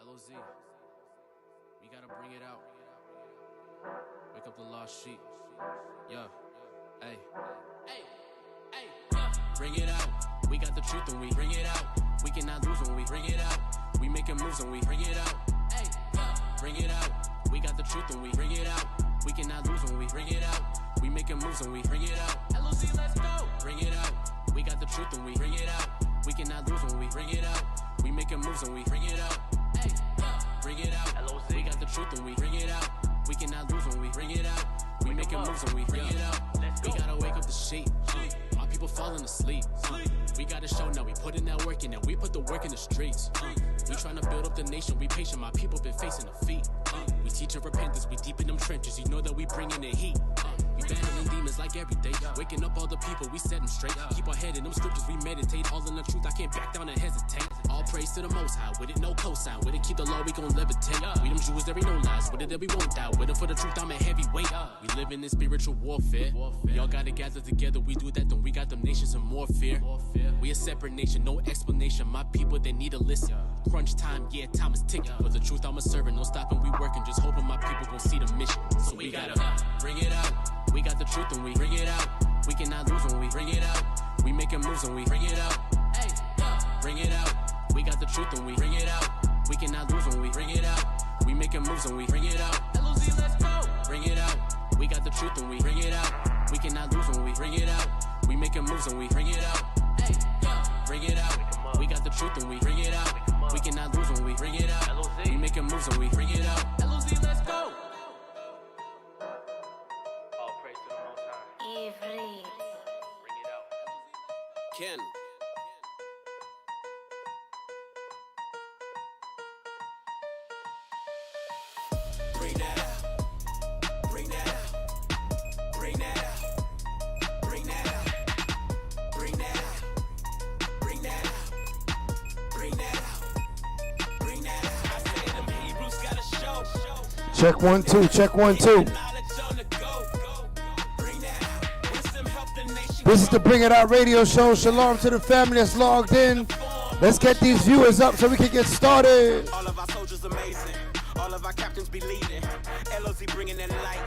L.O.Z. We gotta bring it out. Wake up the lost sheep. Yeah. Hey. Bring it out. We got the truth and we bring it out. We cannot lose when we bring it out. We making moves and we bring it out. Hey. Bring it out. We got the truth and we bring it out. We cannot lose when we bring it out. We making moves and we bring it out. L.O.Z, let's go. Bring it out. We got the truth and we bring it out. We cannot lose when we bring it out. We making moves and we bring it out. Hey. Bring it out. L.O.Z. We got the truth and we bring it out. We cannot lose when we bring it out. We making moves and we bring it out. We gotta wake up the sheep. My people falling asleep. We gotta show now. We put in that work and now we put the work in the streets. We tryna build up the nation. We patient. My people been facing defeat. We teaching repentance. We deep in them trenches. You know that we bringing the heat. We battling demons like every day. Waking up all the people. We set them straight. Keep our head in them scriptures. We meditate. All in the truth. I can't back down and hesitate. All praise to the Most High. With it no cosign. With it keep the law. We gon' levitate. We them Jews. There ain't no lies. With it that we won't die. With it for the truth. I'm a heavyweight. We live in this spiritual warfare. Y'all gotta gather together. We do that. Then we got them nations in more fear. We a separate nation. No explanation. My people they need to listen. Crunch time. Yeah, time is ticking. For the truth I'm a servant. No stopping. We working. Just hoping my people gon' see the mission. So we gotta bring it out. We got the truth and we bring it out. We cannot lose when we bring it out. We making moves and we bring it out. Hey, bring it out. We got the truth and we bring it out. We cannot lose when we bring it out. We making moves and we bring it out. L.O.Z, let's go. Bring it out. We got the truth and we bring it out. We cannot lose when we bring it out. We making moves and we bring it out. Hey, bring it out. We got the truth and we bring it out. We cannot lose when we bring it out. We making moves and we bring it out. L.O.Z, let's go. Bring it out. Ken. Bring that out. Bring that out. Bring that out. Bring that out. Bring that out. Bring that out. Bring that out. Bring that out. I say them Hebrews gotta show. Check 1 2. Check 1 2. This is the Bring It Out radio show. Shalom to the family that's logged in. Let's get these viewers up so we can get started. All of our soldiers amazing. All of our captains be leading. L.O.Z bringing that light.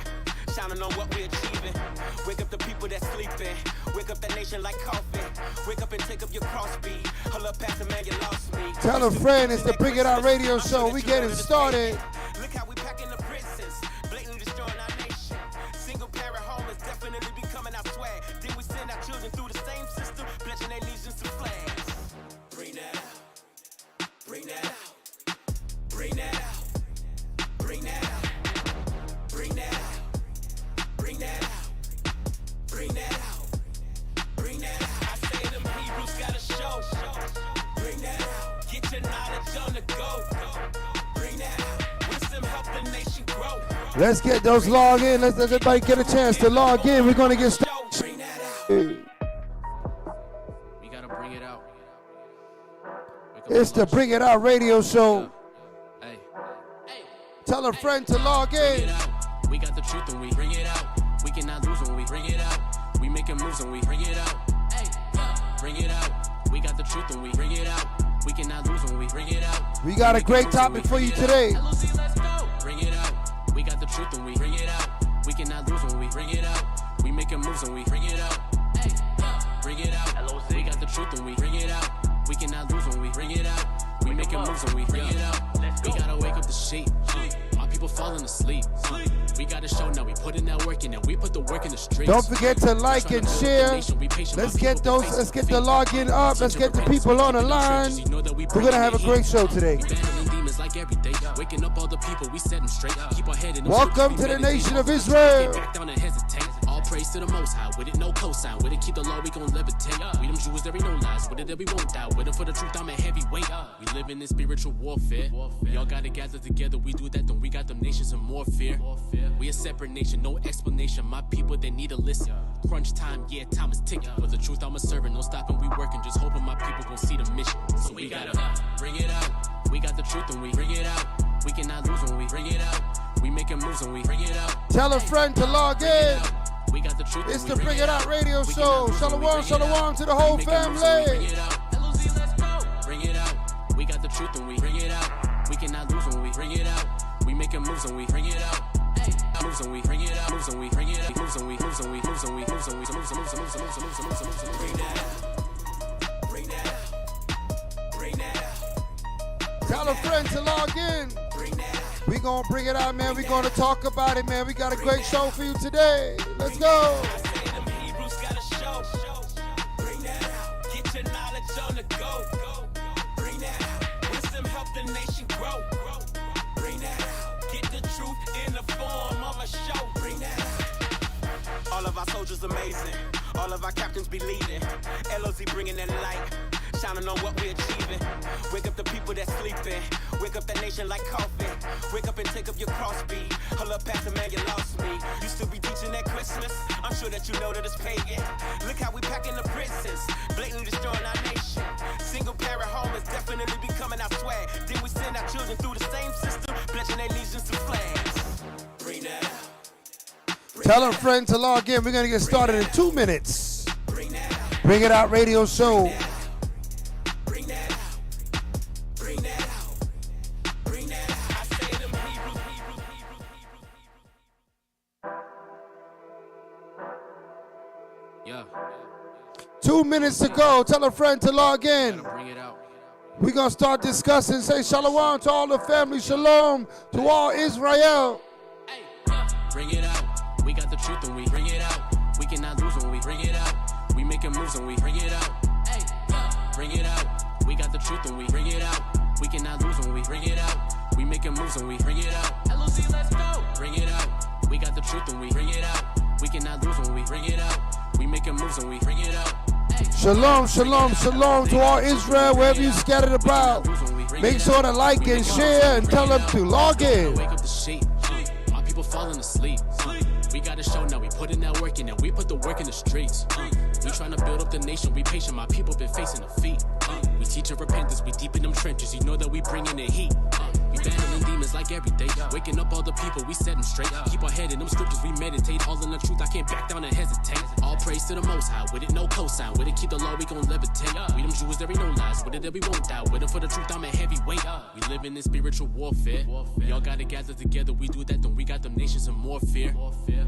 Shining on what we're achieving. Wake up the people that's sleeping. Wake up the nation like coffee. Wake up and take up your cross beat. Hold up, Pastor, man, you lost me. Tell a friend it's the Bring It Out radio show. We getting started. Look how we packing the prisons. Blatantly destroying our nation. Single parent home is definitely becoming our swag. Then we send our children through the same system, pledging their allegiance to flags. Bring that out. Bring that out. Bring that out. Bring that out. Bring that out. Bring that out. Bring that out. Bring that out. I say them Hebrews gotta show. Bring that out. Get your knowledge on the go. Bring that out. Wisdom help the nation grow. Let's get those log in. Let's let everybody get a chance to log in. We're gonna get started. We gotta bring it out. It's the Bring It Out radio show. Hey. Tell a friend to log in. We got the truth and we bring it out. We cannot lose when we bring it out. We making moves and we bring it out. Hey, bring it out. We got the truth and we bring it out. We cannot lose when we bring it out. We got a great topic for you today. L.O.Z, let's go. Bring it out. We got the truth and we bring it out. We cannot lose when we bring it out. We making moves and we bring it out. Hey, bring it out. L.O.Z. We got the truth and we bring it out. We cannot lose when we bring it out. We making moves and we bring it out. We gotta wake up the sheep. My people falling asleep. We gotta show now. We put in that work and now we put the work in the streets. Don't forget to like and share. Let's get the login up. Let's get the people on the line. We're gonna have a great show today. Like every day, waking up all the people, we set them straight. Keep our head in. Welcome to the nation of Israel. Back down and hesitate. All praise to the Most High. With it no cosign. With it keep the law, we gon' levitate. We them Jews, there ain't no lies. With it that we won't die. With it for the truth, I'm a heavyweight. We live in this spiritual warfare. Y'all gotta gather together. We do that, then we got them nations in more fear. We a separate nation, no explanation. My people, they need to listen. Crunch time, yeah, time is ticking. For the truth, I'm a servant. No stopping, we working. Just hoping my people gon' see the mission. So we gotta bring it out. We got the truth and we bring it out. We cannot lose when we bring it out. We making moves and we bring it out. Tell a friend to log in. We got the truth. It's the Bring It Out radio show. Shalom to the whole family. L.O.Z, let's go. Bring it out. We got the truth and we bring it out. We cannot lose when we bring it out. We making moves and we bring it out. Moves and we bring it out. Moves and we bring it out. Moves and we moves and we moves and we moves and we moves and moves and moves and moves and moves and moves and moves and bring that out. Bring that out. Bring that out. Tell a friend to log in. We gonna bring it out, man. We gonna talk about it, man. We got a great show for you today. Let's go. Bring that out. Get your knowledge on the go. Bring that out. Wisdom help the nation grow. Bring that out. Get the truth in the form of a show. Bring that out. All of our soldiers amazing. All of our captains be leading. L.O.Z bringing that light. Shining on what we're achieving. Wake up the people that's sleeping. Wake up that nation like coffee. Wake up and take up your cross beat. Hold up, Pastor, man, you lost me. You still be teaching at Christmas? I'm sure that you know that it's pagan. Look how we packing the prisons, blatantly destroying our nation. Single parent home is definitely becoming our swag. Then we send our children through the same system, pledging their allegiance to flags. Bring that out. Tell a friend to log in. We're gonna get started in 2 minutes. Bring It Out radio show. Yeah. 2 minutes to go. Tell a friend to log in. Bring it out. We're going to start discussing. Say shalom to all the family. Shalom to all Israel. Hey, bring it out. We got the truth and we bring it out. We cannot lose when we bring it out. We making moves and we bring it out. Hey, bring it out. We got the truth and we bring it out. We cannot lose when we bring it out. We making moves and we bring it out. L.O.Z, let's go. Bring it out. We got the truth and we bring it out. We cannot lose when we bring it out. We making moves and we bring it out. Shalom, shalom, shalom to all Israel, wherever you scattered about. Make sure to like and share and tell them to log in. Wake up the sheep. My people falling asleep. We got a show now, we put in that work in, and we put the work in the streets. We trying to build up the nation, we patient, my people been facing defeat. We teaching repentance, we deep in them trenches, you know that we bringing the heat. We battling demons like every day, waking up all the people, we set them straight. Keep our head in them scriptures, we meditate, all in the truth, I can't back down and hesitate. All praise to the Most High, with it no cosign, with it keep the law, we gon' levitate. We them Jews, there ain't no lies, with it that we won't die, with it for the truth, I'm a heavyweight. We live in this spiritual warfare, y'all gotta gather together, we do that, then we got them nations in more fear.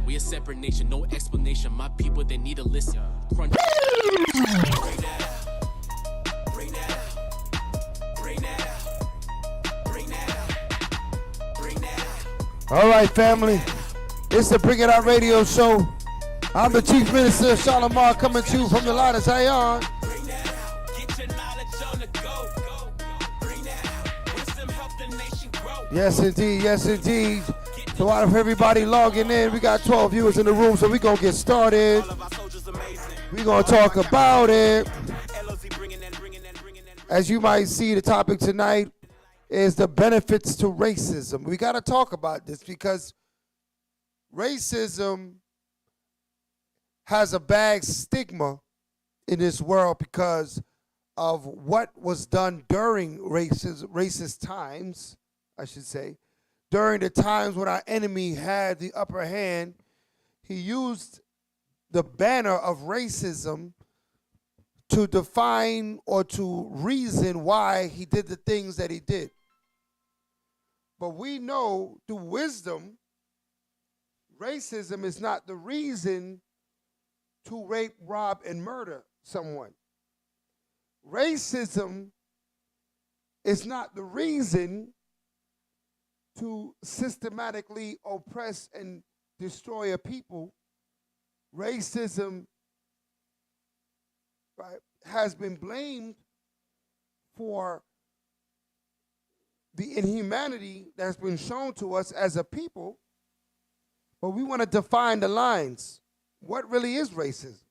We a separate nation, no explanation. My people, they need to listen. Crunch. Bring that out. Bring that out. Bring that out. Bring that out. Bring that out. All right, family. It's the Bring It Out radio show. I'm the Chief Minister, Shalamah, coming to you from the line of Zion. Bring that out. Get your knowledge on the go. Bring that out. Wisdom help the nation grow. Yes, indeed. Yes, indeed. So out of everybody logging in, we got 12 viewers in the room, so we're going to get started. We're going to talk about it. As you might see, the topic tonight is the benefits to racism. We got to talk about this because racism has a bad stigma in this world because of what was done during racist times, I should say. During the times when our enemy had the upper hand, he used the banner of racism to define or to reason why he did the things that he did. But we know through wisdom, racism is not the reason to rape, rob, and murder someone. Racism is not the reason to systematically oppress and destroy a people. Racism, right, has been blamed for the inhumanity that's been shown to us as a people, but we want to define the lines. What really is racism?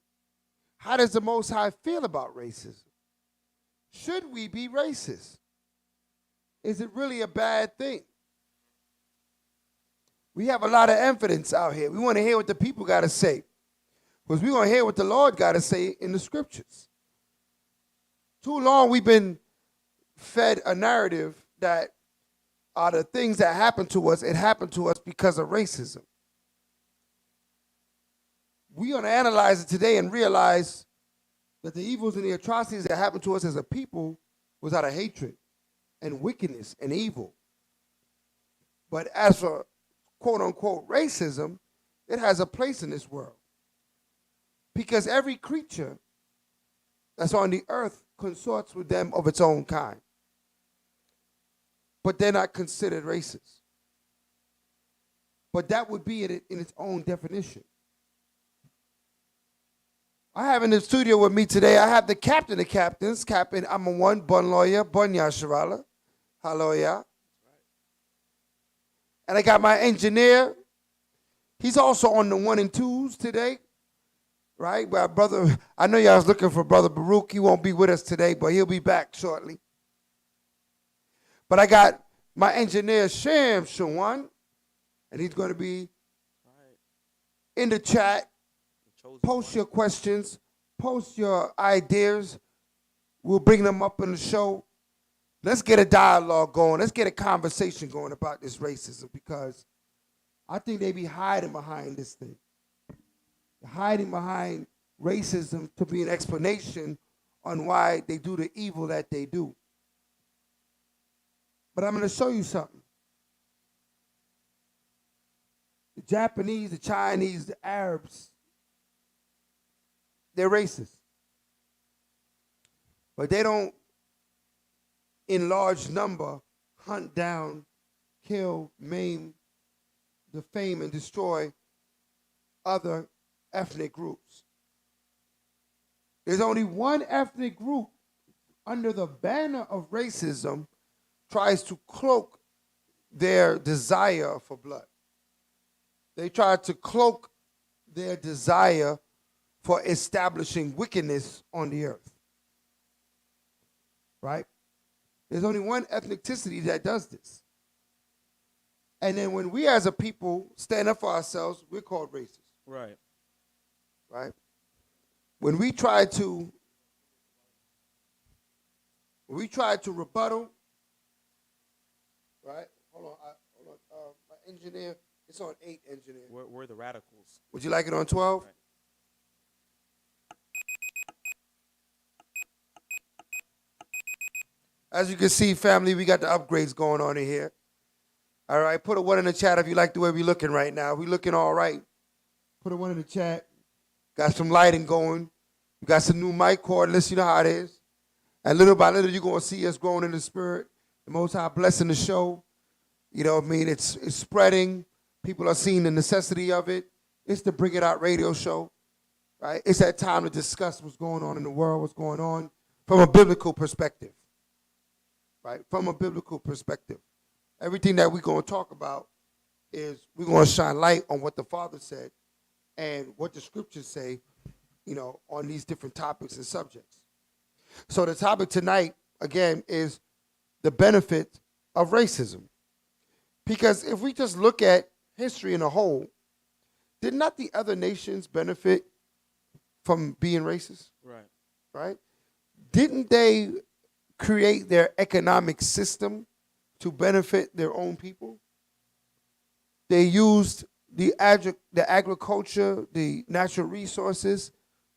How does the Most High feel about racism? Should we be racist? Is it really a bad thing? We have a lot of evidence out here. We want to hear what the people got to say, because we want to hear what the Lord got to say in the scriptures. Too long we've been fed a narrative that the things that happen to us, it happened to us because of racism. We're going to analyze it today and realize that the evils and the atrocities that happened to us as a people was out of hatred. and wickedness and evil. But as for quote-unquote racism, it has a place in this world. Because every creature that's on the earth consorts with them of its own kind. But they're not considered racist. But that would be in its own definition. I have in the studio with me today, I have the captain of captains, Captain Ahmawan, Bun Lawya, Bun Yasharala, Lawya. And I got my engineer. He's also on the 1 and 2s today, right? My brother, I know y'all was looking for Brother Baruch. He won't be with us today, but he'll be back shortly. But I got my engineer, Shamshawan, and he's going to be in the chat. Post your questions, post your ideas. We'll bring them up in the show. Let's get a dialogue going. Let's get a conversation going about this racism, because I think they be hiding behind this thing. They're hiding behind racism to be an explanation on why they do the evil that they do. But I'm going to show you something. The Japanese, the Chinese, the Arabs, they're racist. But they don't, in large number, hunt down, kill, maim, defame, and destroy other ethnic groups. There's only one ethnic group under the banner of racism tries to cloak their desire for blood. They try to cloak their desire for establishing wickedness on the earth. Right? There's only one ethnicity that does this. And then when we as a people stand up for ourselves, we're called racist. Right. Right? When we try to rebuttal, right? Hold on. My engineer, it's on 8, engineer. We're the radicals. Would you like it on 12? Right. As you can see, family, we got the upgrades going on in here. All right, put a 1 in the chat if you like the way we're looking right now. We're looking all right. Put a 1 in the chat. Got some lighting going. We got some new mic cordless. You know how it is. And little by little, you're going to see us growing in the spirit. The Most High blessing the show. You know what I mean? It's spreading. People are seeing the necessity of it. It's the Bring It Out radio show. Right? It's that time to discuss what's going on in the world, what's going on from a biblical perspective. Right? From a biblical perspective. Everything that we're going to talk about is we're going to shine light on what the Father said and what the scriptures say, you know, on these different topics and subjects. So the topic tonight, again, is the benefit of racism. Because if we just look at history in a whole, did not the other nations benefit from being racist? Right. Right? Didn't they create their economic system to benefit their own people? They used the agriculture, the natural resources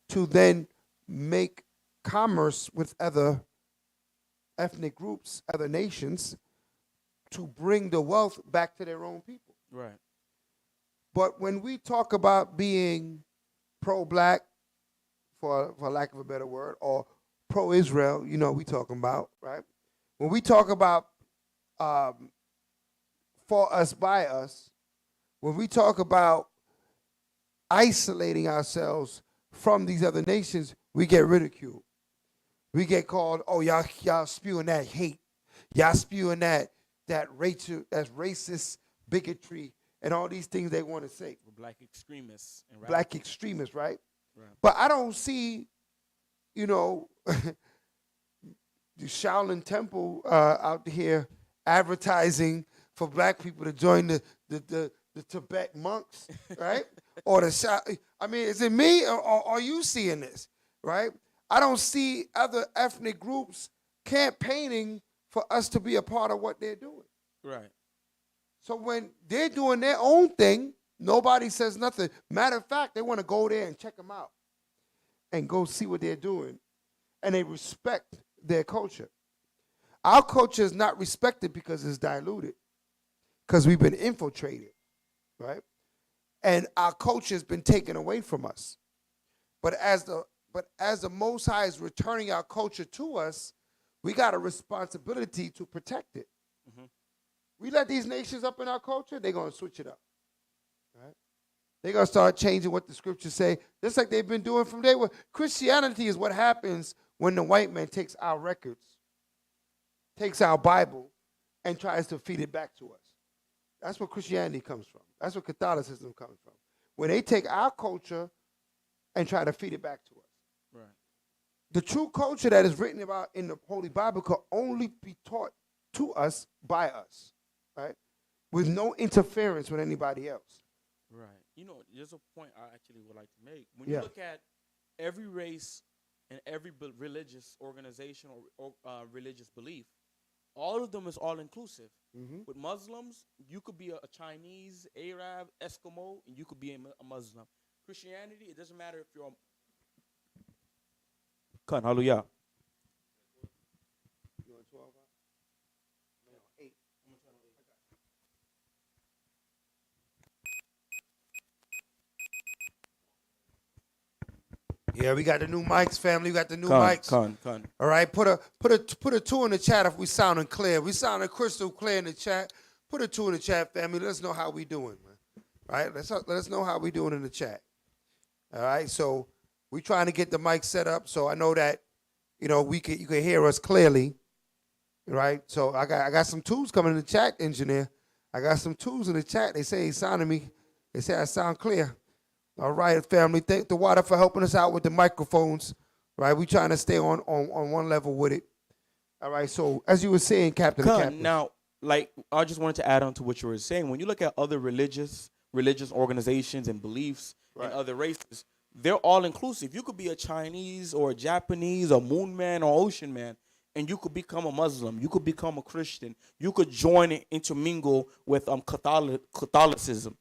to then make commerce with other ethnic groups, other nations, to bring the wealth back to their own people. Right. But when we talk about being pro-black, for lack of a better word, or pro-Israel, you know what we talking about, right? When we talk about for us, by us, when we talk about isolating ourselves from these other nations, we get ridiculed. We get called, oh, y'all spewing that hate. Y'all spewing that racist bigotry and all these things they want to say. We're black extremists. And black extremists, right? Right? But I don't see, you know, the Shaolin Temple out here advertising for black people to join the Tibet monks, right? Or I mean, is it me or are you seeing this, right? I don't see other ethnic groups campaigning for us to be a part of what they're doing. Right. So when they're doing their own thing, nobody says nothing. Matter of fact, they want to go there and check them out and go see what they're doing. And they respect their culture. Our culture is not respected because it's diluted, because we've been infiltrated, right? And our culture has been taken away from us. But as the Most High is returning our culture to us, we got a responsibility to protect it. Mm-hmm. We let these nations up in our culture, they're going to switch it up. Right? They're going to start changing what the scriptures say, just like they've been doing from day one. Christianity is what happens when the white man takes our records, takes our Bible, and tries to feed it back to us. That's where Christianity comes from. That's where Catholicism comes from. When they take our culture and try to feed it back to us. Right. The true culture that is written about in the Holy Bible could only be taught to us by us, right? With no interference with anybody else. Right. You know, there's a point I actually would like to make. When you look at every race and every religious organization or religious belief, all of them is all-inclusive. Mm-hmm. With Muslims, you could be a Chinese, Arab, Eskimo, and you could be a Muslim. Christianity, it doesn't matter if you're a... Hallelujah. You want 12? No, 8. Yeah, we got the new mics, family. We got the new mics. All right, put a 2 in the chat if we sounding clear. We sounding crystal clear in the chat. Put a 2 in the chat, family. Let us know how we doing, man. All right, let us know how we doing in the chat. All right, so we trying to get the mic set up so I know that, you know, you can hear us clearly. Right, so I got some tools coming in the chat, engineer. I got some tools in the chat. They say he sounded me. They say I sound clear. All right, family. Thank the water for helping us out with the microphones. Right, we trying to stay on one level with it. All right, so as you were saying, Captain. Now, like I just wanted to add on to what you were saying. When you look at other religious organizations and beliefs and other races, they're all inclusive. You could be a Chinese or a Japanese, a moon man or ocean man, and you could become a Muslim. You could become a Christian. You could join and intermingle with Catholicism.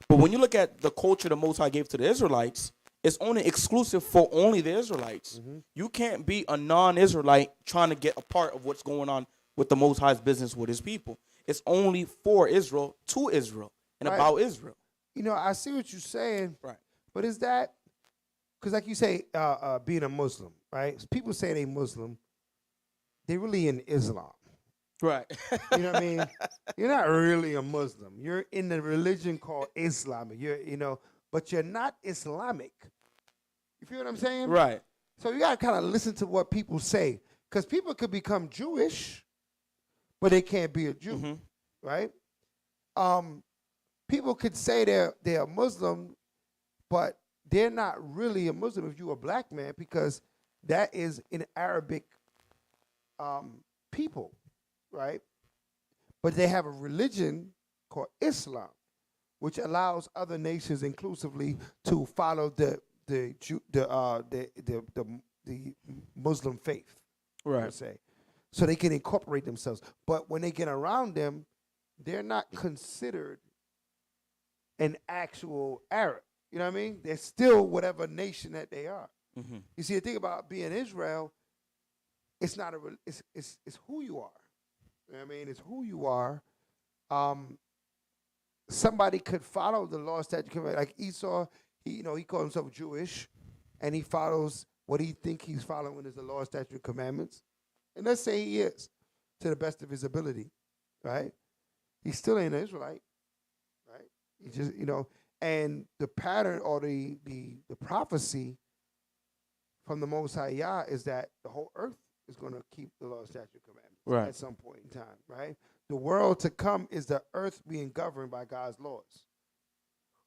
But when you look at the culture the Most High gave to the Israelites, it's only exclusive for only the Israelites. Mm-hmm. You can't be a non-Israelite trying to get a part of what's going on with the Most High's business with his people. It's only for Israel, to Israel, and about Israel. You know, I see what you're saying. Right. But is that, because like you say, being a Muslim, right? People say they Muslim. They really in Islam. Right. You know what I mean? You're not really a Muslim. You're in the religion called Islam. But you're not Islamic. You feel what I'm saying? Right. So you got to kind of listen to what people say. Because people could become Jewish, but they can't be a Jew. Right? People could say they're a Muslim, but they're not really a Muslim if you're a black man, because that is an Arabic people, right? But they have a religion called Islam, which allows other nations inclusively to follow the Muslim faith, right? Per se, so they can incorporate themselves. But when they get around them, they're not considered an actual Arab. You know what I mean? They're still whatever nation that they are. Mm-hmm. You see, the thing about being Israel, it's not it's who you are. You know what I mean? It's who you are. Somebody could follow the law, statute, like Esau. He called himself Jewish, and he follows what he think he's following is the law, statute, commandments. And let's say he is, to the best of his ability, right? He still ain't an Israelite, right? He just, and the pattern or the prophecy from the Most High Yah is that the whole earth is going to keep the law, statute, commandments at some point in time, right? The world to come is the earth being governed by God's laws.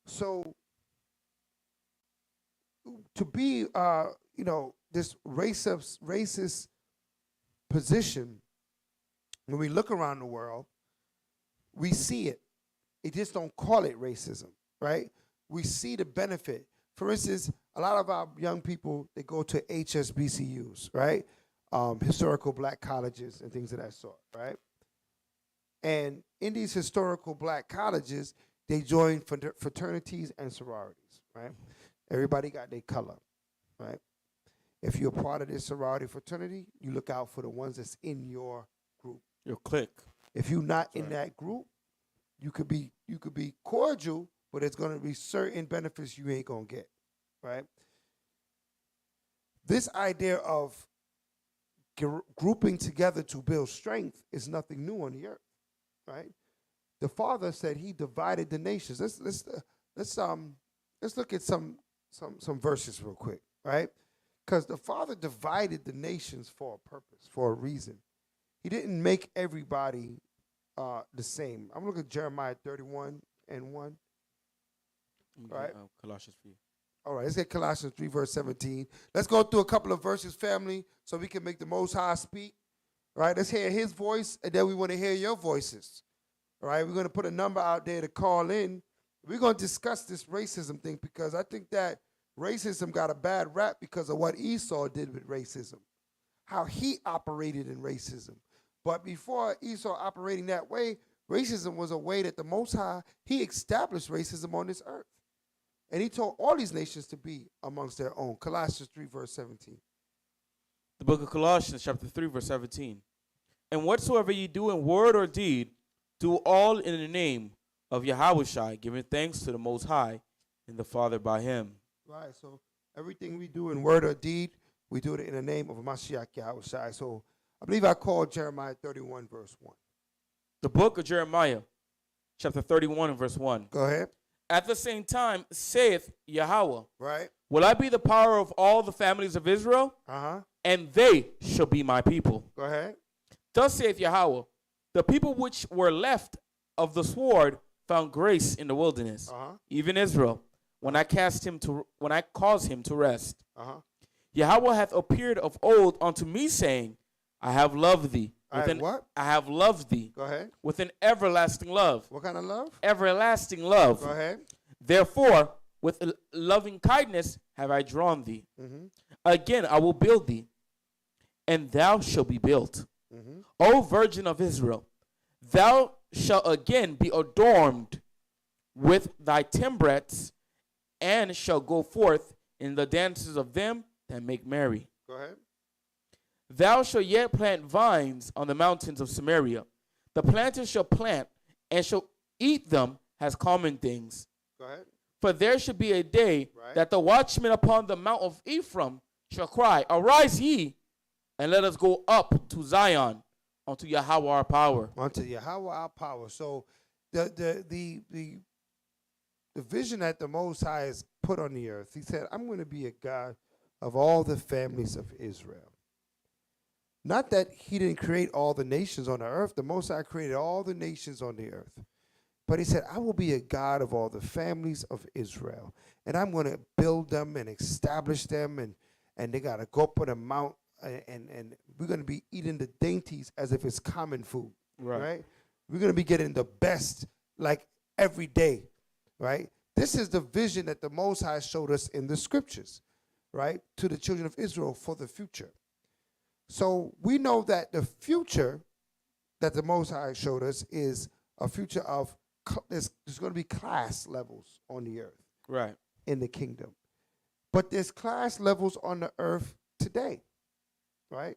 So to be, this racist position, when we look around the world, we see it. It just don't call it racism, right? We see the benefit. For instance, a lot of our young people, they go to HSBCUs, right? Historical black colleges and things of that sort, right? And in these historical black colleges, they join fraternities and sororities, right? Everybody got their color, right? If you're part of this sorority fraternity, you look out for the ones that's in your group. Your clique. If you're not in that group, you could be cordial, but there's going to be certain benefits you ain't going to get, right? This idea of grouping together to build strength is nothing new on the earth, right? The Father said He divided the nations. Let's look at some verses real quick, right? Because the Father divided the nations for a purpose, for a reason. He didn't make everybody the same. I'm looking at Jeremiah 31 and 1. Right? Colossians 3. All right, let's get Colossians 3, verse 17. Let's go through a couple of verses, family, so we can make the Most High speak. All right, let's hear His voice, and then we want to hear your voices. All right, we're going to put a number out there to call in. We're going to discuss this racism thing because I think that racism got a bad rap because of what Esau did with racism, how he operated in racism. But before Esau operating that way, racism was a way that the Most High, He established racism on this earth. And He told all these nations to be amongst their own. Colossians 3, verse 17. The book of Colossians, chapter 3, verse 17. And whatsoever ye do in word or deed, do all in the name of Yahushua, giving thanks to the Most High and the Father by Him. Right, so everything we do in word or deed, we do it in the name of Mashiach Yahushua. So I believe I called Jeremiah 31, verse 1. The book of Jeremiah, chapter 31, and verse 1. Go ahead. At the same time, saith Yahweh, Right. will I be the power of all the families of Israel? Uh-huh. And they shall be my people. Go ahead. Thus saith Yahweh, the people which were left of the sword found grace in the wilderness, even Israel, when I caused him to rest. Yahweh hath appeared of old unto me, saying, I have loved thee. I have loved thee. Go ahead. With an everlasting love. What kind of love? Everlasting love. Go ahead. Therefore, with loving kindness have I drawn thee. Again, I will build thee, and thou shalt be built. O Virgin of Israel, thou shalt again be adorned with thy timbrets, and shall go forth in the dances of them that make merry. Go ahead. Thou shalt yet plant vines on the mountains of Samaria. The planter shall plant, and shall eat them as common things. Go ahead. For there shall be a day that the watchmen upon the mount of Ephraim shall cry, Arise ye, and let us go up to Zion, unto Yahweh our power. Unto Yahweh our power. So the vision that the Most High has put on the earth, He said, I'm going to be a God of all the families of Israel. Not that He didn't create all the nations on the earth. The Most High created all the nations on the earth. But He said, I will be a God of all the families of Israel. And I'm going to build them and establish them. And they got to go up on a mount. And we're going to be eating the dainties as if it's common food. Right? We're going to be getting the best like every day. Right? This is the vision that the Most High showed us in the scriptures. Right? To the children of Israel for the future. So we know that the future that the Most High showed us is a future of there's going to be class levels on the earth, right, in the kingdom. But there's class levels on the earth today, right?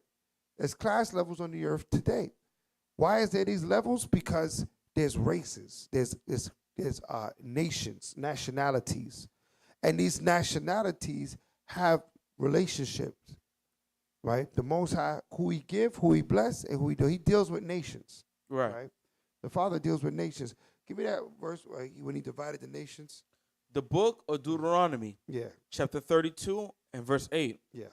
There's class levels on the earth today. Why is there these levels? Because there's races, there's nations, nationalities, and these nationalities have relationships. Right? The Most High, who He give, who He bless, and who He do. He deals with nations. Right? The Father deals with nations. Give me that verse when He divided the nations. The book of Deuteronomy. Yeah. Chapter 32 and verse 8. Yeah.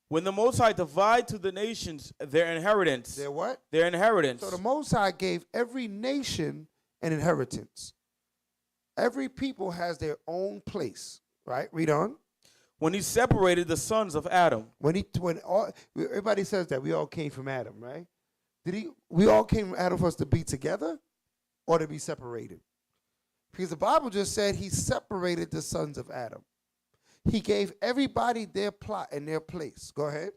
When the Most High divide to the nations their inheritance. Their what? Their inheritance. So the Most High gave every nation an inheritance. Every people has their own place. Right? Read on. When He separated the sons of Adam. Everybody says that we all came from Adam, right? We all came from Adam for us to be together or to be separated? Because the Bible just said He separated the sons of Adam. He gave everybody their plot and their place. Go ahead.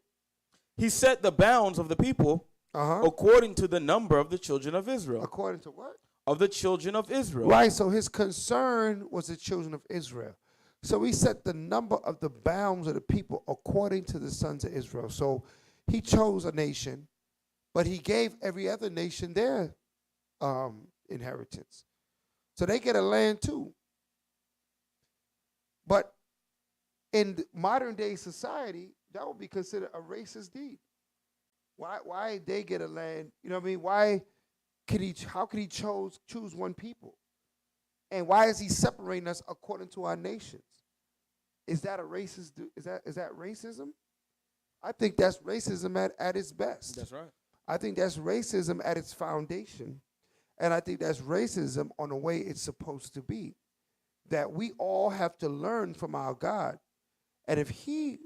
He set the bounds of the people according to the number of the children of Israel. According to what? Of the children of Israel. Right, so His concern was the children of Israel. So He set the number of the bounds of the people according to the sons of Israel. So He chose a nation But he gave every other nation their inheritance. So they get a land too. But in modern day society, that would be considered a racist deed. Why they get a land? You know what I mean? Why could he? How could he choose one people? And why is he separating us according to our nations? Is that a racist? Is that racism? I think that's racism at its best. That's right. I think that's racism at its foundation, and I think that's racism on the way it's supposed to be. That we all have to learn from our God, and if He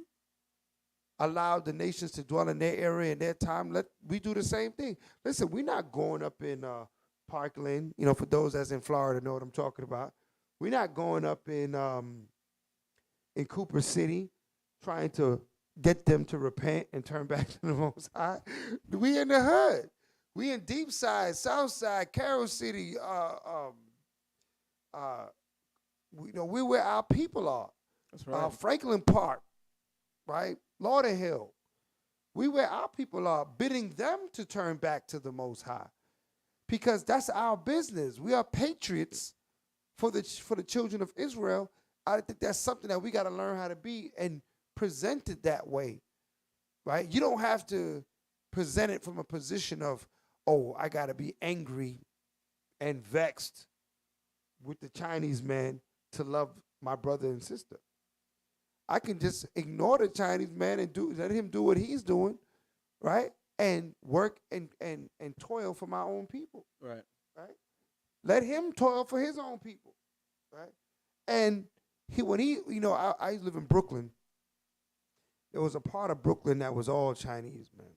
allowed the nations to dwell in their area in their time, let we do the same thing. Listen, we're not going up in Parkland. You know, for those that's in Florida know what I'm talking about. We're not going up in Cooper City trying to get them to repent and turn back to the Most High. We in the hood. We in Deep Side, South Side, Carroll City. We where our people are. That's right. Franklin Park, right? Lauderhill. We where our people are, bidding them to turn back to the Most High, because that's our business. We are patriots for the children of Israel. I think that's something that we got to learn how to be and present it that way, right? You don't have to present it from a position of, oh, I got to be angry and vexed with the Chinese man to love my brother and sister. I can just ignore the Chinese man and let him do what he's doing, right? And work and toil for my own people. Right. Right? Let him toil for his own people. Right? And I live in Brooklyn. There was a part of Brooklyn that was all Chinese, man.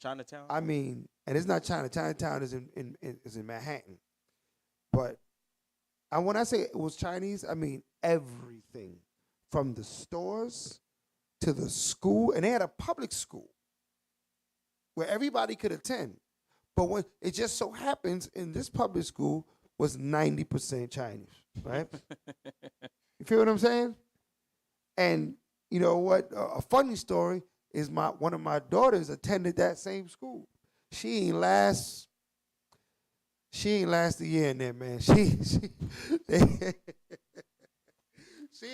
Chinatown? I mean, and it's not China. Chinatown is in Manhattan. But when I say it was Chinese, I mean everything. From the stores to the school. And they had a public school where everybody could attend. But when it just so happens in this public school was 90% Chinese, right? You feel what I'm saying? And you know what? A funny story is one of my daughters attended that same school. She ain't last a year in there, man. She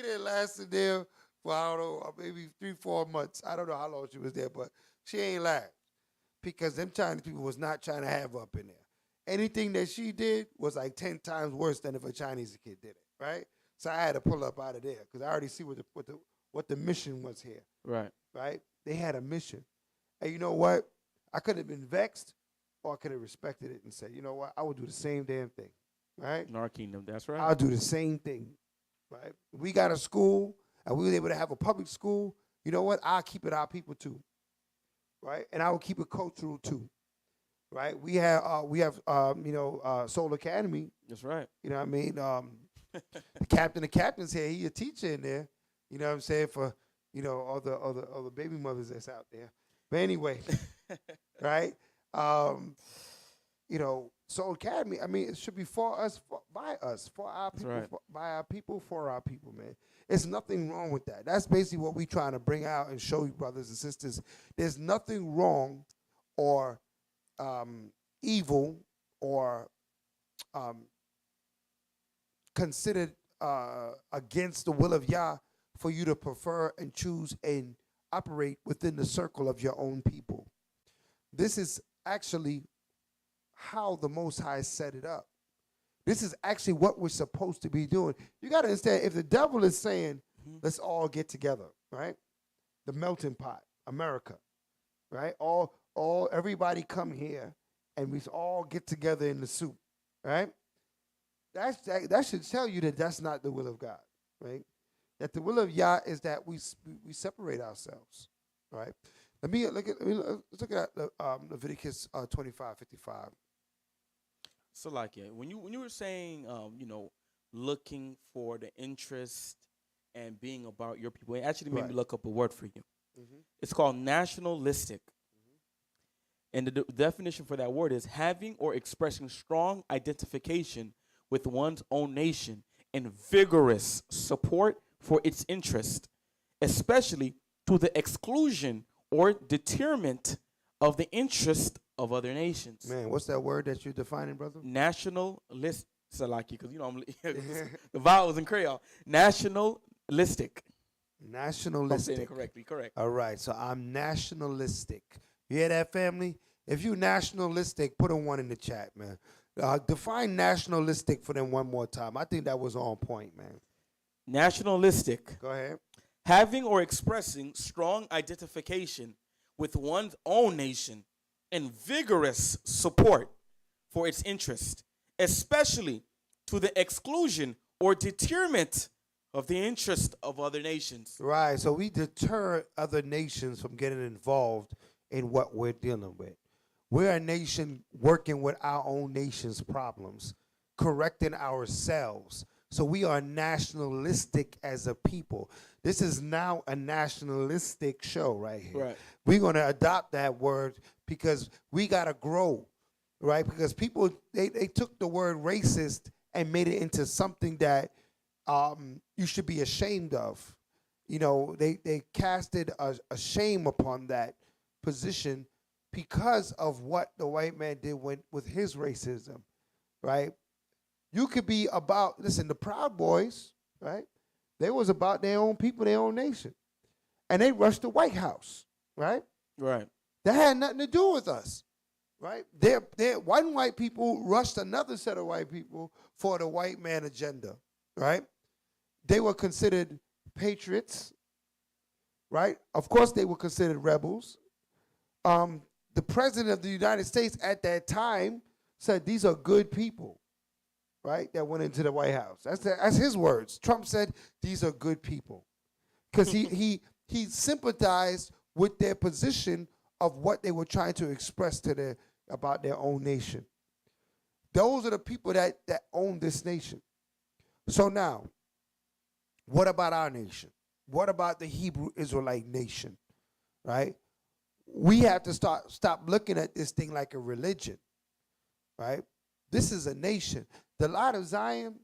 didn't last in there for, I don't know, maybe 3-4 months. I don't know how long she was there, but she ain't last. Because them Chinese people was not trying to have her up in there. Anything that she did was like 10 times worse than if a Chinese kid did it, right? So I had to pull up out of there because I already see what the mission was here. Right. Right? They had a mission. And you know what? I could have been vexed or I could have respected it and said, you know what? I would do the same damn thing, right? In our kingdom, that's right. I'll do the same thing, right? We got a school and we were able to have a public school. You know what? I'll keep it our people too, right? And I will keep it cultural too, right? We have Soul Academy. That's right. You know what I mean? The captain's here. He a teacher in there. You know what I'm saying? For, all the baby mothers that's out there. But anyway, right? Soul Academy, I mean, it should be for us, by us, for our people, right. By our people, for our people, man. There's nothing wrong with that. That's basically what we're trying to bring out and show you, brothers and sisters. There's nothing wrong or evil or considered against the will of Yah for you to prefer and choose and operate within the circle of your own people. This is actually how the Most High set it up. This is actually what we're supposed to be doing. You got to understand, if the devil is saying, let's all get together, right? The melting pot, America, right? Everybody come here and we all get together in the soup, right? That should tell you that that's not the will of God, right? That the will of Yah is that we separate ourselves, right? Let's look at Leviticus 25:55. So, when you were saying, looking for the interest and being about your people, it actually made me look up a word for you. Mm-hmm. It's called nationalistic. Mm-hmm. And the definition for that word is having or expressing strong identification with one's own nation and vigorous support for its interest, especially to the exclusion or deterrent of the interest of other nations. Man, what's that word that you're defining, brother? Nationalist, Salaki, because the vowels in Creole. Nationalistic. Nationalistic. I'm saying it correctly. Correct. All right, so I'm nationalistic. You hear that, family? If you nationalistic, put a 1 in the chat, man. Define nationalistic for them one more time. I think that was on point, man. Nationalistic. Go ahead. Having or expressing strong identification with one's own nation and vigorous support for its interest, especially to the exclusion or deterrent of the interest of other nations. Right, so we deter other nations from getting involved in what we're dealing with. We're a nation working with our own nation's problems, correcting ourselves. So we are nationalistic as a people. This is now a nationalistic show right here. Right. We're going to adopt that word because we got to grow, right? Because people, they took the word racist and made it into something that you should be ashamed of. You know, they casted a shame upon that position because of what the white man did with his racism, right? You could be about, listen, the Proud Boys, right? They was about their own people, their own nation. And they rushed the White House, right? Right. That had nothing to do with us, right? One white people rushed another set of white people for the white man agenda, right? They were considered patriots, right? Of course, they were considered rebels. The president of the United States at that time said, these are good people, right, that went into the White House. That's his words. Trump said, these are good people. Because he sympathized with their position of what they were trying to express about their own nation. Those are the people that own this nation. So now, what about our nation? What about the Hebrew Israelite nation, right? We have to stop looking at this thing like a religion, right? This is a nation. The Light of Zion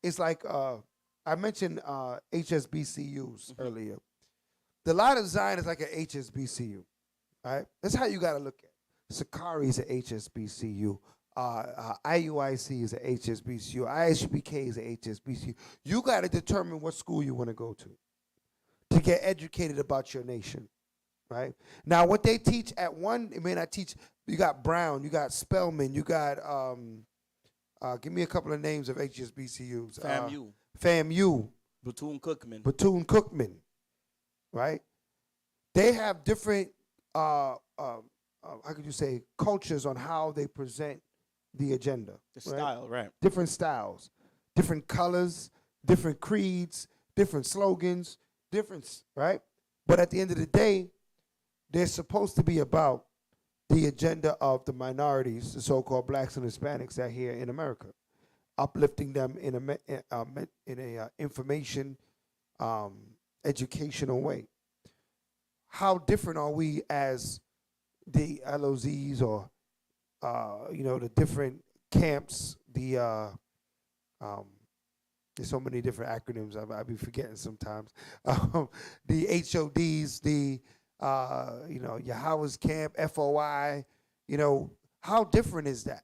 is like, I mentioned HSBCUs earlier. The Light of Zion is like an HSBCU, right? That's how you got to look at it. Sakari is an HSBCU. IUIC is an HSBCU. ISBK is an HSBCU. You got to determine what school you want to go to get educated about your nation, right? Now, what they teach at one, it may not teach. You got Brown, you got Spelman, you got, give me a couple of names of HSBCUs. FAMU. Bethune-Cookman, right? They have different, how could you say, cultures on how they present the agenda. The style, right? Different styles, different colors, different creeds, different slogans, right? But at the end of the day, they're supposed to be about the agenda of the minorities, the so-called blacks and Hispanics that are here in America, uplifting them in a information, educational way. How different are we as the L.O.Zs or the different camps? There's so many different acronyms I be forgetting sometimes. The HODs, the Yahweh's camp, FOI. How different is that,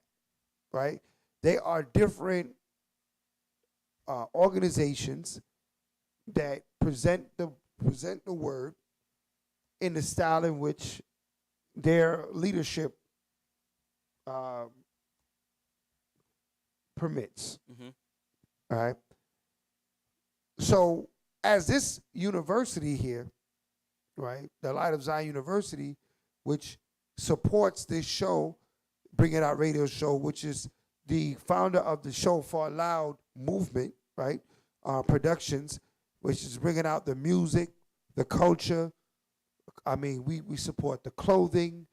right? They are different organizations that present the word in the style in which their leadership permits. Mm-hmm. All right. So as this university here, right, the Light of Zion University, which supports this show, Bring It Out radio show, which is the founder of the Show for Loud movement, right, productions, which is bringing out the music, the culture. I mean, we support the clothing,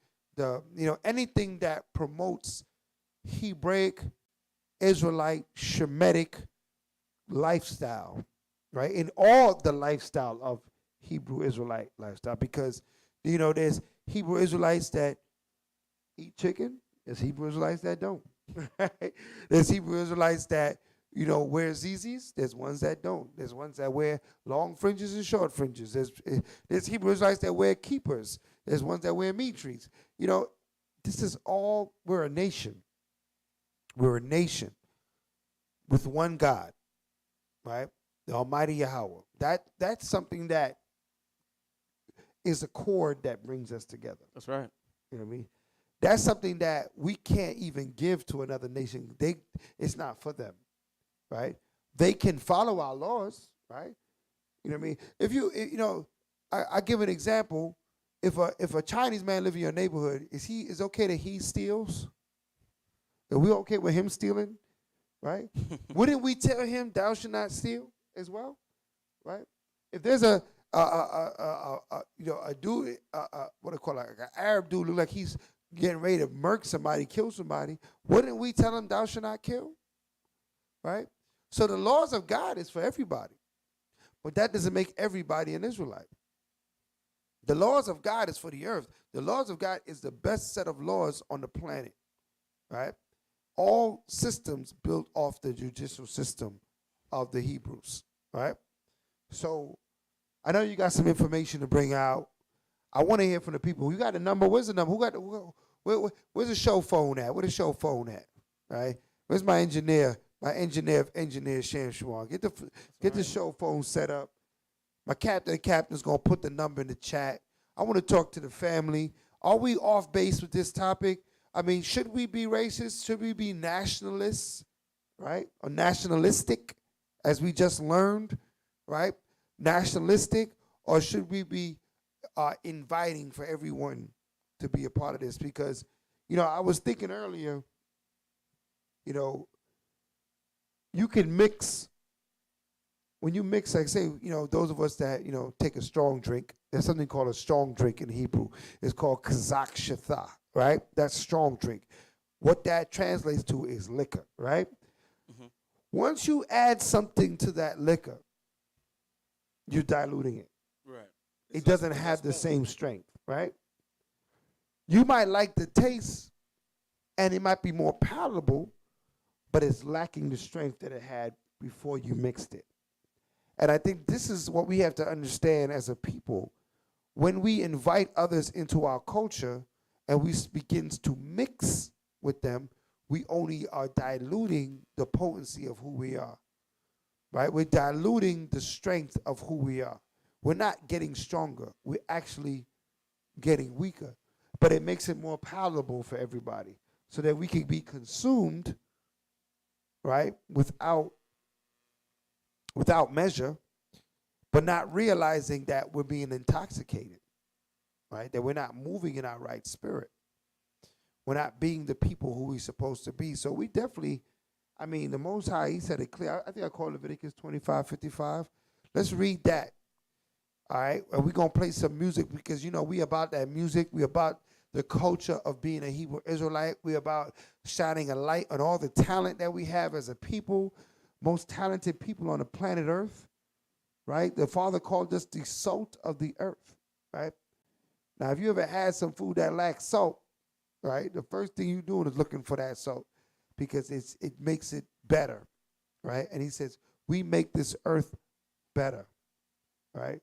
anything that promotes Hebraic, Israelite, Shemitic lifestyle, right? In all the lifestyle of Hebrew Israelite lifestyle, because there's Hebrew Israelites that eat chicken, there's Hebrew Israelites that don't. Right? There's Hebrew Israelites that wear zizis, there's ones that don't. There's ones that wear long fringes and short fringes. There's Hebrew Israelites that wear keepers. There's ones that wear mitris. this is all, we're a nation. We're a nation with one God, right? The Almighty Yahweh. That's something that is a cord that brings us together. That's right. You know what I mean? That's something that we can't even give to another nation. It's not for them, right? They can follow our laws, right? You know what I mean? If I give an example. If a Chinese man live in your neighborhood, is okay that he steals? Are we okay with him stealing, right? Wouldn't we tell him thou shalt not steal as well, right? If there's a dude, what do I call it, like an Arab dude, look like he's getting ready to murk somebody, kill somebody, wouldn't we tell him thou shalt not kill, right? So the laws of God is for everybody, but that doesn't make everybody an Israelite. The laws of God is for the earth. The laws of God is the best set of laws on the planet, right? All systems built off the judicial system of the Hebrews, right? So I know you got some information to bring out. I want to hear from the people. You got a number? Where's the number? Where's the show phone at? Where's the show phone at? Right? Where's my engineer? My engineer of engineers, Shamshawan. Get the show phone set up. My captain's gonna put the number in the chat. I want to talk to the family. Are we off base with this topic? I mean, should we be racist? Should we be nationalists, right? Or nationalistic, as we just learned, right? Nationalistic, or should we be inviting for everyone to be a part of this? Because, I was thinking earlier, you can mix. When you mix, like say, those of us that, take a strong drink, there's something called a strong drink in Hebrew. It's called kazak shatha, right? That's strong drink. What that translates to is liquor, right? Mm-hmm. Once you add something to that liquor, you're diluting it. Right. It doesn't have the same strength, right? You might like the taste, and it might be more palatable, but it's lacking the strength that it had before you mixed it. And I think this is what we have to understand as a people. When we invite others into our culture and we begin to mix with them, we only are diluting the potency of who we are, right? We're diluting the strength of who we are. We're not getting stronger. We're actually getting weaker. But it makes it more palatable for everybody so that we can be consumed, right, without measure, but not realizing that we're being intoxicated, right? That we're not moving in our right spirit. We're not being the people who we're supposed to be. So we definitely, the Most High, he said it clear. I think I call Leviticus 25:55. Let's read that, all right? And we're going to play some music because, we about that music. We about the culture of being a Hebrew Israelite. We about shining a light on all the talent that we have as a people. Most talented people on the planet Earth, right? The Father called us the salt of the earth, right? Now, if you ever had some food that lacks salt, right, the first thing you're doing is looking for that salt because it makes it better, right? And he says, we make this earth better, right?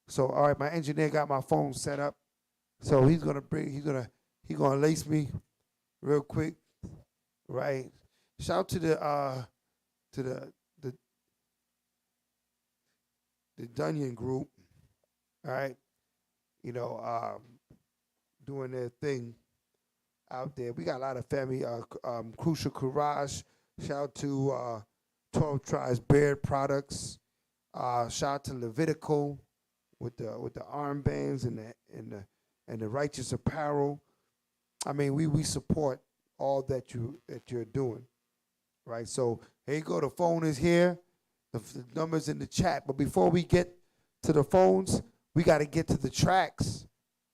So, all right, my engineer got my phone set up. So he's gonna lace me real quick, right? Shout out to the Dunyan group, all right, doing their thing out there. We got a lot of family, Crucial Courage, shout out to 12 Tribes Beard Products, shout out to Levitical with the armbands and the righteous apparel. We support all that you're doing. Right, so here you go. The phone is here. The number's in the chat. But before we get to the phones, we got to get to the tracks.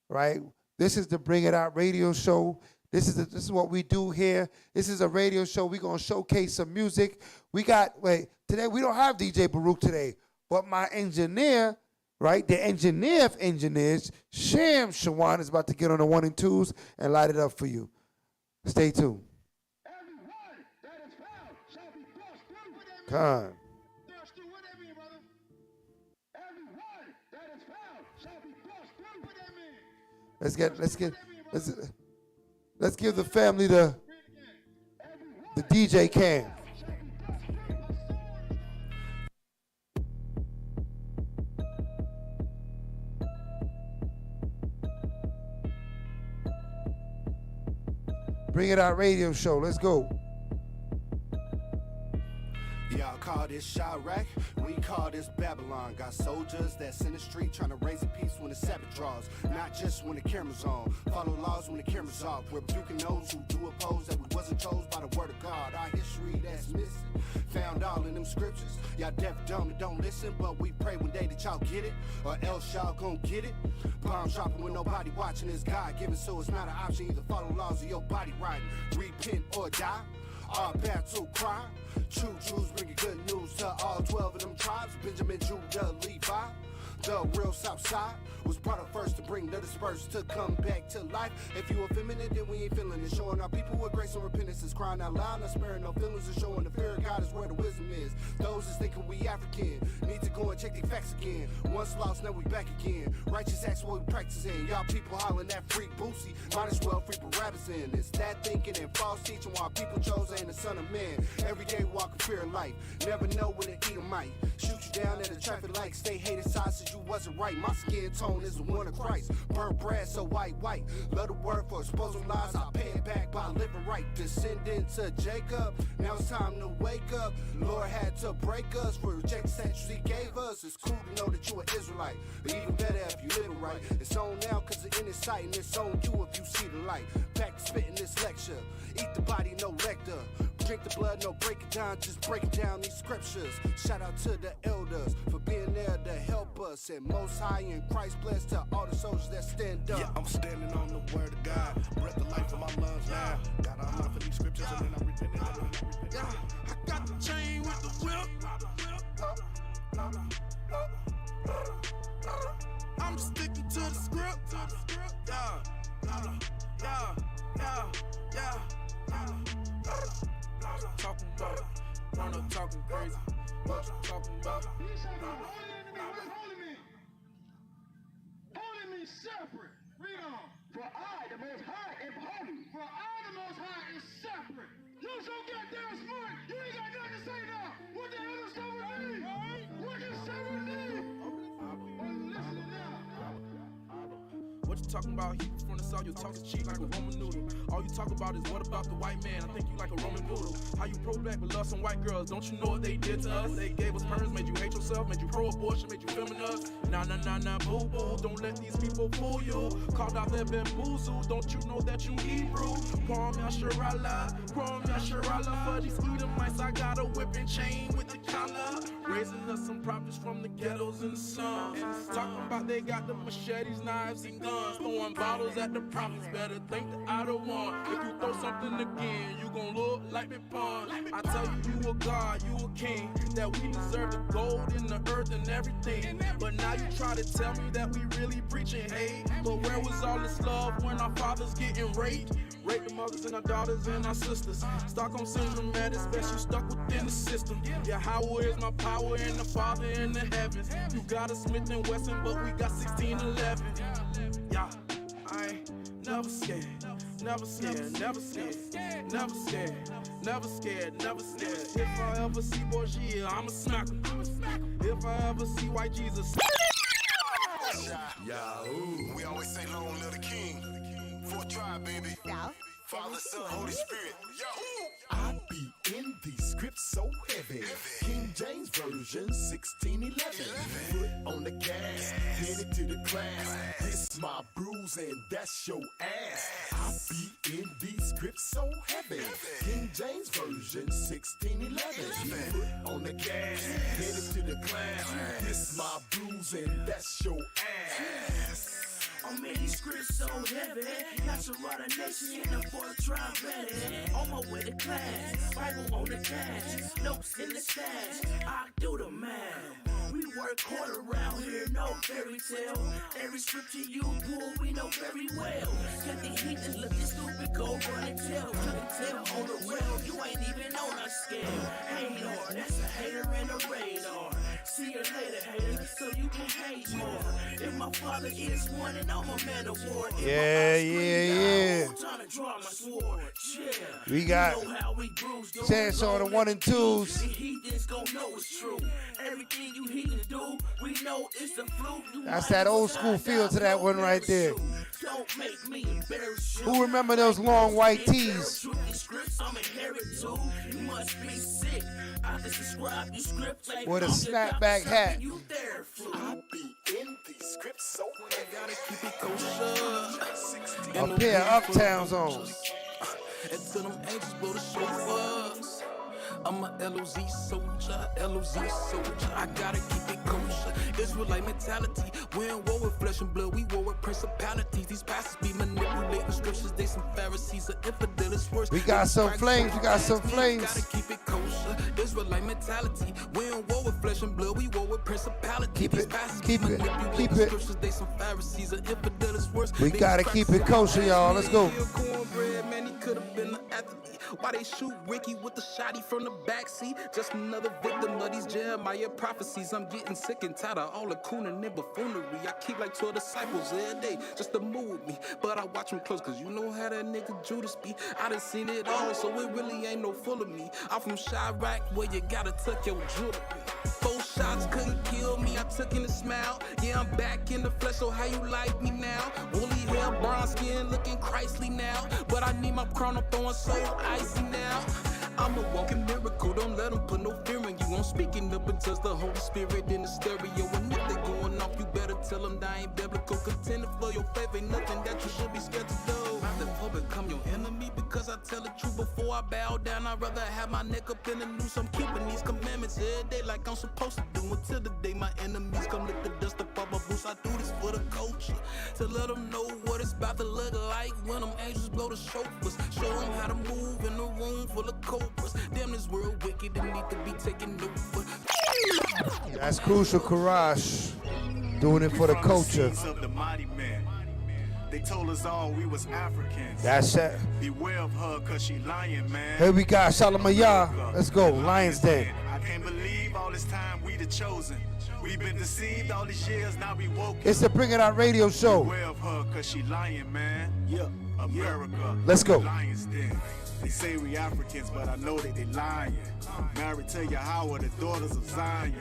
Right, this is the Bring It Out radio show. This is what we do here. This is a radio show. We're gonna showcase some music. Today we don't have DJ Baruch today, but my engineer, right, the engineer of engineers, Shamshawan, is about to get on the 1 and 2s and light it up for you. Stay tuned. Con. Let's give the family the DJ cam. Bring It Out radio show. Let's go. Y'all call this Chirac, we call this Babylon. Got soldiers that's in the street trying to raise a peace when the Sabbath draws. Not just when the camera's on. Follow laws when the camera's off. We're rebuking those who do oppose that we wasn't chose by the word of God. Our history that's missing, found all in them scriptures. Y'all deaf, dumb, and don't listen, but we pray one day that y'all get it, or else y'all gon' get it. Bomb dropping with nobody watching is God given, so it's not an option. Either follow laws or your body riding. Repent or die. Our battle cry. True Jews bringing good news to all 12 of them tribes. Benjamin, Judah, Levi. The real South Side was brought up first to bring the dispersed to come back to life. If you effeminate, then we ain't feeling it. Showing our people with grace and repentance is crying out loud, not sparing no feelings, and showing the fear of God is where the wisdom is. Those is thinking we African need to go and check their facts again. Once lost, now we back again. Righteous acts what we practicing. Y'all people hollering that free Boosie, might as well free Barabbas in. It's that thinking and false teaching while people chose ain't the son of man. Every day walking fear of life. Never know when to eat a might. Shoot you down at a traffic light. Stay hated sausage. You wasn't right. My skin tone is the one of Christ. Burnt bread so white. Love the word for exposing lies. I pay it back by living right. Descendant to Jacob. Now it's time to wake up. Lord had to break us for rejecting statues he gave us. It's cool to know that you an Israelite. But even better if you live it right. It's on now cause the inner sight, and it's on you if you see the light. Back to spitting this lecture. Eat the body, no lector. Drink the blood, no break it down, just break it down these scriptures. Shout out to the elders for being there to help us. And most high in Christ blessed to all the soldiers that stand up. Yeah, I'm standing on the word of God. Breath of life in my lungs now. Got a hunt for these scriptures and then I'm repenting. Yeah, I got the chain with the whip. I'm just sticking to the script. Yeah. Talking about, run up talking crazy. What you talking about? Holding me separate. Read on. For I, the Most High, am holy. For I, the Most High, is separate. You so goddamn smart. You ain't got nothing to say now. What the hell is separate mean? What does separate mean? Listen now. What you talking about? He from the south, you talking cheap like a Roman noodle. All you talk about is what about the white man? I think you like a Roman noodle. How you pro-black but love some white girls? Don't you know what they did to us? They gave us perms, made you hate yourself, made you pro-abortion, made you feminist. Nah, boo-boo. Don't let these people fool you. Called out that bamboozle. Don't you know that you Hebrew? Kwam Yasharala. For these Edomites, I got a whipping chain with the collar. Raising us some prophets from the ghettos and the slums. Talking about they got the machetes, knives, and guns. Throwing bottles at the prophets, better think the outer one. If you throw something again, you gon' look like me pun. I tell you, you a god, you a king. That we deserve the gold in the earth and everything. But now you try to tell me that we really preaching hate. But where was all this love when our fathers getting raped? Rape the mothers and our daughters and our sisters. Stockholm syndrome at its best, you stuck within the system. Yeah, how is my power in the Father in the heavens? You got a Smith and Wesson, but we got 1611. Yeah, I ain't never scared. Never scared, never scared, never scared, never scared, never scared. If I ever see Borgia, I'ma smack him. If I ever see white Jesus. Yahoo! We always say long live the king. Fourth tribe, baby. Father, Son, Holy Spirit. Yahoo! I be in these scripts so heavy. King James Version 1611. Foot on the gas, headed to the class. This my bruise and that's your ass. I be in these scripts so heavy. King James Version 1611. Foot on the gas, headed to the class. This my bruise and that's your ass. I'm in these scripts so heavy. Yachanaan nation in the fourth tribe ready. On my way to class, Bible on the dash, notes in the stash. I do the math. We work hard around here, no fairy tale. Every scripture you pull, we know very well. Got the heat and looking stupid, go run and tell. On the rail, you ain't even on our scale. Hater, that's a hater and a radar. See you later, hater, so you can hate more. If my father is one and I'm a man of war. Yeah. We got chance on the 1 and 2s. That's that old school feel to that one right there. Who remember those long white tees? With a snapback hat. A pair of Uptowns on. Until them angels blow the chauffeurs. I'm a L.O.Z soldier, L.O.Z soldier. I gotta keep it kosher. Israelite mentality. We ain't war with flesh and blood, we war with principalities. These pastors be manipulating scriptures. They some Pharisees, an infidel is worse. We got some flames. Gotta keep it kosher. Israelite mentality. We ain't war with flesh and blood, we war with principalities. Keep it. Scriptures, they some Pharisees, an infidel is worse. We gotta keep it kosher, y'all. Let's go. Man, he could have been an athlete. Why they shoot Ricky with the shotty from the backseat? Just another victim of these Jeremiah prophecies. I'm getting sick and tired of all the cooning and buffoonery. I keep like 12 disciples every day just to move me. But I watch them close, cause you know how that nigga Judas be. I done seen it all, so it really ain't no full of me. I'm from Chirac, where you gotta tuck your jewelry. 4 shots couldn't kill me, I took in a smile. Yeah, I'm back in the flesh, so how you like me now? Woolly hair, brown skin, looking Christly now. But I need my crown, I'm throwing so icy now. I'm a walking miracle, don't let them put no fear in you. I'm speaking up until the Holy Spirit in the stereo. And if they going off, you better tell them that ain't biblical. Contending for your faith ain't nothing that you should be scared to do. Not that for become your enemy, because I tell the truth before I bow down. I'd rather have my neck up in the noose. I'm keeping these commandments every day like I'm supposed to do. Until the day my enemies come lick the dust up off my boots. I do this for the culture, to let them know what it's about to look like when them angels blow the chauffeurs. Show them how to move in a room full of cobras. Damn, this world wicked and need to be taken over. That's Crucial Courage. Doing it for the culture. Of the mighty men. They told us all we was Africans. That's it. Beware of her, cause she lying, man. Here we got Shalamah. Let's go. Lions Den. I can't believe all this time we the chosen. We've been deceived all these years, now we woke. It's the Bring It Out radio show. Beware of her, cause she lying, man. Yeah, America. Let's go. Lions Den. They say we Africans, but I know that they lying. Married to Yahweh, the daughters of Zion.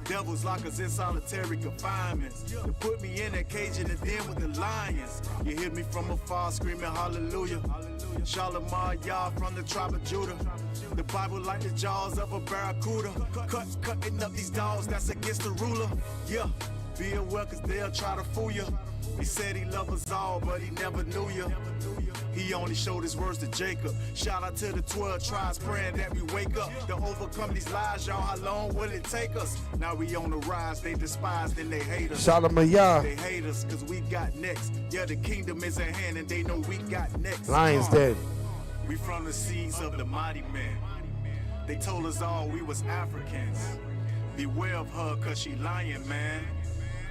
Devils lock us in solitary confinements. They put me in that cage in the den with the lions. You hear me from afar screaming hallelujah. Shalamah, Yah from the tribe of Judah. The Bible like the jaws of a barracuda. Cutting up these dogs, that's against the ruler. Yeah, be aware cause they'll try to fool you. He said he loved us all, but he never knew you. He only showed his words to Jacob. Shout out to the 12 tribes praying that we wake up to overcome these lies, y'all. How long will it take us? Now we on the rise, they despise and they hate us. Shalamah. They hate us cause we got next. Yeah, the kingdom is at hand and they know we got next. Lions Den. We from the seeds of the mighty men. They told us all we was Africans. Beware of her cause she lying, man.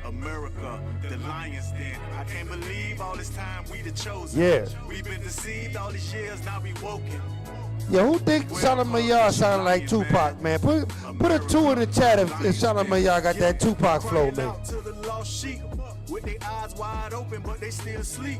America, the Lions Den. I can't believe all this time we the chosen. Yeah. We've been deceived all these years, now we woken. Yeah, who think Shalamah sounded like Tupac, man? Put a 2 in the chat if Shalamah got that Tupac flow, man. Out to the lost sheep with their eyes wide open, but they still asleep.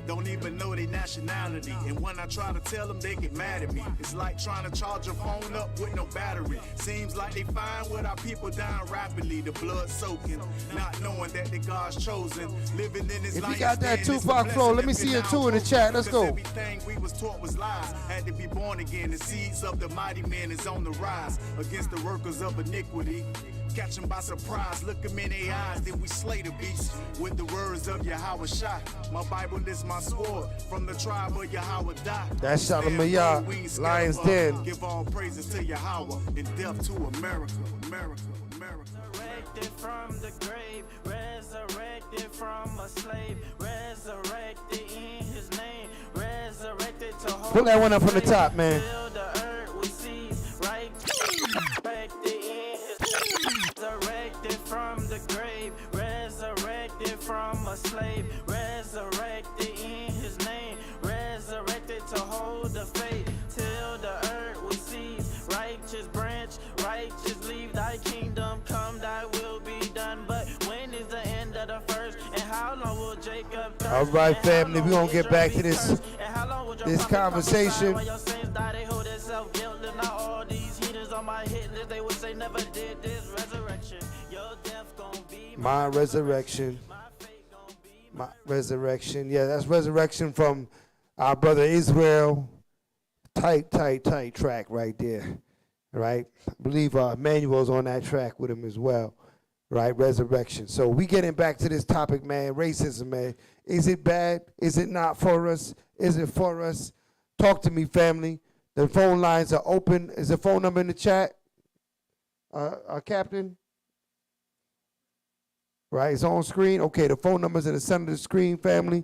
Don't even know their nationality. And when I try to tell them, they get mad at me. It's like trying to charge a phone up with no battery. Seems like they find with our people dying rapidly. The blood soaking, not knowing that they God's chosen. Living in his life. If you got that Tupac flow, let me see a 2 in the chat. Let's go. Everything we was taught was lies. Had to be born again. The seeds of the mighty man is on the rise against the workers of iniquity. Catch them by surprise, look them in their eyes, then we slay the beast with the words of Yahweh Shah. My Bible is my sword, from the tribe of Yahweh die. That's Shalamah, Lions Den. Give all praises to Yahweh and death to America, America, America. Resurrected from the grave, resurrected from a slave, resurrected in his name, resurrected to hold. Pull that one up from the top, man. Fill the earth with seeds, right? Resurrected in his resurrected resurrected from a slave, resurrected in his name, resurrected to hold the faith till the earth will cease. Righteous branch, righteous leave, thy kingdom come, thy will be done. But when is the end of the first, and how long will Jacob thirst? All right, family, we're going to get back to this conversation. My resurrection. My resurrection. Yeah, that's resurrection from our brother Israel. Tight track right there. Right? I believe Emmanuel's on that track with him as well. Right? Resurrection. So we getting back to this topic, man. Racism, man. Is it bad? Is it not for us? Is it for us? Talk to me, family. The phone lines are open. Is the phone number in the chat? Captain? Right, it's on screen. Okay, the phone number's in the center of the screen, family.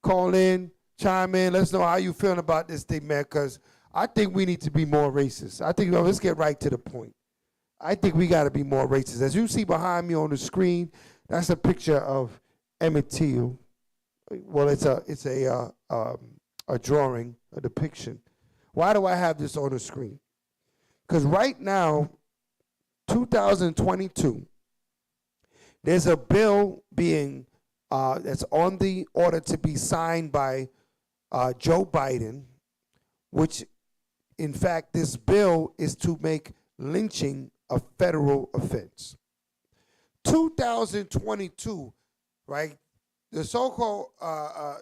Call in, chime in. Let us know how you feeling about this thing, man, because I think we need to be more racist. I think, let's get right to the point. I think we got to be more racist. As you see behind me on the screen, that's a picture of Emmett Till. Well, it's a drawing, a depiction. Why do I have this on the screen? Because right now, 2022, there's a bill being that's on the order to be signed by Joe Biden, which, in fact, this bill is to make lynching a federal offense. 2022, right? The so-called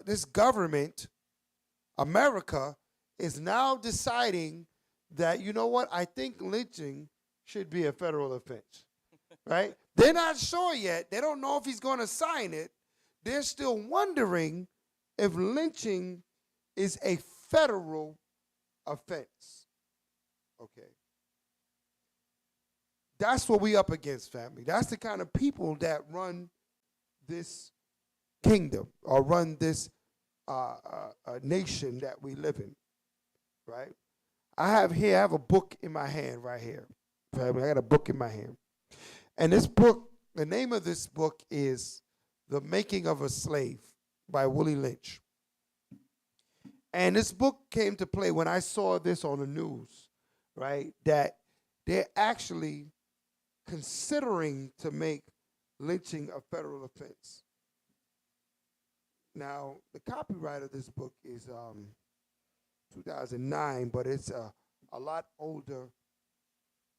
this government, America, is now deciding that, you know what, I think lynching should be a federal offense, right? They're not sure yet. They don't know if he's going to sign it. They're still wondering if lynching is a federal offense. Okay. That's what we up against, family. That's the kind of people that run this kingdom or run this nation that we live in, right? I have a book in my hand right here. Family, I got a book in my hand. And this book, the name of this book is The Making of a Slave by Willie Lynch. And this book came to play when I saw this on the news, right, that they're actually considering to make lynching a federal offense. Now, the copyright of this book is 2009, but it's a lot older.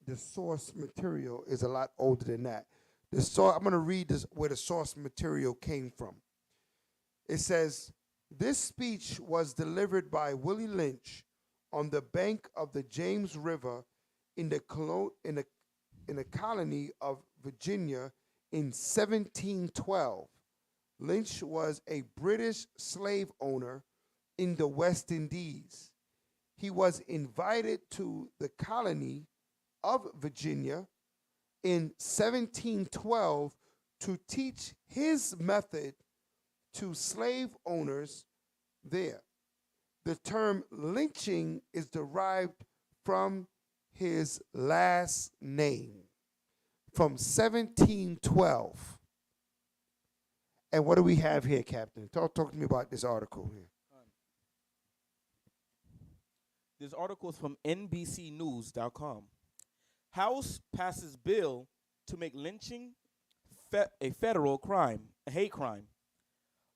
The source material is a lot older than that. I'm going to read this where the source material came from. It says, this speech was delivered by Willie Lynch on the bank of the James River in the colony of Virginia in 1712. Lynch was a British slave owner in the West Indies. He was invited to the colony of Virginia in 1712 to teach his method to slave owners there. The term lynching is derived from his last name, from 1712. And what do we have here, Captain? Talk to me about this article here. This article is from NBCnews.com. House passes bill to make lynching a federal crime, a hate crime.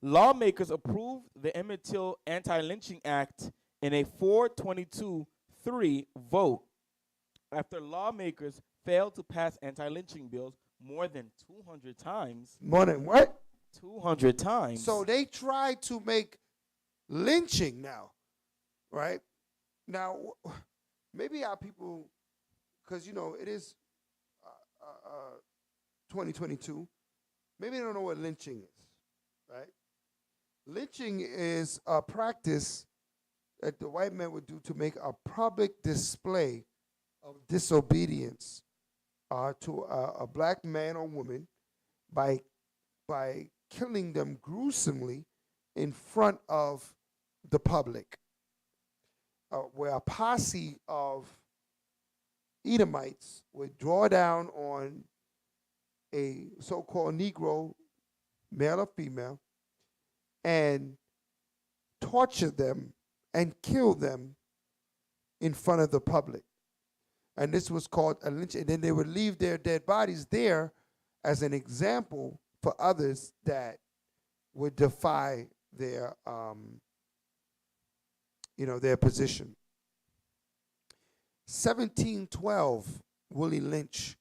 Lawmakers approved the Emmett Till Anti-Lynching Act in a 422-3 vote after lawmakers failed to pass anti-lynching bills more than 200 times. More than what? 200 times. So they tried to make lynching now, right? Now, maybe our people, because, you know, it is 2022, maybe they don't know what lynching is, right? Lynching is a practice that the white man would do to make a public display of disobedience to a black man or woman by killing them gruesomely in front of the public, where a posse of Edomites would draw down on a so-called Negro male or female, and torture them and kill them in front of the public. And this was called a lynch. And then they would leave their dead bodies there as an example for others that would defy their, their position. 1712, Willie Lynch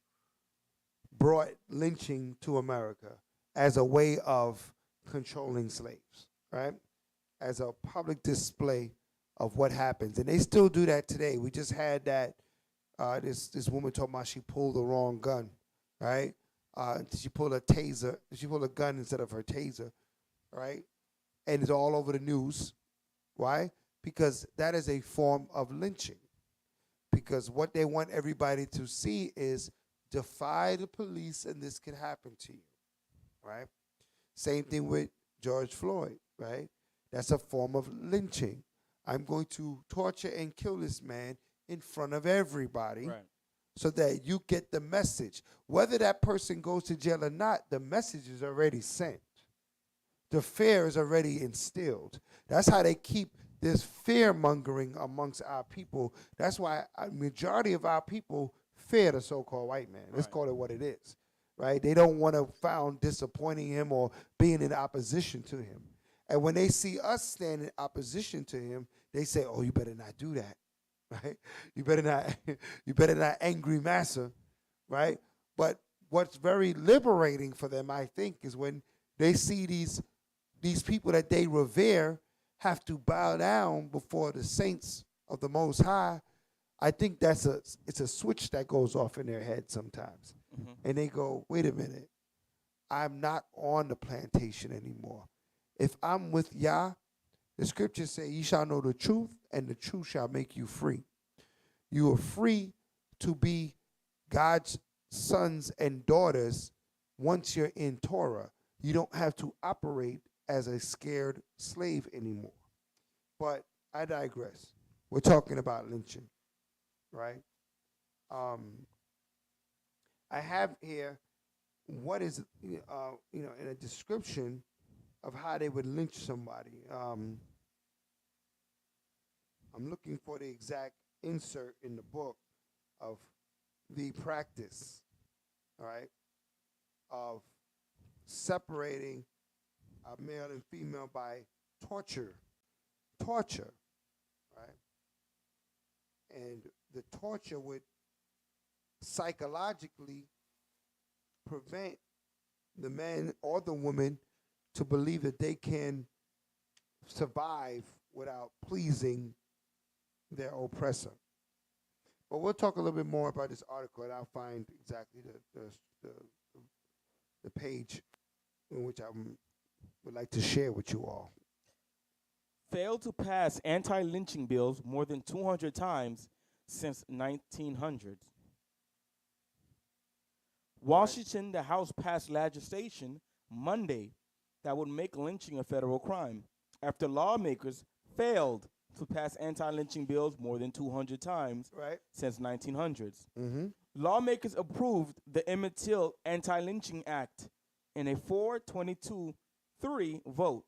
brought lynching to America as a way of controlling slaves, right? As a public display of what happens. And they still do that today. We just had that, this woman talking about she pulled the wrong gun, right? She pulled a taser. She pulled a gun instead of her taser, right? And it's all over the news. Why? Because that is a form of lynching. Because what they want everybody to see is defy the police and this can happen to you, right? Same thing with George Floyd, right? That's a form of lynching. I'm going to torture and kill this man in front of everybody, Right. so that you get the message. Whether that person goes to jail or not, the message is already sent. The fear is already instilled. That's how they keep this fear-mongering amongst our people. That's why a majority of our people fear the so-called white man. Let's call it what it is, right? They don't want to found disappointing him or being in opposition to him. And when they see us stand in opposition to him, they say, oh, you better not do that, right? You better not angry massa, right? But what's very liberating for them, I think, is when they see these people that they revere have to bow down before the saints of the Most High. I think it's a switch that goes off in their head sometimes. Mm-hmm. And they go, wait a minute, I'm not on the plantation anymore. If I'm with Yah, the scriptures say, ye shall know the truth, and the truth shall make you free. You are free to be God's sons and daughters once you're in Torah. You don't have to operate as a scared slave anymore. But I digress. We're talking about lynching, right? I have here what is, in a description of how they would lynch somebody. I'm looking for the exact insert in the book of the practice, all right, of separating a male and female by torture, right? And the torture would psychologically prevent the man or the woman to believe that they can survive without pleasing their oppressor. But we'll talk a little bit more about this article, and I'll find exactly the page in which I would like to share with you all. Failed to pass anti-lynching bills more than 200 times since 1900. Washington, the House passed legislation Monday that would make lynching a federal crime after lawmakers failed to pass anti-lynching bills more than 200 times since 1900s. Mm-hmm. Lawmakers approved the Emmett Till Anti-Lynching Act in a 422-3 vote,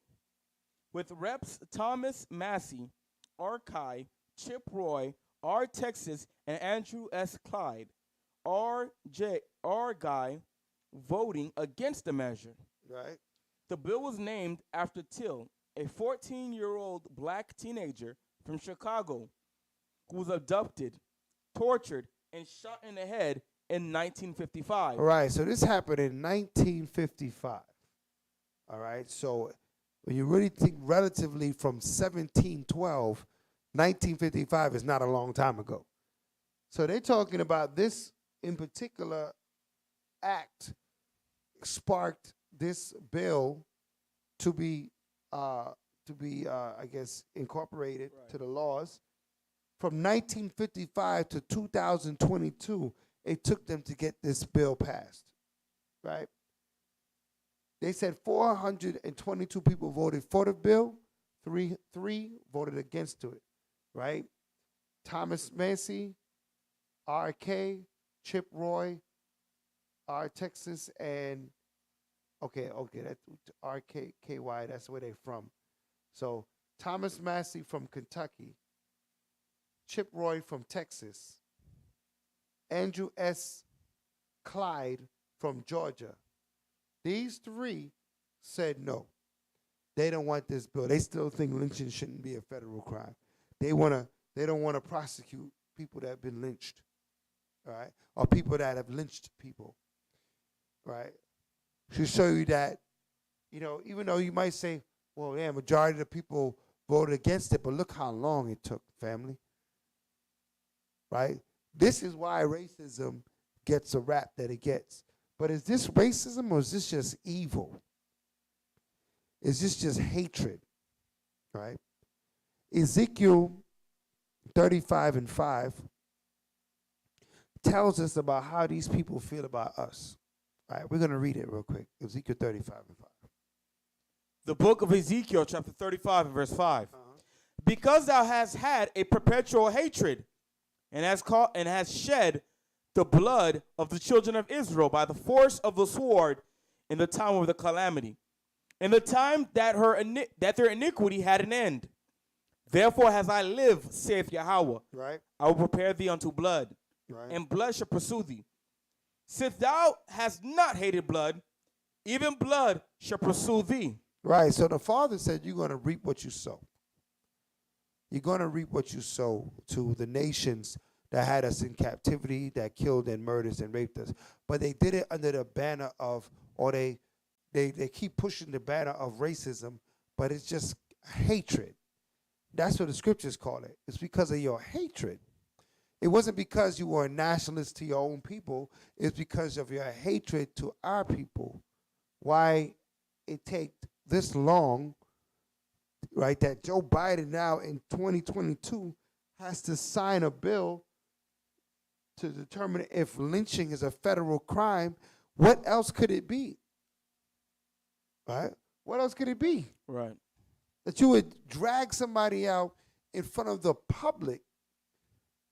with Reps Thomas Massey, R. Kai, Chip Roy, R. Texas, and Andrew S. Clyde, R. Guy, voting against the measure. Right. The bill was named after Till, a 14-year-old black teenager from Chicago who was abducted, tortured, and shot in the head in 1955. All right, so this happened in 1955. All right, so when you really think relatively from 1712, 1955 is not a long time ago. So they're talking about this in particular act sparked this bill to be I guess, incorporated to the laws. From 1955 to 2022, it took them to get this bill passed, right? They said 422 people voted for the bill, three voted against it, right? Thomas Massey, R.K., Chip Roy, R. Texas, and Okay, that's RKKY. That's where they're from. So Thomas Massey from Kentucky, Chip Roy from Texas, Andrew S. Clyde from Georgia. These three said no. They don't want this bill. They still think lynching shouldn't be a federal crime. They don't want to prosecute people that have been lynched, right? Or people that have lynched people, right? To show you that, even though you might say, well, yeah, majority of the people voted against it, but look how long it took, family, right? This is why racism gets a rap that it gets. But is this racism or is this just evil? Is this just hatred, right? Ezekiel 35:5 tells us about how these people feel about us. All right, we're going to read it real quick. Ezekiel 35:5. The book of Ezekiel, chapter 35 and verse 5. Because thou hast had a perpetual hatred and has shed the blood of the children of Israel by the force of the sword in the time of the calamity, in the time that their iniquity had an end. Therefore has I lived, saith Yahweh. Right. I will prepare thee unto blood, Right. and blood shall pursue thee. Since thou hast not hated blood, even blood shall pursue thee. Right. So the Father said you're going to reap what you sow. You're going to reap what you sow to the nations that had us in captivity, that killed and murdered and raped us. But they did it under the banner of, or they keep pushing the banner of racism, but it's just hatred. That's what the scriptures call it. It's because of your hatred. It wasn't because you were a nationalist to your own people. It's because of your hatred to our people. Why it take this long, right, that Joe Biden now in 2022 has to sign a bill to determine if lynching is a federal crime. What else could it be? Right? What else could it be? Right. That you would drag somebody out in front of the public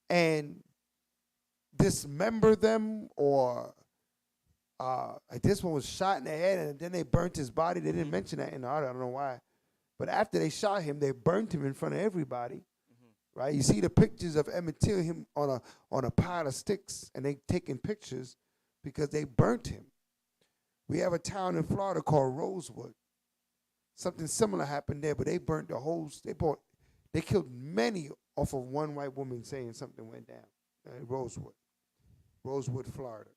and dismember them, or like this one was shot in the head and then they burnt his body. They didn't mention that in the article. I don't know why. But after they shot him, they burnt him in front of everybody. Right? You see the pictures of Emmett Till, him on a pile of sticks, and they taking pictures because they burnt him. We have a town in Florida called Rosewood. Something similar happened there, but they burnt the whole. They killed many off of one white woman saying something went down. Rosewood, Florida.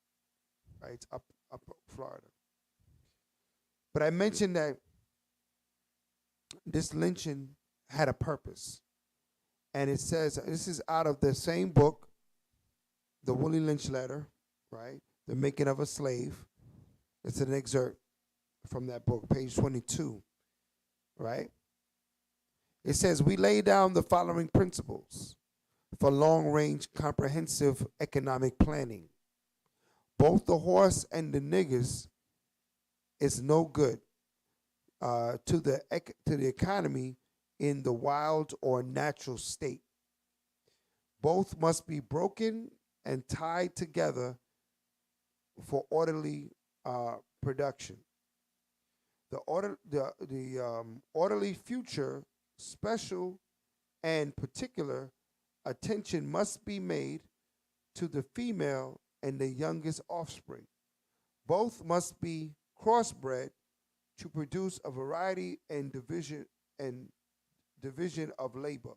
Right, it's up Florida. But I mentioned that this lynching had a purpose, and it says this is out of the same book, the Willie Lynch letter, right? The Making of a Slave. It's an excerpt from that book, page 22. Right? It says, we lay down the following principles for long-range comprehensive economic planning. Both the horse and the niggers is no good to the economy in the wild or natural state. Both must be broken and tied together for orderly production. The orderly future, special and particular attention must be made to the female and the youngest offspring. Both must be crossbred to produce a variety and division of labor.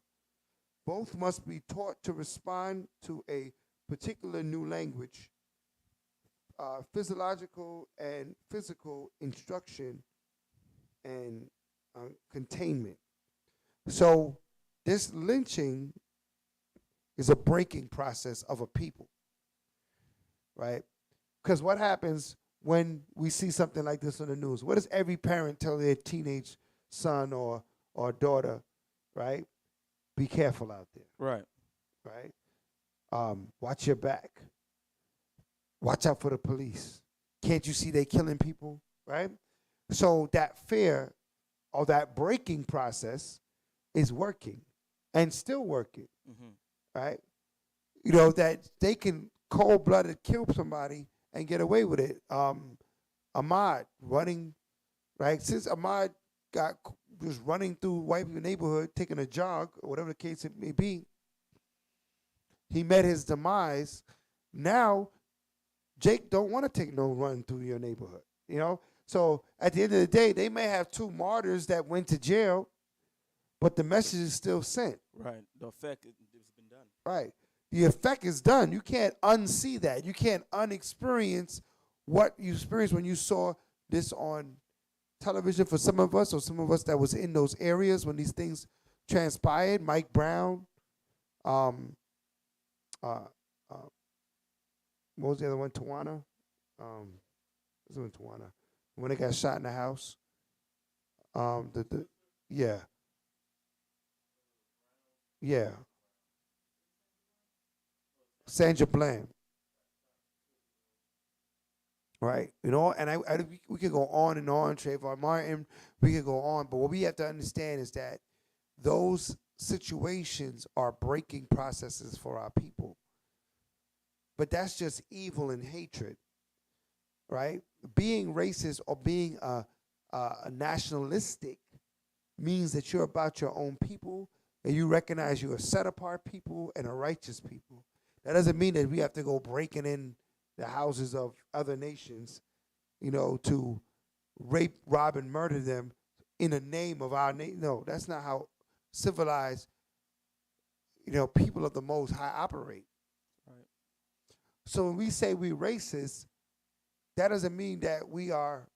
Both must be taught to respond to a particular new language, physiological and physical instruction, and containment. So this lynching is a breaking process of a people, right? Because what happens when we see something like this on the news? What does every parent tell their teenage son or daughter, right? Be careful out there. Right. Right? Watch your back. Watch out for the police. Can't you see they killing people, right? So that fear or that breaking process is working and still working, right? You know, that they can cold-blooded kill somebody and get away with it. Ahmad running, right? Since Ahmad was running through white people's neighborhood, taking a jog, or whatever the case it may be, he met his demise. Now, Jake don't want to take no run through your neighborhood, you know? So at the end of the day, they may have two martyrs that went to jail, but the message is still sent. Right. The effect has been done. Right. The effect is done. You can't unsee that. You can't unexperience what you experienced when you saw this on television for some of us, or some of us that was in those areas when these things transpired. Mike Brown, what was the other one? Tawana? This one, Tawana. When they got shot in the house. Yeah. Yeah. Sandra Bland. Right, you know, and we could go on and on, Trayvon Martin, we could go on, but what we have to understand is that those situations are breaking processes for our people. But that's just evil and hatred, right? Being racist or being a nationalistic means that you're about your own people and you recognize you're a set-apart people and a righteous people. That doesn't mean that we have to go breaking in the houses of other nations, you know, to rape, rob, and murder them in the name of our name. No, that's not how civilized, you know, people of the Most High operate. Right. So when we say we're racist, that doesn't mean that we are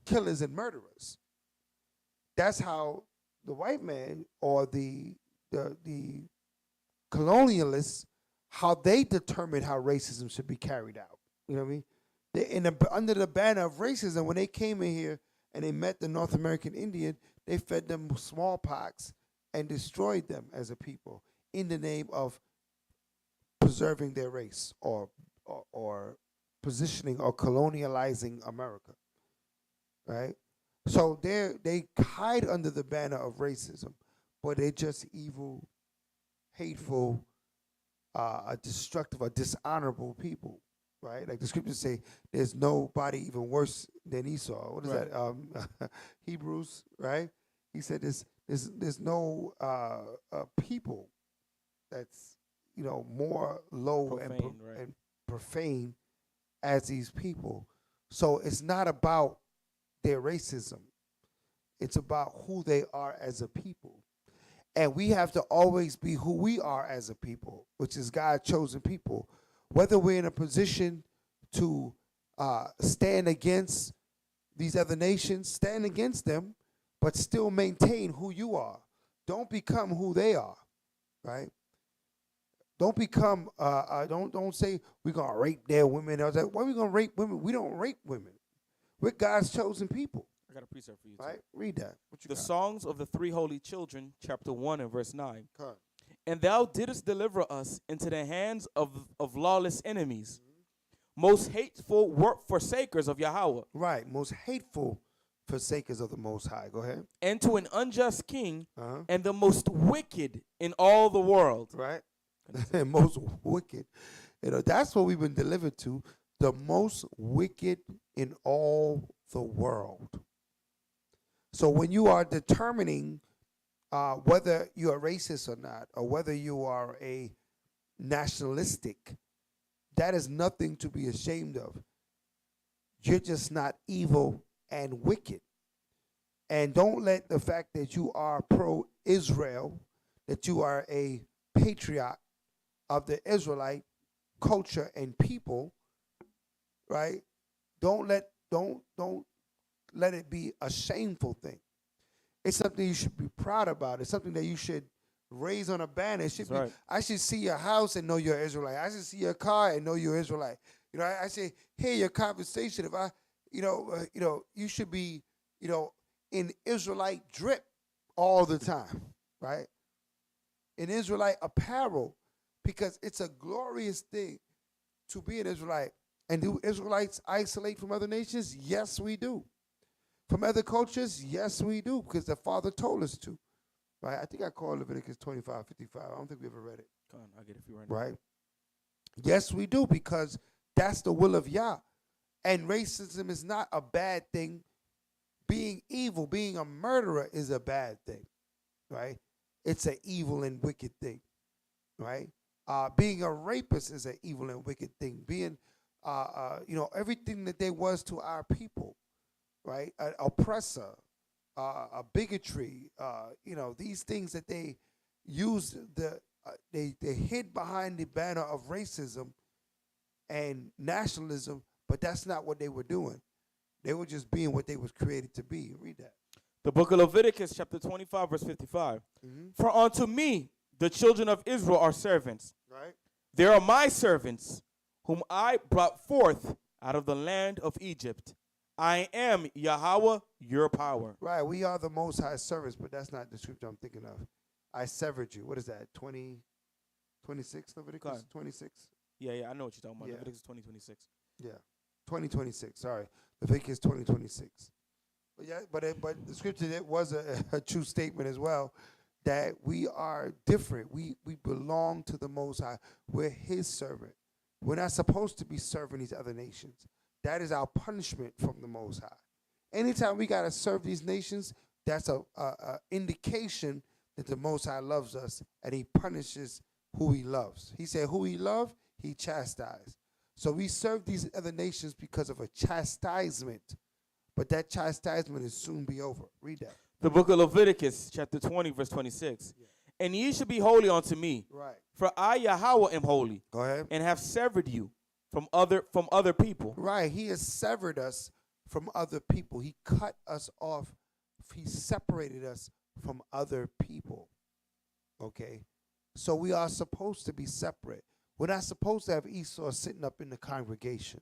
killers and murderers. That's how the white man or the colonialists, how they determine how racism should be carried out. You know what I mean? Under the banner of racism, when they came in here and they met the North American Indian, they fed them smallpox and destroyed them as a people in the name of preserving their race or positioning or colonializing America. Right? So they hide under the banner of racism, but they're just evil, hateful, a destructive, a dishonorable people, right? Like the scriptures say, there's nobody even worse than Esau. What is that? Hebrews, right? He said there's no people that's, you know, more low Profane, and profane as these people. So it's not about their racism. It's about who they are as a people. And we have to always be who we are as a people, which is God's chosen people. Whether we're in a position to stand against these other nations, stand against them, but still maintain who you are. Don't become who they are, right? Don't become, don't say we're going to rape their women. I was like, why are we going to rape women? We don't rape women. We're God's chosen people. I got a precept for you, too. Right? Read that. What you The got? Songs of the Three Holy Children, chapter 1 and verse 9. Come. And thou didst deliver us into the hands of lawless enemies, most hateful forsakers of Yahweh. Right, most hateful forsakers of the Most High. Go ahead. And to an unjust king, and the most wicked in all the world. Right? Most wicked. You know, that's what we've been delivered to. The most wicked in all the world. So when you are determining whether you are racist or not, or whether you are a nationalistic, that is nothing to be ashamed of. You're just not evil and wicked. And don't let the fact that you are pro-Israel, that you are a patriot of the Israelite culture and people, right? Don't let it be a shameful thing. It's something you should be proud about. It's something that you should raise on a banner. It should be, right. I should see your house and know you're Israelite. I should see your car and know you're Israelite. You know, I should hear your conversation. If I, you should be, in Israelite drip all the time, right? In Israelite apparel, because it's a glorious thing to be an Israelite. And do Israelites isolate from other nations? Yes, we do. From other cultures? Yes, we do, because the Father told us to. Right? I think I called Leviticus 25:55. I don't think we ever read it. Come on, I'll get it for you right now. Right? Yes, we do, because that's the will of Yah. And racism is not a bad thing. Being evil, being a murderer is a bad thing, right? It's an evil and wicked thing, right? Being a rapist is an evil and wicked thing. Being, everything that there was to our people, right? An oppressor, a bigotry, these things that they used, they hid behind the banner of racism and nationalism, but that's not what they were doing. They were just being what they was created to be. Read that. The book of Leviticus, chapter 25, verse 55. For unto me the children of Israel are servants. Right. They are my servants, whom I brought forth out of the land of Egypt. I am Yahweh, your power. Right. We are the Most High servants, but that's not the scripture I'm thinking of. I severed you. What is that? 26 Leviticus 26? Yeah, I know what you're talking about. Yeah. Leviticus 20:26. Yeah. 2026. Sorry. Leviticus 20:26. But yeah, but the scripture, it was a true statement as well, that we are different. We belong to the Most High. We're His servant. We're not supposed to be serving these other nations. That is our punishment from the Most High. Anytime we gotta serve these nations, that's a indication that the Most High loves us and He punishes who He loves. He said, "Who He loved, He chastised." So we serve these other nations because of a chastisement. But that chastisement is soon be over. Read that. The book of Leviticus, chapter 20, verse 26. Yeah. And ye shall be holy unto me. Right. For I, Yahweh, am holy. Go ahead. And have severed you from other people. Right. He has severed us from other people. He cut us off. He separated us from other people. Okay. So we are supposed to be separate. We're not supposed to have Esau sitting up in the congregation,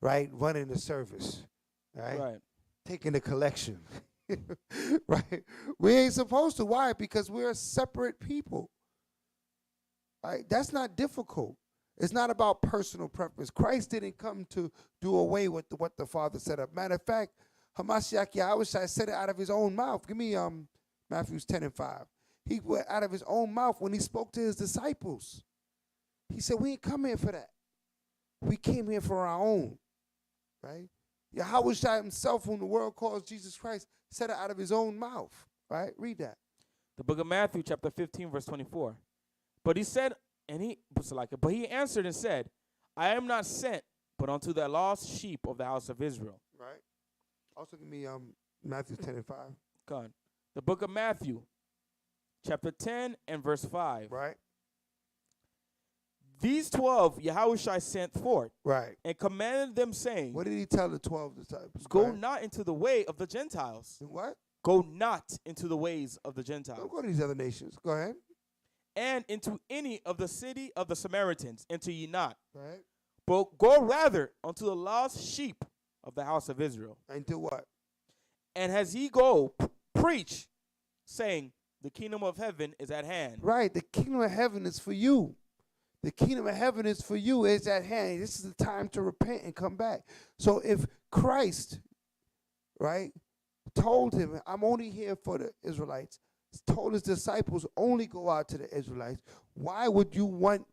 right? Running the service, right? Taking the collection, right? We ain't supposed to. Why? Because we're a separate people, right? That's not difficult. It's not about personal preference. Christ didn't come to do away with what the Father set up. Matter of fact, Hamashiach Yahushua said it out of his own mouth. Give me Matthew 10:5. He went out of his own mouth when he spoke to his disciples. He said, we ain't come here for that. We came here for our own, right? Yahushua himself, whom the world calls Jesus Christ, said it out of his own mouth, right? Read that. The book of Matthew, chapter 15, verse 24. But he said, but he answered and said, I am not sent, but unto the lost sheep of the house of Israel. Right. Also give me Matthew 10:5. God. The book of Matthew, chapter 10 and verse 5. Right. These 12 Yahushua sent forth, right, and commanded them, saying, what did he tell the 12 disciples? Go not into the way of the Gentiles. What? Go not into the ways of the Gentiles. Don't go to these other nations. Go ahead. And into any of the city of the Samaritans, enter ye not. Right. But go rather unto the lost sheep of the house of Israel. And do what? And as ye go, preach, saying, the kingdom of heaven is at hand. Right. The kingdom of heaven is for you. The kingdom of heaven is for you. It's at hand. This is the time to repent and come back. So if Christ, right, told him, I'm only here for the Israelites, told his disciples only go out to the Israelites, why would you want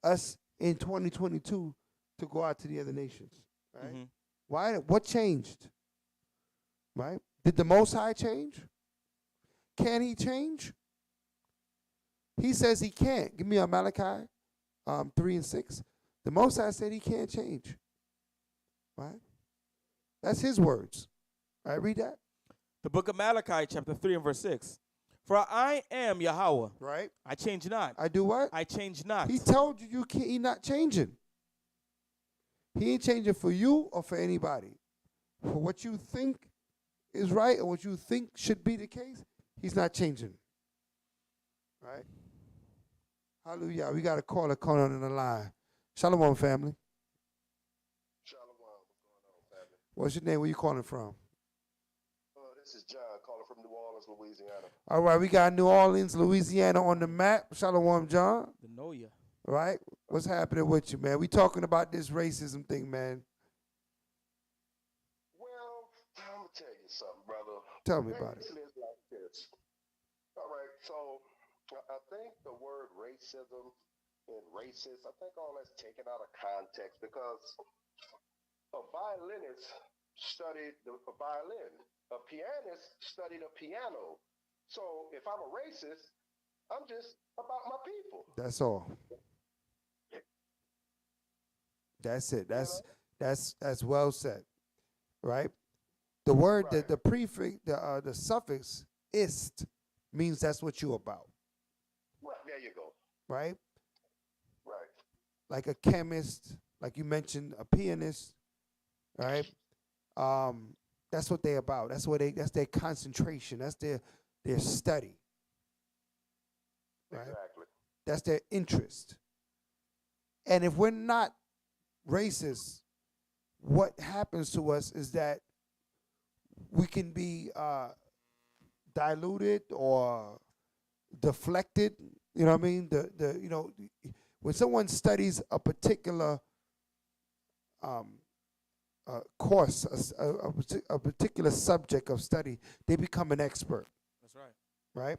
us in 2022 to go out to the other nations? Right? Mm-hmm. Why? What changed? Right? Did the Most High change? Can he change? He says he can't. Give me a Malachi 3:6. The Most High said he can't change. Right? That's his words. All right, read that. The book of Malachi, chapter 3 and verse 6. For I am Yahweh. Right. I change not. I do what? I change not. He told you can't. He not changing. He ain't changing for you or for anybody. For what you think is right or what you think should be the case, he's not changing. Right? Hallelujah. We got a caller calling on the line. Shalom, family. Shalom. What's going on, family? What's your name? Where you calling from? This is John calling from New Orleans, Louisiana. All right, we got New Orleans, Louisiana on the map. Shalom, John. The Lawya. Right? What's happening with you, man? We talking about this racism thing, man. Well, I'm going to tell you something, brother. Tell me about it. It's like this. All right, so I think the word racism and racist, I think all that's taken out of context because a violinist studied a violin. A pianist studied a piano. So if I'm a racist, I'm just about my people. That's all. That's it. That's well said. Right? The word, Right. the prefix, the suffix ist means that's what you about. Well, there you go. Right? Right. Like a chemist, like you mentioned, a pianist, right? That's what they about. That's their concentration. That's their study. Right? Exactly. That's their interest. And if we're not racist, what happens to us is that we can be diluted or deflected. You know what I mean? When someone studies a particular course, a particular subject of study, they become an expert. That's right. Right?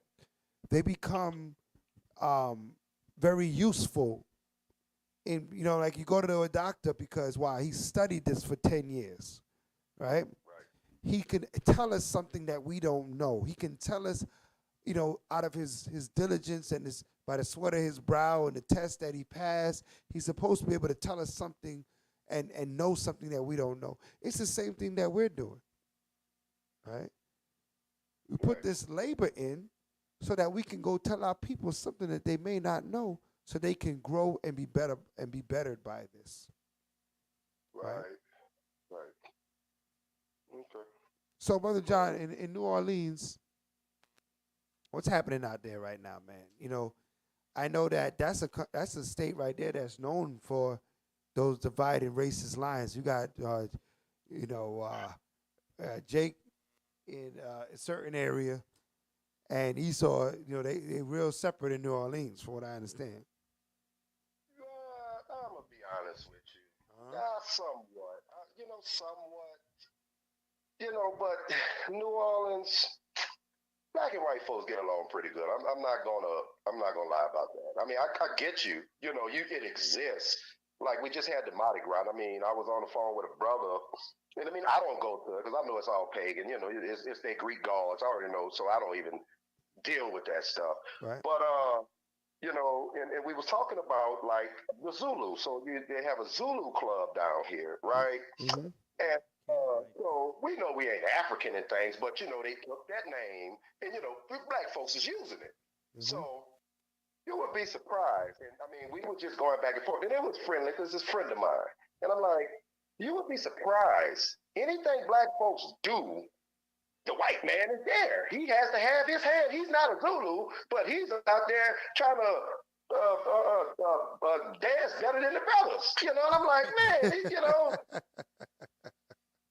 They become very useful. In, like you go to a doctor because why? He studied this for 10 years, right? Right. He can tell us something that we don't know. He can tell us, out of his diligence and by the sweat of his brow and the test that he passed, he's supposed to be able to tell us something and know something that we don't know. It's the same thing that we're doing, right? We put this labor in so that we can go tell our people something that they may not know, so they can grow and be better and be bettered by this. Right. Right. Okay. So, Brother John, in New Orleans, what's happening out there right now, man? I know that that's a state right there that's known for those divided racist lines. You got, Jake in a certain area, and Esau. They real separate in New Orleans, from what I understand. I'm gonna be honest with you. Somewhat. Somewhat. But New Orleans, black and white folks get along pretty good. I'm not gonna lie about that. I mean, I get you. It exists. Like we just had the Mardi Gras. I mean, I was on the phone with a brother, and I mean, I don't go to it because I know it's all pagan. It's their Greek gods. I already know, so I don't even deal with that stuff. Right. But and we was talking about like the Zulu. So they have a Zulu club down here, right? Mm-hmm. And so we know we ain't African and things, but they took that name, and black folks is using it. Mm-hmm. So you would be surprised. And I mean, we were just going back and forth, and it was friendly because it's a friend of mine. And I'm like, you would be surprised. Anything black folks do, the white man is there. He has to have his hand. He's not a Zulu, but he's out there trying to dance better than the brothers. And I'm like, man,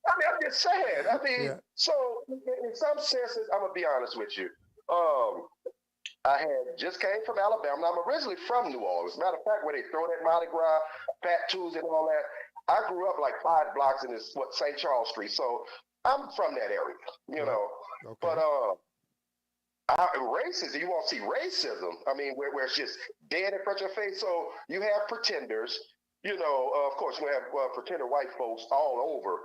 I mean, I'm just saying. I mean, So in some senses, I'm gonna be honest with you. I had just came from Alabama. I'm originally from New Orleans. Matter of fact, where they throw that Mardi Gras, Fat Tuesday, and all that. I grew up like 5 blocks in St. Charles Street. So I'm from that area, Okay. But racism, you won't see racism. I mean, where it's just dead in front of your face. So you have pretenders, of course, you have pretender white folks all over.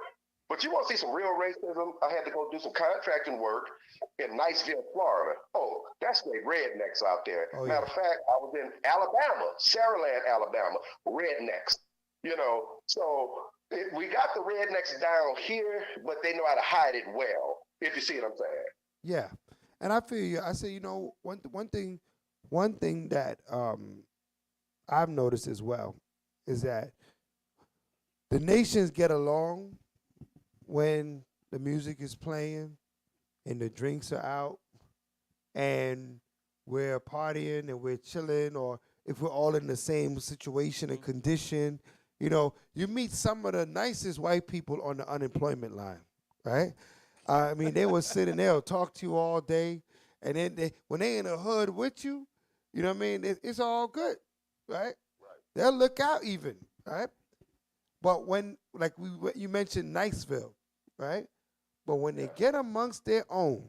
But you want to see some real racism? I had to go do some contracting work in Niceville, Florida. Oh, that's straight rednecks out there. Oh, Matter of fact, I was in Alabama, Saraland, Alabama, rednecks. So we got the rednecks down here, but they know how to hide it well, if you see what I'm saying. Yeah, and I feel you. I say, one thing that I've noticed as well is that the nations get along when the music is playing and the drinks are out and we're partying and we're chilling, or if we're all in the same situation and condition. You meet some of the nicest white people on the unemployment line, right? I mean, they will sit and they'll talk to you all day, and then when they in the hood with you, you know what I mean? It's all good, right? They'll look out even, right? But when, like you mentioned Niceville, right? But when they get amongst their own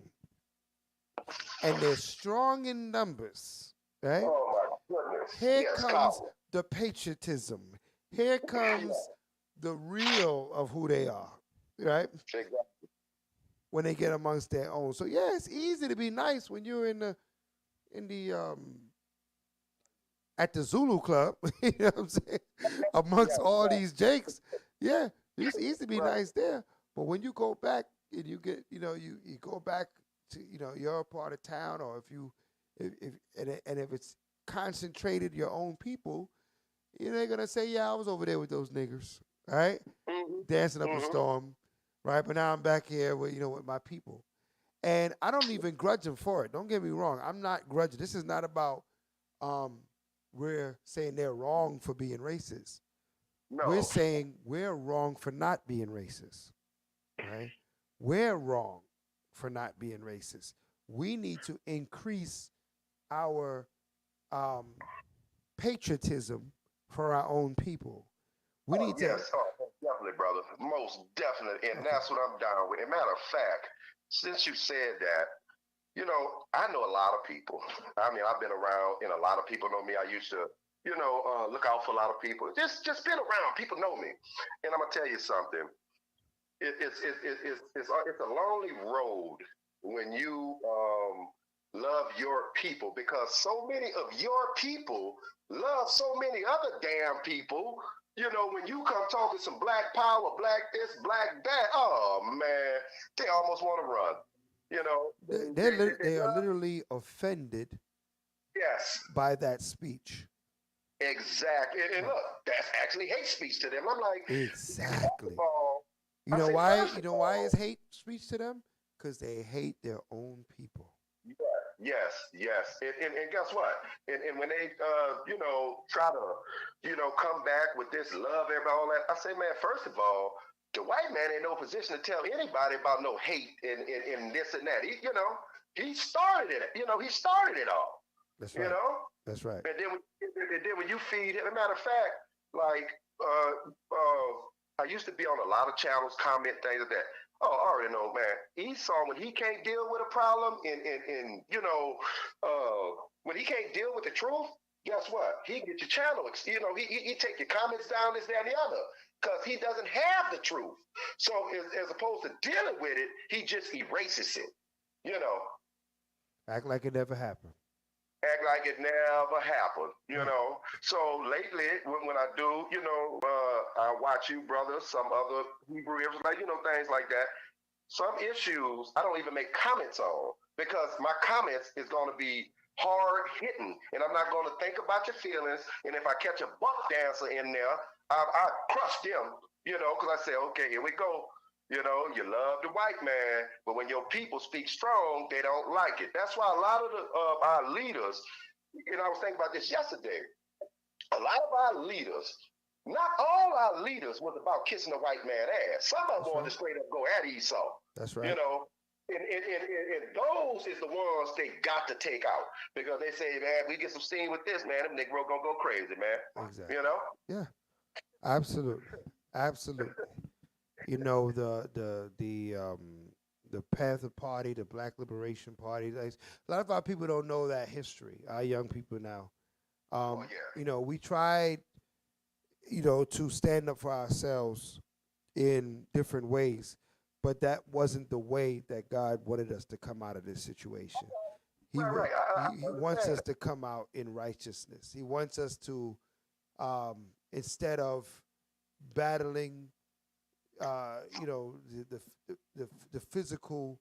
and they're strong in numbers, right? Oh my goodness! Here comes the patriotism. Here comes the real of who they are, right? Exactly. When they get amongst their own. So yeah, it's easy to be nice when you're in the at the Zulu club, you know what I'm saying? Amongst all these Jakes, yeah, it's easy to be nice there. But when you go back and you get, you go back to, your part of town, or if it's concentrated your own people, they're gonna say, yeah, I was over there with those niggers, right? Dancing up a storm, right? But now I'm back here with, with my people. And I don't even grudge them for it. Don't get me wrong. I'm not grudging. This is not about we're saying they're wrong for being racist. No. We're saying we're wrong for not being racist, right? We're wrong for not being racist. We need to increase our patriotism for our own people. We need to. Yes, most definitely, brother. Most definitely. And that's what I'm down with. As a matter of fact, since you said that, I know a lot of people. I mean, I've been around, and a lot of people know me. I used to, look out for a lot of people. Just been around. People know me. And I'm going to tell you something. It's a lonely road when you love your people, because so many of your people love so many other damn people. When you come talking some black power, black this, black that, oh man, they almost want to run. They are literally offended. Yes. By that speech. Exactly. And look, that's actually hate speech to them. I'm like, exactly. You know why it's hate speech to them? Because they hate their own people. Yes. And guess what? And when they, try to, come back with this love, everybody, all that, I say, man, first of all, the white man ain't no position to tell anybody about no hate and this and that. He started it. He started it all. That's right. That's right. And then when you feed him, as a matter of fact, like I used to be on a lot of channels, comment things like that. Oh, I already know, man. Esau, when he can't deal with a problem, when he can't deal with the truth, guess what? He get your channel. He take your comments down, this, that, and the other, because he doesn't have the truth. So as opposed to dealing with it, he just erases it. Act like it never happened. Act like it never happened, So lately, when I do, I watch you, brother, some other Hebrew Israelite, things like that. Some issues I don't even make comments on, because my comments is going to be hard hitting, and I'm not going to think about your feelings. And if I catch a buck dancer in there, I crush them, because I say, okay, here we go. You love the white man, but when your people speak strong, they don't like it. That's why a lot of our leaders, I was thinking about this yesterday, a lot of our leaders, not all our leaders was about kissing the white man ass. Some of them wanted to straight up go at Esau. That's right. And those is the ones they got to take out, because they say, man, we get some steam with this, man, them Negro gonna go crazy, man. Exactly. Yeah. Absolutely. The Panther Party, the Black Liberation Party. A lot of our people don't know that history. Our young people now. We tried, to stand up for ourselves in different ways, but that wasn't the way that God wanted us to come out of this situation. He wants us to come out in righteousness. He wants us to, instead of battling the physical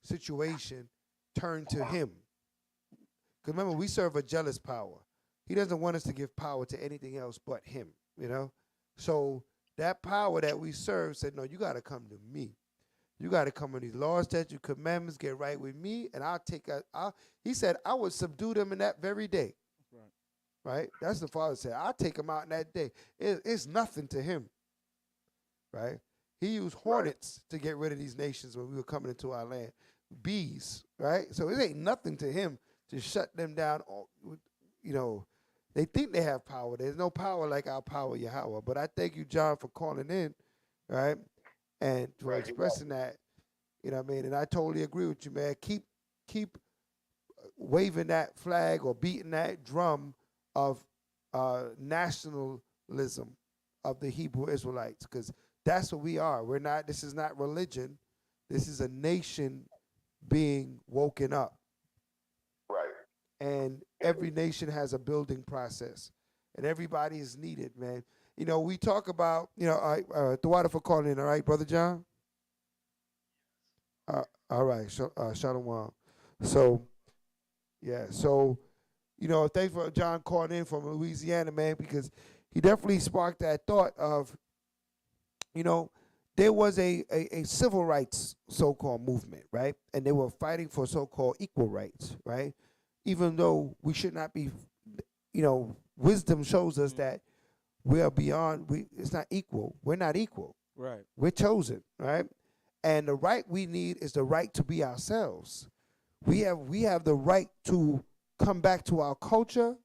situation, turn to him. Because remember, we serve a jealous power. He doesn't want us to give power to anything else but him, So that power that we serve said, no, you got to come to me. You got to come with these laws, statutes, commandments, get right with me, and he said, I would subdue them in that very day. Right? That's the Father said. I'll take them out in that day. It's nothing to him. Right? He used hornets to get rid of these nations when we were coming into our land. Bees, right? So it ain't nothing to him to shut them down. They think they have power. There's no power like our power, Yahweh. But I thank you, John, for calling in, right? And for expressing that, And I totally agree with you, man. Keep waving that flag or beating that drum of nationalism, of the Hebrew Israelites, because that's what we are. We're not. This is not religion. This is a nation being woken up. Right. And every nation has a building process, and everybody is needed, man. You know, we talk about, the water for calling in, all right, Brother John? All right, Shalom. So, yeah, so, thanks for John calling in from Louisiana, man, because he definitely sparked that thought of, there was a civil rights so-called movement, right? And they were fighting for so-called equal rights, right? Even though we should not be, wisdom shows us that we are beyond, it's not equal. We're not equal. Right. We're chosen, right? And the right we need is the right to be ourselves. We have the right to come back to our culture,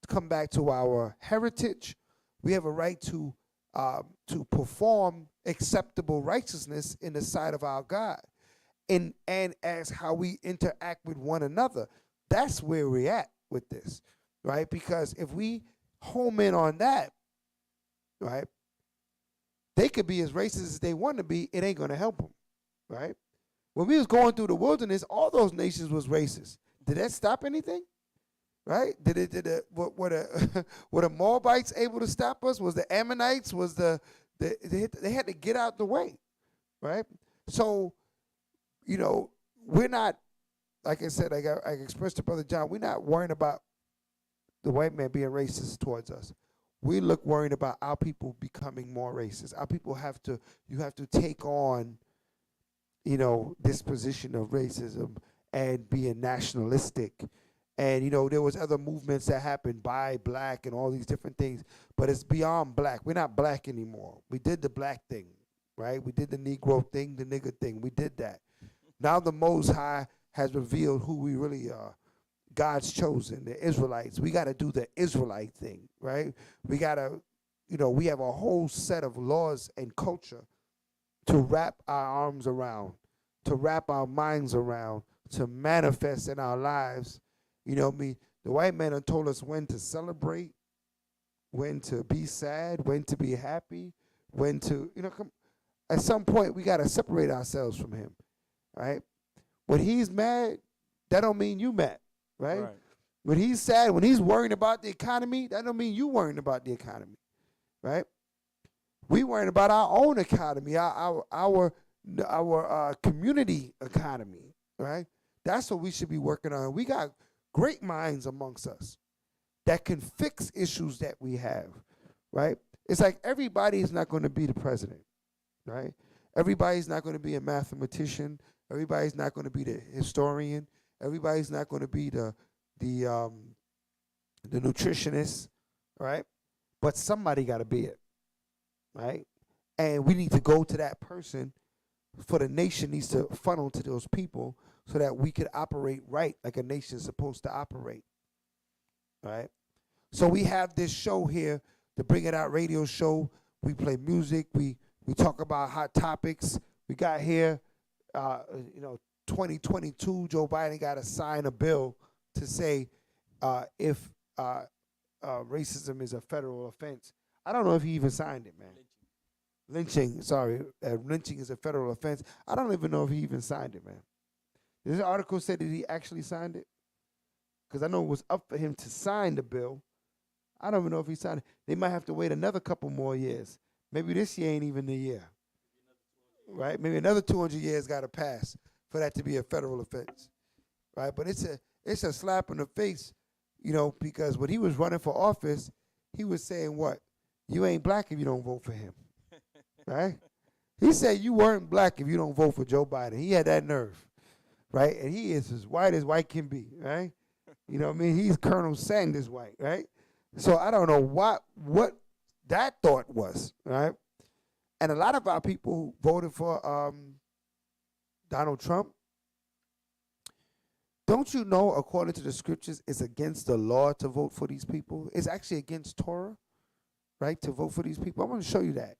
to come back to our heritage. We have a right to perform acceptable righteousness in the sight of our God, and as how we interact with one another. That's where we're at with this, right? Because if we home in on that, right, they could be as racist as they want to be. It ain't going to help them, right? When we was going through the wilderness, all those nations was racist. Did that stop anything? Right? Were the Moabites able to stop us? Was the Ammonites? They had to get out the way, right? So, we're not, like I said, I expressed to Brother John, we're not worrying about the white man being racist towards us. We look worried about our people becoming more racist. Our people you have to take on, this position of racism and being nationalistic. And, there was other movements that happened, by black and all these different things, but it's beyond black. We're not black anymore. We did the black thing, right? We did the Negro thing, the nigger thing. We did that. Now the Most High has revealed who we really are. God's chosen, the Israelites. We got to do the Israelite thing, right? We got to, we have a whole set of laws and culture to wrap our arms around, to wrap our minds around, to manifest in our lives. The white man have told us when to celebrate, when to be sad, when to be happy, when to, at some point we got to separate ourselves from him, right? When he's mad, that don't mean you mad, right? When he's sad, when he's worrying about the economy, that don't mean you worrying about the economy, right? We worrying about our own economy, our community economy, right? That's what we should be working on. We got great minds amongst us that can fix issues that we have, right? It's like everybody's not going to be the president, right? Everybody's not going to be a mathematician. Everybody's not going to be the historian. Everybody's not going to be the nutritionist, right? But somebody got to be it, right? And we need to go to that person, for the nation needs to funnel to those people so that we could operate right like a nation is supposed to operate, right? So we have this show here, the Bring It Out radio show. We play music. We talk about hot topics. We got here, 2022, Joe Biden got to sign a bill to say if racism is a federal offense. I don't know if he even signed it, man. Lynching is a federal offense. I don't even know if he even signed it, man. This article said that he actually signed it, because I know it was up for him to sign the bill. I don't even know if he signed it. They might have to wait another couple more years. Maybe this year ain't even the year, right? Maybe another 200 years got to pass for that to be a federal offense, right? But it's a slap in the face, because when he was running for office, he was saying what? You ain't black if you don't vote for him, right? He said you weren't black if you don't vote for Joe Biden. He had that nerve, right? And he is as white can be, right? You know what I mean? He's Colonel Sanders white, right? So I don't know what that thought was, right? And a lot of our people who voted for Donald Trump, don't you know, according to the scriptures, it's against the law to vote for these people? It's actually against Torah, right, to vote for these people. I'm going to show you that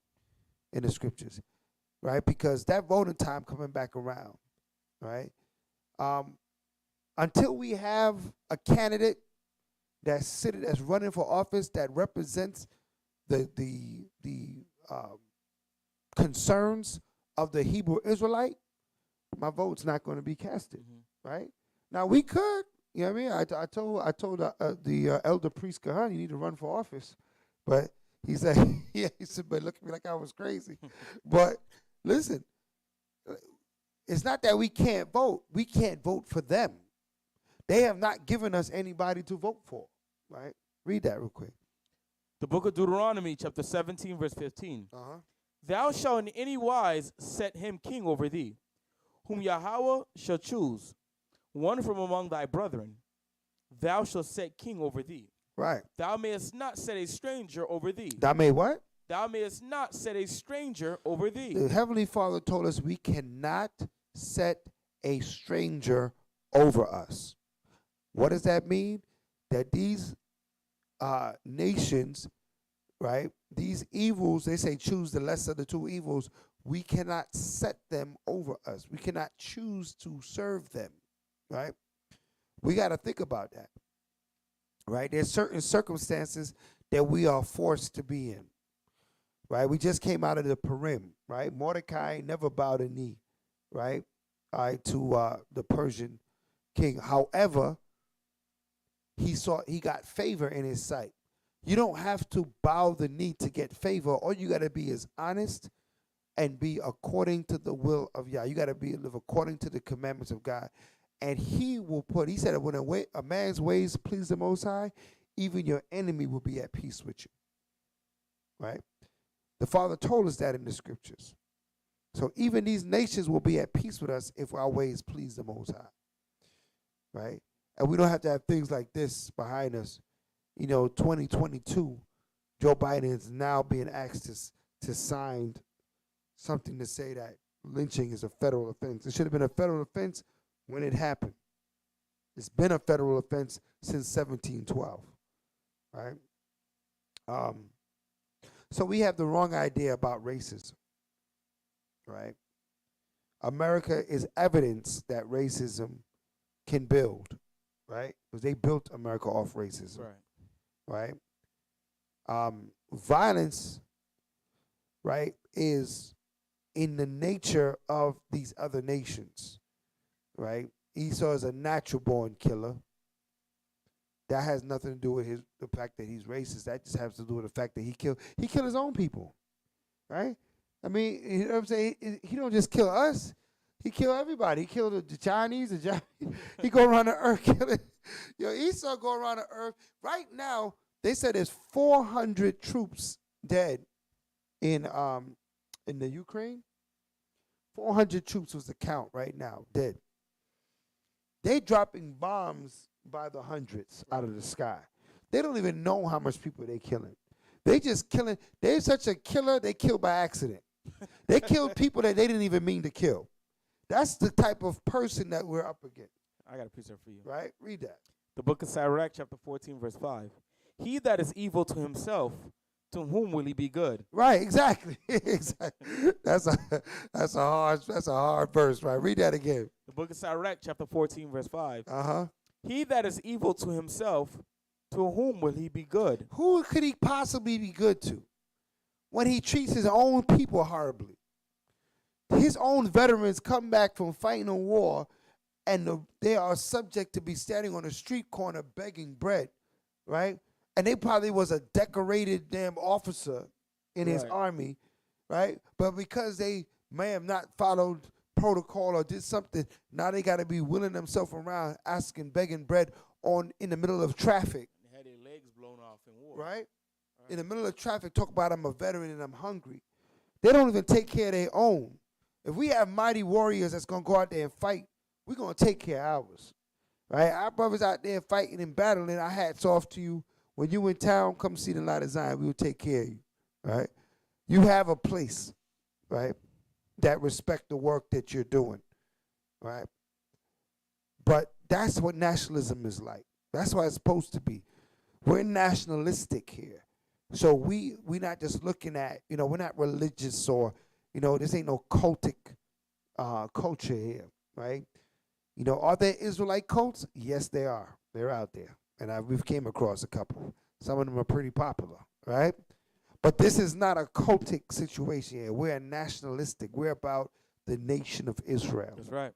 in the scriptures, right? Because that voting time coming back around, right? Until we have a candidate that's running for office that represents concerns of the Hebrew Israelite, my vote's not going to be casted, right? Now we could, you know what I mean? I told the elder priest Kahan, you need to run for office, but he said, yeah, he said, but look at me like I was crazy. But listen, it's not that we can't vote. We can't vote for them. They have not given us anybody to vote for, right? Read that real quick. The book of Deuteronomy, chapter 17, verse 15. Thou shalt in any wise set him king over thee, whom Yahweh shall choose, one from among thy brethren. Thou shalt set king over thee. Right. Thou mayest not set a stranger over thee. Thou may what? Thou mayest not set a stranger over thee. The Heavenly Father told us we cannot set a stranger over us. What does that mean? That these nations, right, these evils, they say choose the lesser of the two evils, we cannot set them over us. We cannot choose to serve them, right? We got to think about that, right? There's certain circumstances that we are forced to be in, right? We just came out of the Purim, right? Mordecai never bowed a knee, right, to the Persian king. However, he got favor in his sight. You don't have to bow the knee to get favor. All you got to be is honest and be according to the will of Yah. You got to live according to the commandments of God. And he said, when a man's ways please the Most High, even your enemy will be at peace with you. Right? The Father told us that in the scriptures. So even these nations will be at peace with us if our ways please the Most High. Right? And we don't have to have things like this behind us. 2022, Joe Biden is now being asked to sign something to say that lynching is a federal offense. It should have been a federal offense when it happened. It's been a federal offense since 1712, right? So we have the wrong idea about racism, right? America is evidence that racism can build, right? Because they built America off racism, right? Violence, right, is in the nature of these other nations, right? Esau is a natural-born killer. That has nothing to do with the fact that he's racist. That just has to do with the fact that he killed his own people, right? I mean, you know what I'm saying? He don't just kill us. He killed everybody. He killed the Chinese. He go around the earth killing. Esau go around the earth. Right now, they said there's 400 troops dead in the Ukraine. 400 troops was the count right now, dead. They dropping bombs by the hundreds out of the sky. They don't even know how much people they killing. They just killing. They're such a killer, they kill by accident. They killed people that they didn't even mean to kill. That's the type of person that we're up against. I got a piece there for you. Right? Read that. The book of Sirach, chapter 14, verse 5. He that is evil to himself, to whom will he be good? Right, exactly. Exactly. That's a hard verse, right? Read that again. The book of Sirach, chapter 14, verse 5. Uh-huh. He that is evil to himself, to whom will he be good? Who could he possibly be good to when he treats his own people horribly? His own veterans come back from fighting a war, and they are subject to be standing on a street corner begging bread, right? And they probably was a decorated damn officer in his army, right? But because they may have not followed protocol or did something, now they got to be wheeling themselves around begging bread in the middle of traffic. They had their legs blown off in war. Right? In the middle of traffic, talk about I'm a veteran and I'm hungry. They don't even take care of their own. If we have mighty warriors that's going to go out there and fight, we're going to take care of ours. Right? Our brothers out there fighting and battling, our hats off to you. When you in town, come see the Light of Zion. We will take care of you. Right? You have a place, right, that respect the work that you're doing. Right? But that's what nationalism is like. That's what it's supposed to be. We're nationalistic here. So we're not just looking at, we're not religious or, this ain't no cultic culture here, right? Are there Israelite cults? Yes, they are. They're out there. And we've came across a couple. Some of them are pretty popular, right? But this is not a cultic situation here. We're nationalistic. We're about the nation of Israel. That's right.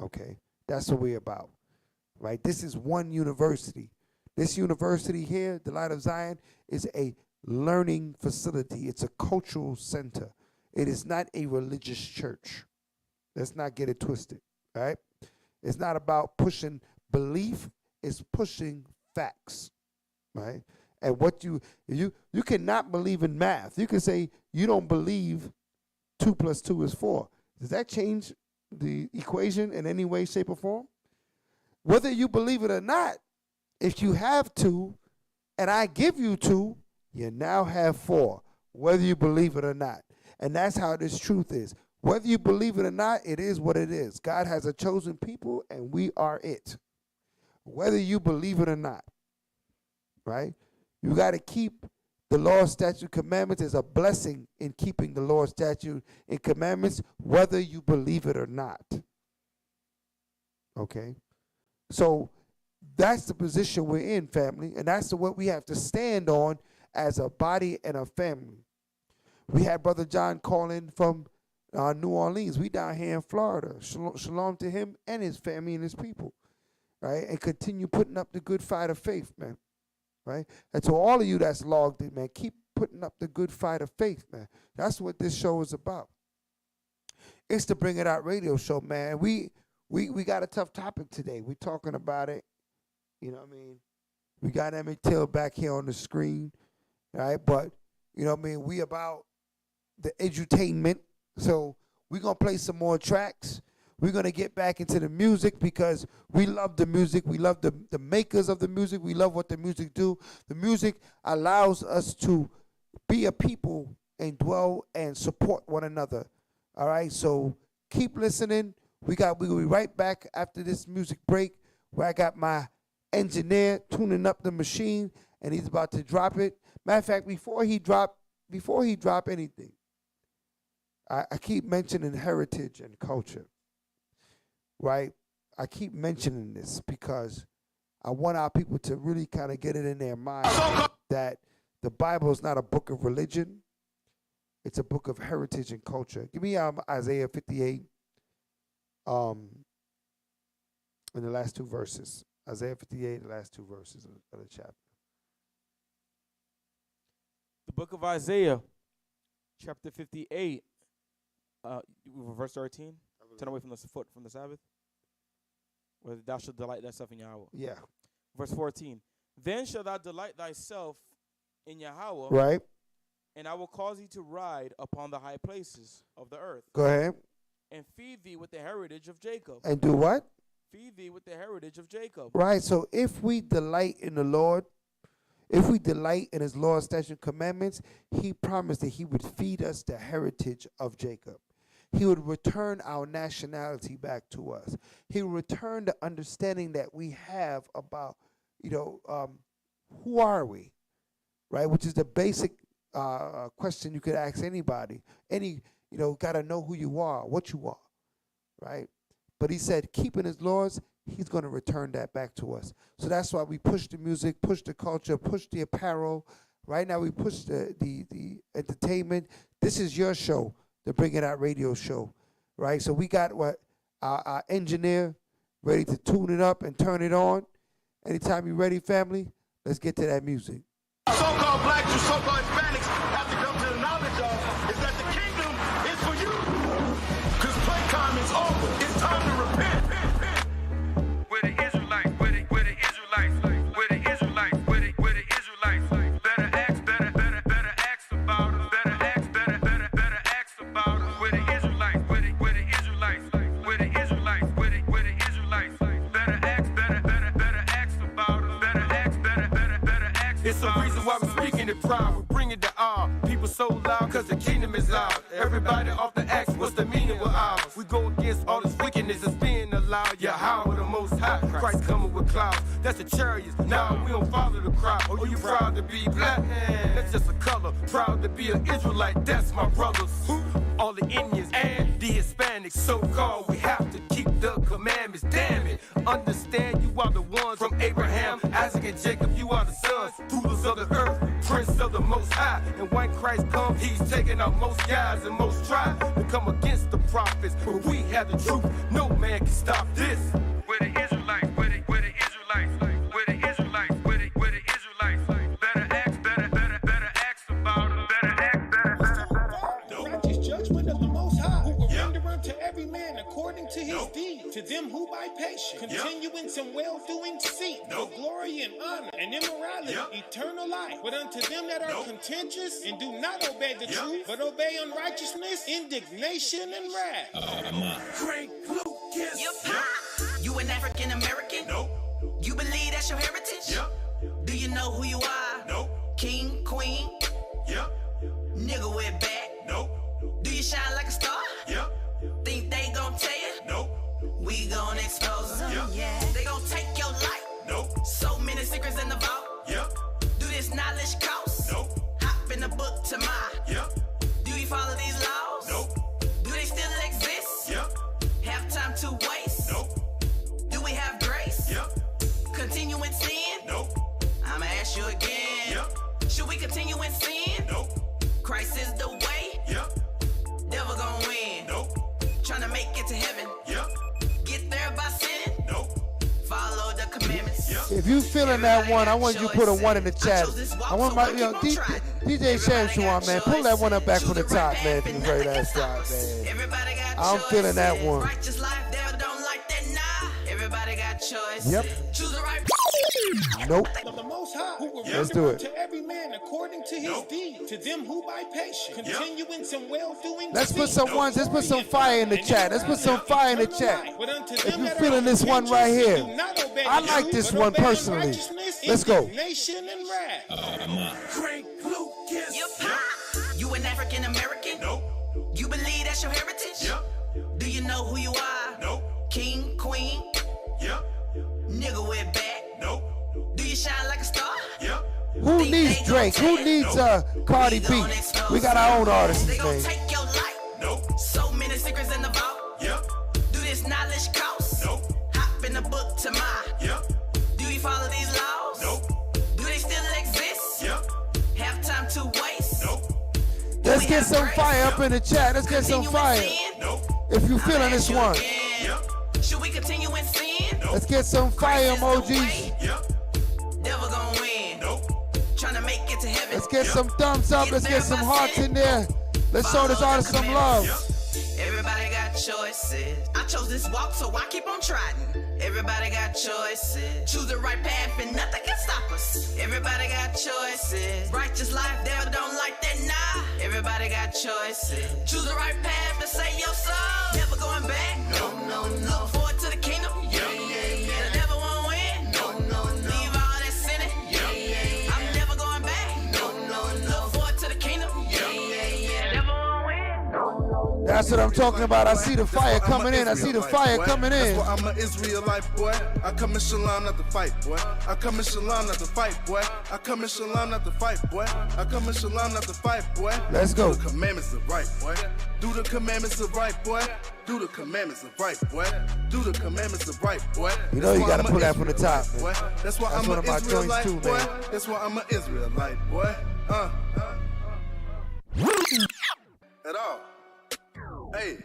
Okay, that's what we're about, right? This is one university. This university here, the Light of Zion, is a learning facility. It's a cultural center. It is not a religious church. Let's not get it twisted, right? It's not about pushing belief. It's pushing facts, right? And what you cannot believe in math. You can say you don't believe 2 + 2 is 4. Does that change the equation in any way, shape, or form? Whether you believe it or not, if you have 2 and I give you 2, you now have 4, whether you believe it or not. And that's how this truth is. Whether you believe it or not, it is what it is. God has a chosen people, and we are it. Whether you believe it or not, right? You got to keep the law, statute, commandments. Is a blessing in keeping the law, statute, and commandments, whether you believe it or not. Okay? So that's the position we're in, family, and that's what we have to stand on as a body and a family. We had Brother John call in from New Orleans. We down here in Florida. Shalom to him and his family and his people, right? And continue putting up the good fight of faith, man, right? And to all of you that's logged in, man, keep putting up the good fight of faith, man. That's what this show is about. It's the Bring It Out radio show, man. We got a tough topic today. We're talking about it. You know what I mean? We got Emmett Till back here on the screen, right? But, you know what I mean? We about the edutainment. So we're going to play some more tracks. We're going to get back into the music because we love the music. We love the makers of the music. We love what the music do. The music allows us to be a people and dwell and support one another. All right? So keep listening. We'll be right back after this music break where I got my engineer tuning up the machine and he's about to drop it. Matter of fact, before he drop anything, I keep mentioning heritage and culture, right? I keep mentioning this because I want our people to really kind of get it in their mind that the Bible is not a book of religion. It's a book of heritage and culture. Give me Isaiah 58 in the last 2 verses. Isaiah 58, the last 2 verses of the chapter. The book of Isaiah, chapter 58, verse 13. Turn away from the foot from the Sabbath. Where thou shalt delight thyself in Yahweh. Yeah. Verse 14. Then shalt thou delight thyself in Yahweh. Right. And I will cause thee to ride upon the high places of the earth. Go ahead. And feed thee with the heritage of Jacob. And do what? Feed thee with the heritage of Jacob. Right. So if we delight in the Lord, if we delight in his law, statutes, and commandments, he promised that he would feed us the heritage of Jacob. He would return our nationality back to us. He would return the understanding that we have about, who are we, right? Which is the basic question you could ask anybody. Got to know who you are, what you are, right? But he said, keeping his laws, he's going to return that back to us. So that's why we push the music, push the culture, push the apparel. Right now we push the entertainment. This is your show, the Bring It Out radio show, right? So we got our engineer ready to tune it up and turn it on. Anytime you're ready, family, let's get to that music. So-called blacks and so-called Hispanics have to come to the knowledge of is that the kingdom is for you. Because playtime is over. It's time to repent. Where the Israelites, where the Israelites, where the Israelites, where the Israelites, better ask about us. Better ask about us. Where the Israelites, where the Israelites, where the Israelites, where the Israelites, better ask about us. Better ask. It's the reason why we're speaking it proud. We're bringing the R. People so loud because the kingdom is loud. Everybody off the axe, what's the meaning with ours? We go against all this wickedness that's being allowed. Yahweh the Most High, Christ coming with clouds. That's the chariots. Now we don't follow the crowd. Oh, you proud to be black? That's just a color. Proud to be an Israelite. That's my brothers. All the Indians and the Hispanics. So-called, we have to keep the commandments, damn it. Understand you are the ones from Abraham, Isaac, and Jacob. You are the sons, rulers of the earth, prince of the Most High. And when Christ comes, he's taking out most guys and most try to come against the prophets. But we have the truth, no man can stop this. We're the Israelites, we're the Israelites, we're the Israelites, we're the Israelites. Better ask about them, better act. Righteous judgment of the Most High, who will render unto every man according to his deed. To them who by patience continue in some well-doing seek for glory and honor and immorality, eternal life. But unto them that are contentious and do not obey the truth, but obey unrighteousness, indignation and wrath. Frank Lucas. You an African American? No. You believe that's your heritage? Yep. Do you know who you are? No. King, queen? Yep. Nigga with back? No. Do you shine like a star? Yep. Think they gon' tell you? No. We gon' expose them. Yep. Yeah. They gon' take your life. No. So many secrets in the vault. Yep. Do this knowledge cost? No. Hop in the book to my. Yep. Do we follow these laws? No. Do they still exist? Yep. Have time to waste? No. Do we have grace? Yep. Continue in sin? No. I'ma ask you again. Yep. Should we continue in sin? No. Christ is the way. Yep. Devil gon' win. No. Tryna make it to heaven. Yep. Get there by sinning. No. Follow the commandments. Yep. If you feeling that one, I want you to put a 1 in the chat. I want my, DJ Shamshawan, man, pull that one up back from the top, man, from the very last drop, man. I'm feeling that one. Righteous life, devil don't like that, nah. Everybody got choices. Yep. Choose the right. Nope. Of the Most High, who will Let's render do it. to every man according to his deed. To them who by patience continue in some well-doing. Let's put some ones. Let's put some fire in the chat. Let's put some fire in the chat. If you're feeling this one right here, I like this one personally. Let's go. Nation and wrath. Frank Lucas. You an African American? No. You believe that's your heritage? Yep. Do you know who you are? No. King, queen? Yep. Nigga with back? No. Do you shine like a star? Yep. Who needs Drake? Who needs Cardi B? We got our own artists, They gon' man. take your life. No. So many secrets in the vault. Yep. Do this knowledge cost? No. Hop in the book to my. Yep. Do we follow these laws? No. Do they still exist? Yep. Have time to waste? No. Let's get some fire up in the chat. Let's get some fire. No. If you feeling this one, Yep. Should we continue in sin? let's get some fire emojis. Yep. Devil gon' win. No. Tryna make it to heaven. Let's get some thumbs up. Let's get some hearts in there. Let's show this artist some love. Everybody got choices. I chose this walk, so I keep on trying. Everybody got choices. Choose the right path and nothing can stop us. Everybody got choices. Righteous life, devil don't like that, nah. Everybody got choices. Choose the right path to save your soul. Never going back. No. Look forward to the kingdom. Yeah. The devil won't win. No. Leave all that sinning. Yeah. I'm never going back. No. Look forward to the kingdom. Yeah. The devil won't win. That's what I'm talking about. I see the fire coming in. I see the fire coming in. That's why I'm an Israelite, boy. I come in Shalom not to fight, boy. I come in Shalom not to fight, boy. I come in Shalom not to fight, boy. I come in Shalom not to fight, boy. Let's go. Do the commandments of right, boy. Do the commandments of right, boy. Do the commandments of right, boy. Do the commandments of right, boy. You know you gotta pull that from the top, man. Boy. That's why I'm one an of my joints Israelite, too, boy. man. That's why I'm an Israelite, boy. At all. Hey.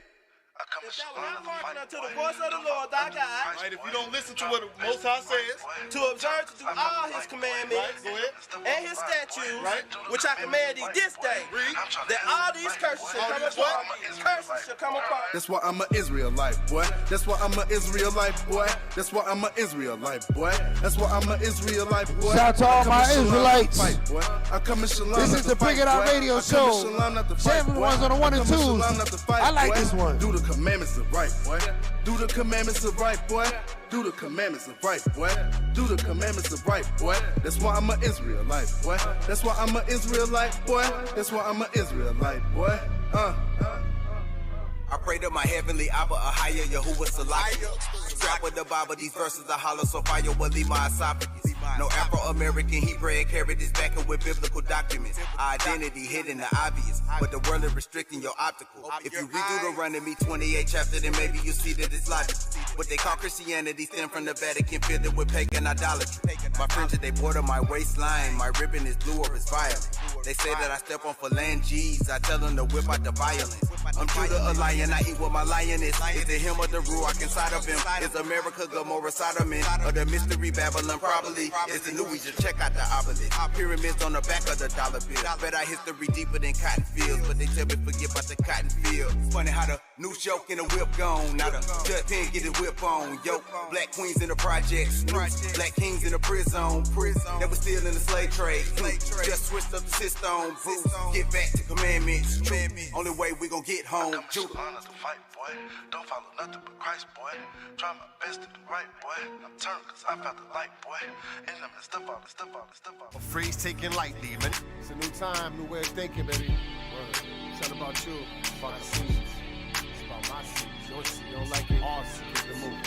If thou art not hearken unto the voice of the Lord thy God, right, if you don't listen to what the Most High says, to observe to do all his commandments and his statutes, which I command thee this day, that all these curses shall come upon. Curses shall come upon. That's why I'm an Israelite, boy. That's why I'm an Israelite, boy. That's why I'm an Israelite, boy. That's why I'm an Israelite, boy. Shout out to all my Israelites. This is the Bring It Out Radio Show. Seven ones on the 1 and 2s. I like this one. Do the commandments of right, boy. Do the commandments of right, boy. Do the commandments of right, boy. Do the commandments of right, boy. That's why I'm an Israelite, boy. That's why I'm an Israelite, boy. That's why I'm an Israelite, boy. I pray to my heavenly Abba, a higher Yahuwah Salaki. Strap with the Bible, these verses are hollow, so fire will leave my esophagus. No Afro-American Hebraic heritage backing with biblical documents. Our identity hidden the obvious, but the world is restricting your optical. If you redo the run of me 28 chapter, then maybe you see that it's logical. What they call Christianity stem from the Vatican, filled it with pagan idolatry. My fringe, they border my waistline. My ribbon is blue or it's violet. They say that I step on phalanges. I tell them to whip out the violence. I'm Judah, a lion. I eat what my lion is. Is it him or the Ruach inside of him? Is America Gomorrah, Sodom, or the mystery Babylon? Probably. It's the new Egypt. Check out the obelisk. Pyramids on the back of the dollar bill. Bet our history deeper than cotton fields, but they tell me forget about the cotton field. Funny how the noose yoke and the whip gone. Now the judge pin get his whip on. Yo, black queens in the projects. Black kings in the prison. That was still in the slave trade. Just switched up the system. Bruce, get back to commandments. Only way we gon' get home. Judah. Don't follow nothing but Christ, boy. Try my best to do right, boy. I'm turned cause I found the light, boy. And I'm step out. A phrase taken lightly, man. It's a new time, new way of thinking, baby. It's not about you. It's about the seasons. It's about my seasons. Your seasons. You don't like it? Our seasons. The move.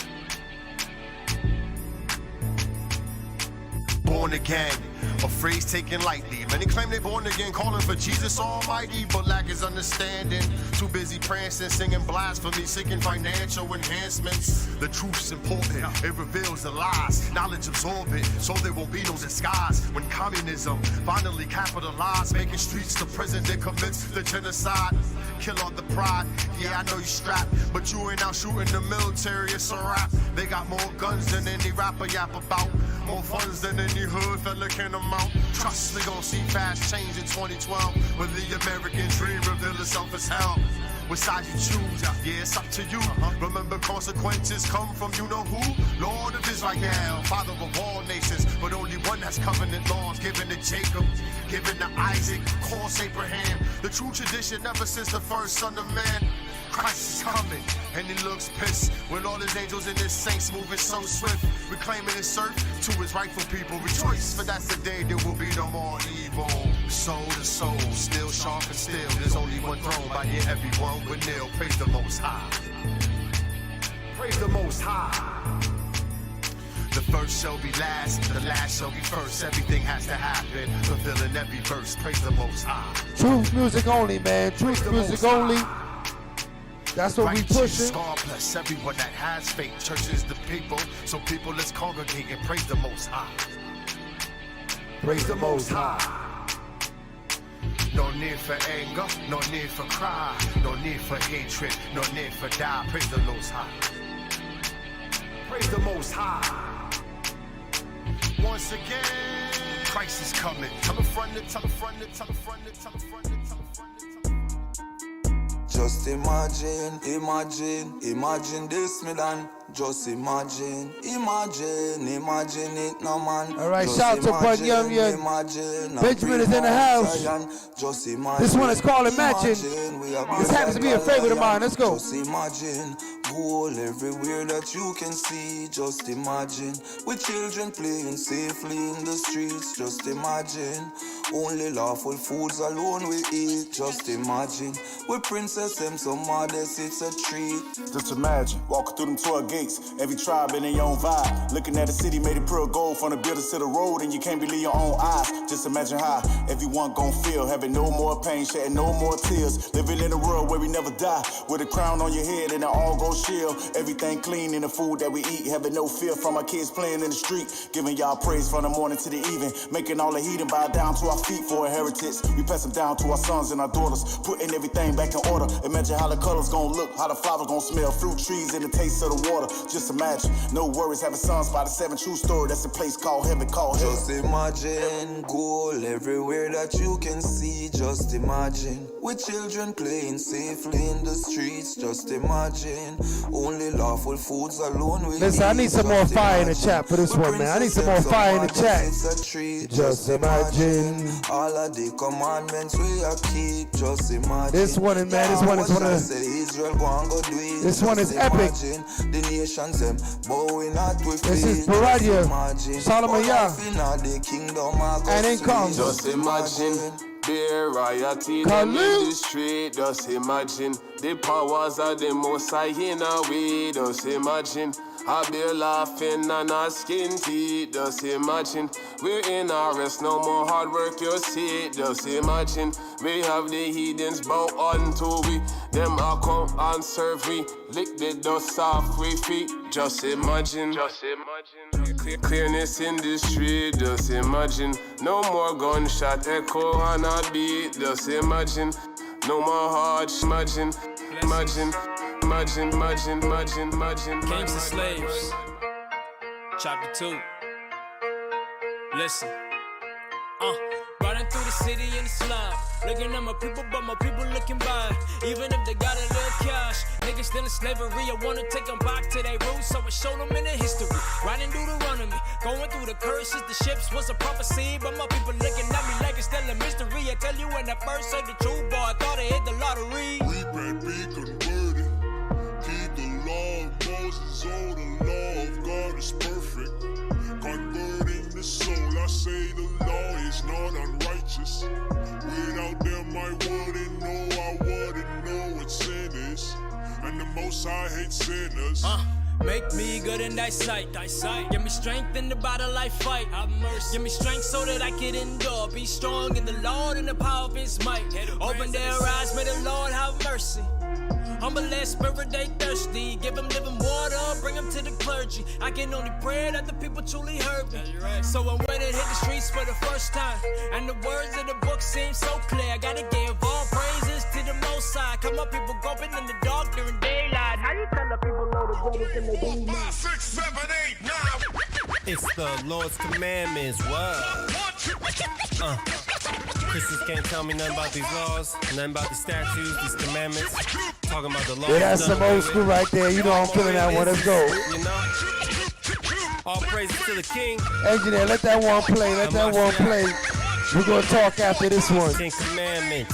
Born again, a phrase taken lightly. Many claim they born again, calling for Jesus Almighty, but lack his understanding. Too busy prancing, singing blasphemy, seeking financial enhancements. The truth's important, it reveals the lies. Knowledge absorb it, so there won't be no disguise. When communism finally capitalized, making streets the prison that commits the genocide. Kill all the pride, yeah I know you strapped, but you ain't out shooting the military, it's a rap. They got more guns than any rapper yap about. More funds than any hood fella can amount. Trust me, gon' see fast change in 2012 when the American dream reveal itself as hell. Which side you choose, yeah, it's up to you. Remember, consequences come from you know who? Lord of Israel, father of all nations, but only one has covenant laws given to Jacob, given to Isaac, calls Abraham. The true tradition ever since the first son of man. Christ is coming, and he looks pissed with all his angels and his saints moving so swift, reclaiming his earth to his rightful people. Rejoice, for that's the day there will be no more evil. Soul to soul, still sharp and still. There's only one throne, by here everyone will kneel. Praise the Most High. Praise the Most High. The first shall be last, the last shall be first. Everything has to happen, fulfilling every verse. Praise the Most High. Truth music only, man. Truth music only. That's what we pushing. God bless everyone that has faith. Church is the people, so people let's congregate and praise the Most High. Praise the Most High. No need for anger, no need for cry, no need for hatred, no need for die. Praise the Most High. Praise the Most High. Once again, Christ is coming. Tell a friend it, tell a friend it, tell a friend it, tell a friend it, tell a friend it. Just imagine, imagine, imagine this, me dan. Just imagine, imagine, imagine it, no man. All right, shout to Bun Yum Yum. Benjamin is in the house. Just imagine. This one is called Imagine. This happens to be a favorite of mine. Let's go. Just imagine, goal everywhere that you can see. Just imagine, with children playing safely in the streets. Just imagine, only lawful foods alone we eat. Just imagine, with princess and some modest, it's a treat. Just imagine, walking through them 12 gates. Every tribe in their own vibe. Looking at the city made it pure gold from the builders to the road, and you can't believe your own eyes. Just imagine how everyone gon' feel, having no more pain, shedding no more tears. Living in a world where we never die, with a crown on your head and it all goes shield. Everything clean in the food that we eat, having no fear from our kids playing in the street. Giving y'all praise from the morning to the evening, making all the heathen bow down to our feet for inheritance. We pass them down to our sons and our daughters, putting everything back in order. Imagine how the colors gon' look, how the flowers gon' smell, fruit trees and the taste of the water. Just imagine, no worries, having sons by the 7 true story. That's a place called heaven, called hell. Just imagine, goal everywhere that you can see. Just imagine, with children playing safely in the streets. Just imagine, only lawful foods alone we Listen, I need some more fire in the chat for this one, man. I need some more fire in the chat. Just imagine, all of the commandments we are keep. Just imagine. This one is, man, this one is one of this one is epic. The nations them bowing at with this is Baruch, Shalamah, and then comes just imagine Bear royalty them in the street, just imagine. The powers of the most high in a way, just imagine. I be laughing and our skin teeth, just imagine. We're in our rest, no more hard work, you see it, just imagine. We have the heathens bow unto we, them a come and serve we. Lick the dust off we feet, just imagine. Just imagine. Clearness in the street, just imagine. No more gunshot echo and a beat, just imagine. No more hard, imagine. Imagine. Kings and slaves. Chapter 2. Listen. Riding through the city in the slum, looking at my people, but my people looking by. Even if they got a little cash, niggas still in slavery. I wanna take them back to their roots, so I show them in the history. Riding through the run of me, going through the curses, the ships was a prophecy, but my people looking at me like it's still a mystery. I tell you when I first heard the truth, boy, I thought I hit the lottery. We may be converted, keep the law of Moses, oh, the law of God is perfect. Converting the soul, I say the law is not unrighteous. Without them I wouldn't know what sin is. And the Most High hates sinners. Make me good in thy sight, Give me strength in the battle I fight. Have mercy. Give me strength so that I can endure. Be strong in the Lord and the power of his might. Open their eyes, may the Lord have mercy. Humble their spirit, they thirsty. Give them living water, bring them to the clergy. I can only pray that the people truly heard me. So when it hit the streets for the first time, and the words of the book seem so clear, I gotta give all praises to the Most High. Come on, people groping in the dark during daylight. How you tell the people know the brothers in the do? 5, 6, 7, 8, 9. It's the Lord's commandments. What? Christians can't tell me nothing about these laws, nothing about the statutes, these commandments. Talking about the law. Yeah, that's some old school right there. You know I'm feeling that one. Let's go. You know? All praises to the King. Engineer, let that one play. Let that one play. We're gonna talk after this one. Ten Commandments.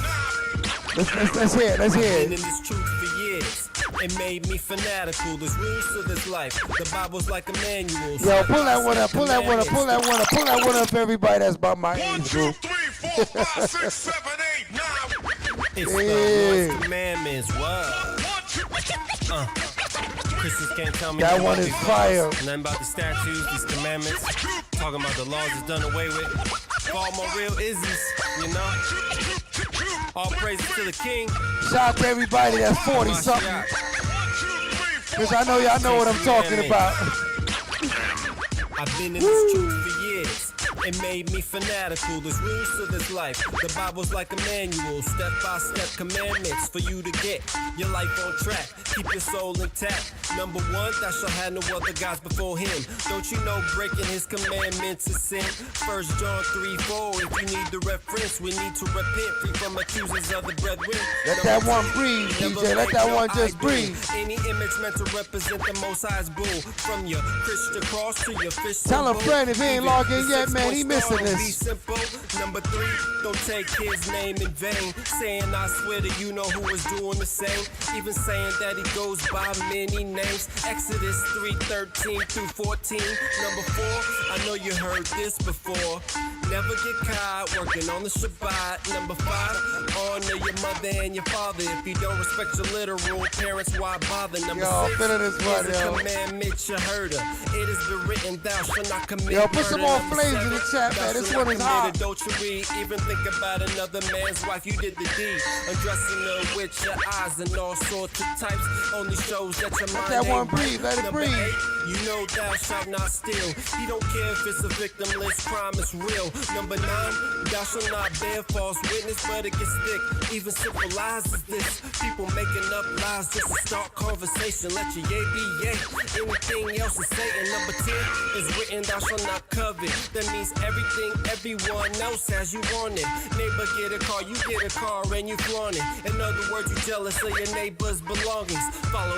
Let's hear it. Let's hear I've been it. in this truth for years. It made me fanatical. There's rules to this life. The Bible's like a manual. Yo, pull that one up. Pull that one up. Pull that one up. Pull that one up, everybody. That's about my age group. 1, 2, 3, 4, 5, 6, 7, 8, 9. It's the Lord's commandments. What? Christians can't tell me that one is fire. Nothing about the statutes, these commandments. Talking about the laws is done away with. For all my real Izzies, you know. All praises to the King. Shout out to everybody that's 40 something. Cause I know y'all know what I'm talking about. I've been in this truth for years. It made me fanatical. There's rules to this life. The Bible's like a manual. Step-by-step commandments for you to get your life on track. Keep your soul intact. Number 1, thou shalt have no other gods before him. Don't you know breaking his commandments is sin? 1 John 3:4. If you need the reference, we need to repent. Free from accusers of the brethren. Let that one breathe, DJ. Let that one just breathe. Any image meant to represent the Most High's bull. From your Christian cross to your fish. Tell a friend if he ain't logged in yet, man. He missing this. Be simple. Number 3, don't take his name in vain. Saying I swear to you know who is doing the same. Even saying that he goes by many names. Exodus 3:13 through 14. Number 4, I know you heard this before. Never get caught working on the Shabbat. Number 5, honor your mother and your father. If you don't respect your literal parents, why bother? Number 6, here's a commandment you heard of. It has been written, thou shalt not commit murder. Put some more flames in the chat, man. This one is hot. Adultery, even think about another man's wife. You did the deed, undressing her with your eyes and all sorts of types. Only shows that your mind that one ain't breathe. right. Let it breathe. 8, you know thou shalt not steal. You don't care if it's a victimless crime, it's real. Number 9, thou shalt not bear false witness, but it gets thick. Even simple lies is this. People making up lies just to start conversation. Let your yay be yay. Anything else is Satan. Number 10 is written, thou shalt not covet. That means everything everyone else has, you want it. Neighbor get a car, you get a car and you flaunt it. In other words, you jealous of your neighbor's belongings.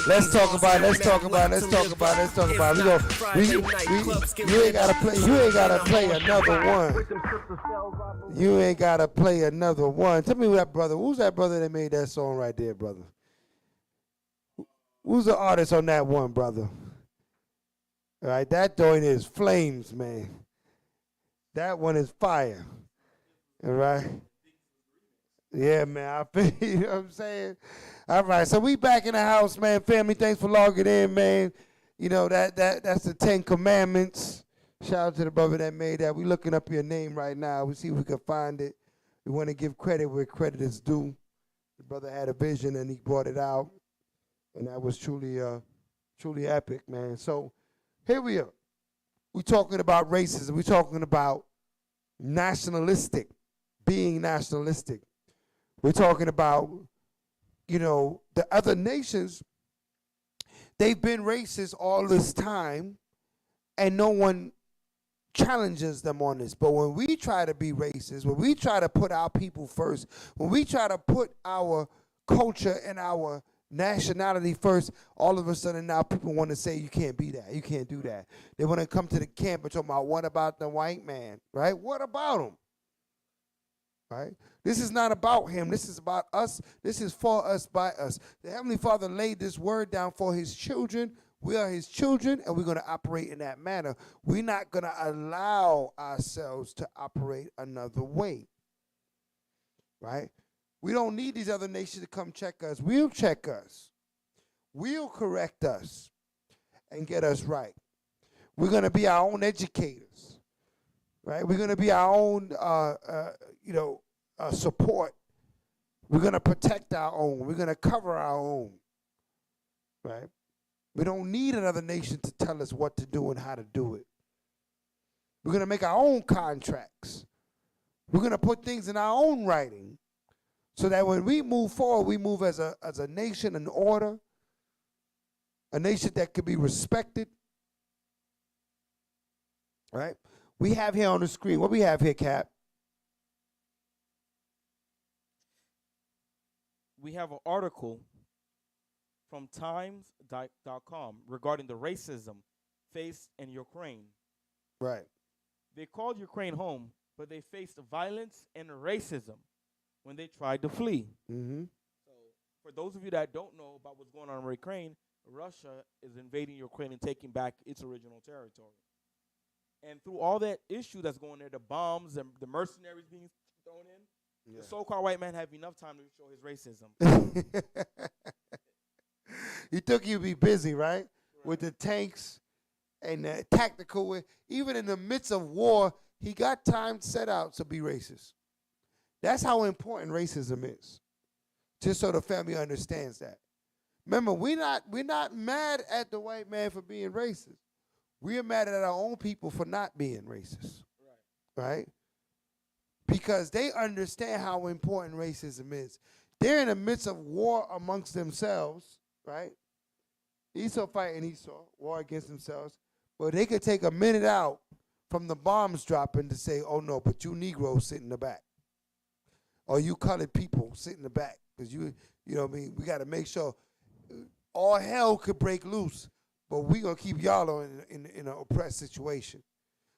Let's talk about it. Let's talk about it. Let's talk about it. Let's talk about it. You ain't gotta play. You ain't gotta play another one. You ain't gotta play another one. Tell me that brother. Who's that brother that made that song right there, brother? Who's the artist on that one, brother? All right, that joint is flames, man. That one is fire. All right. Yeah, man. I feel you know what I'm saying? All right. So we back in the house, man. Family, thanks for logging in, man. You know, that's the 10 Commandments. Shout out to the brother that made that. We looking up your name right now. We see if we can find it. We want to give credit where credit is due. The brother had a vision and he brought it out. And that was truly epic, man. So here we are. We're talking about racism. We're talking about nationalistic, being nationalistic. We're talking about, you know, the other nations, they've been racist all this time, and no one challenges them on this. But when we try to be racist, when we try to put our people first, when we try to put our culture and our nationality first, all of a sudden now people want to say you can't be that, you can't do that. They want to come to the camp and talk about what about the white man, right? What about him? Right? This is not about him. This is about us. This is for us, by us. The Heavenly Father laid this word down for his children. We are his children, and we're going to operate in that manner. We're not going to allow ourselves to operate another way. Right? We don't need these other nations to come check us. We'll check us. We'll correct us and get us right. We're going to be our own educators. Right? We're going to be our own, support. We're going to protect our own. We're going to cover our own. Right? We don't need another nation to tell us what to do and how to do it. We're going to make our own contracts. We're going to put things in our own writing so that when we move forward, we move as a nation in order, a nation that can be respected. Right? We have here on the screen, what we have here, Cap? We have an article from Times.com regarding the racism faced in Ukraine. Right. They called Ukraine home, but they faced violence and racism when they tried to flee. Mm-hmm. So, for those of you that don't know about what's going on in Ukraine, Russia is invading Ukraine and taking back its original territory. And through all that issue that's going there, the bombs and the mercenaries being thrown in, the so-called white man have enough time to show his racism. He took you to be busy, right? With the tanks and the tactical. Even in the midst of war, he got time set out to be racist. That's how important racism is. Just so the family understands that. Remember, we're not mad at the white man for being racist. We're mad at our own people for not being racist. Right? Because they understand how important racism is. They're in the midst of war amongst themselves, right? Esau fighting Esau, war against themselves. But they could take a minute out from the bombs dropping to say, oh no, but you Negroes sit in the back. Or you colored people sit in the back. Because you know what I mean? We got to make sure all hell could break loose, but we going to keep y'all in an oppressed situation.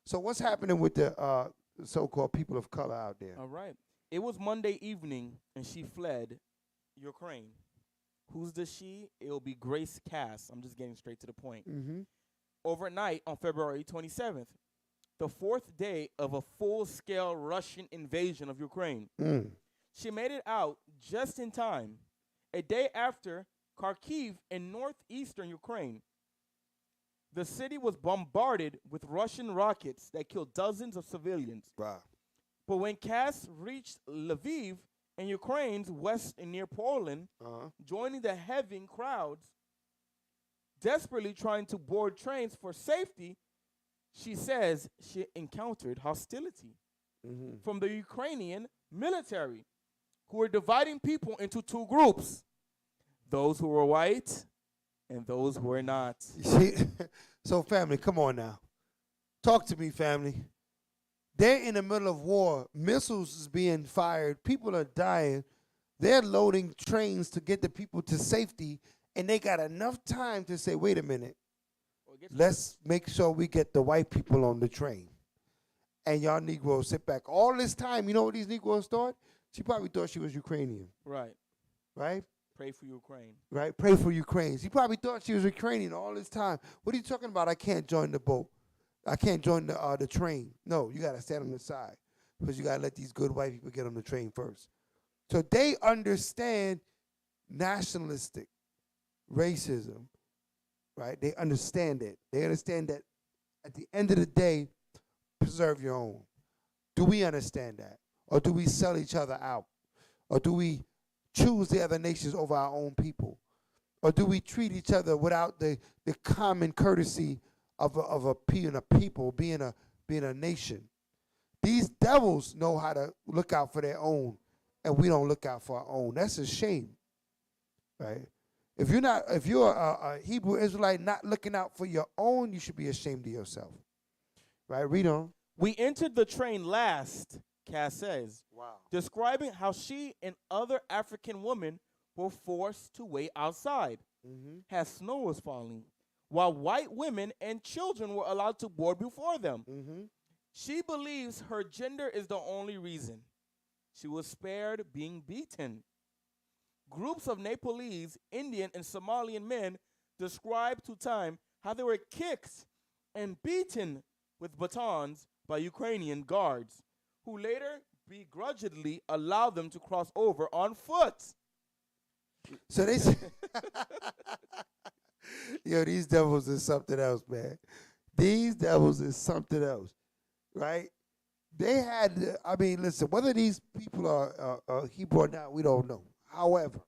So what's happening with the so-called people of color out there? All right. It was Monday evening, and she fled Ukraine. Who's the she? It'll be Grace Cass. I'm just getting straight to the point. Mm-hmm. Overnight on February 27th, the fourth day of a full-scale Russian invasion of Ukraine. She made it out just in time, a day after Kharkiv in northeastern Ukraine. The city was bombarded with Russian rockets that killed dozens of civilians. Wow. But when Cass reached Lviv in Ukraine's west and near Poland, joining the heaving crowds, desperately trying to board trains for safety, she says she encountered hostility from the Ukrainian military, who were dividing people into two groups, those who were white and those who were not. So, family, come on now. Talk to me, family. They're in the middle of war. Missiles is being fired. People are dying. They're loading trains to get the people to safety, and they got enough time to say, wait a minute. Let's make sure we get the white people on the train. And y'all Negroes sit back. All this time, you know what these Negroes thought? She probably thought she was Ukrainian. Right. Right? Pray for Ukraine. Right? Pray for Ukraine. She probably thought she was Ukrainian all this time. What are you talking about? I can't join the boat. I can't join the train. No, you got to stand on the side because you got to let these good white people get on the train first. So they understand nationalistic racism, right? They understand it. They understand that at the end of the day, preserve your own. Do we understand that? Or do we sell each other out? Or do we choose the other nations over our own people? Or do we treat each other without the common courtesy of being a people, being a nation? These devils know how to look out for their own, and we don't look out for our own. That's a shame, right? If you're a Hebrew Israelite not looking out for your own, you should be ashamed of yourself, right? Read on. We entered the train last, Cass says, describing how she and other African women were forced to wait outside as snow was falling, while white women and children were allowed to board before them. She believes her gender is the only reason. She was spared being beaten. Groups of Nepalese, Indian, and Somalian men described to time how they were kicked and beaten with batons by Ukrainian guards, who later begrudgingly allowed them to cross over on foot. So they said, yo, these devils is something else, man. These devils is something else, right? They had, I mean, listen, whether these people are Hebrew or not, we don't know. However,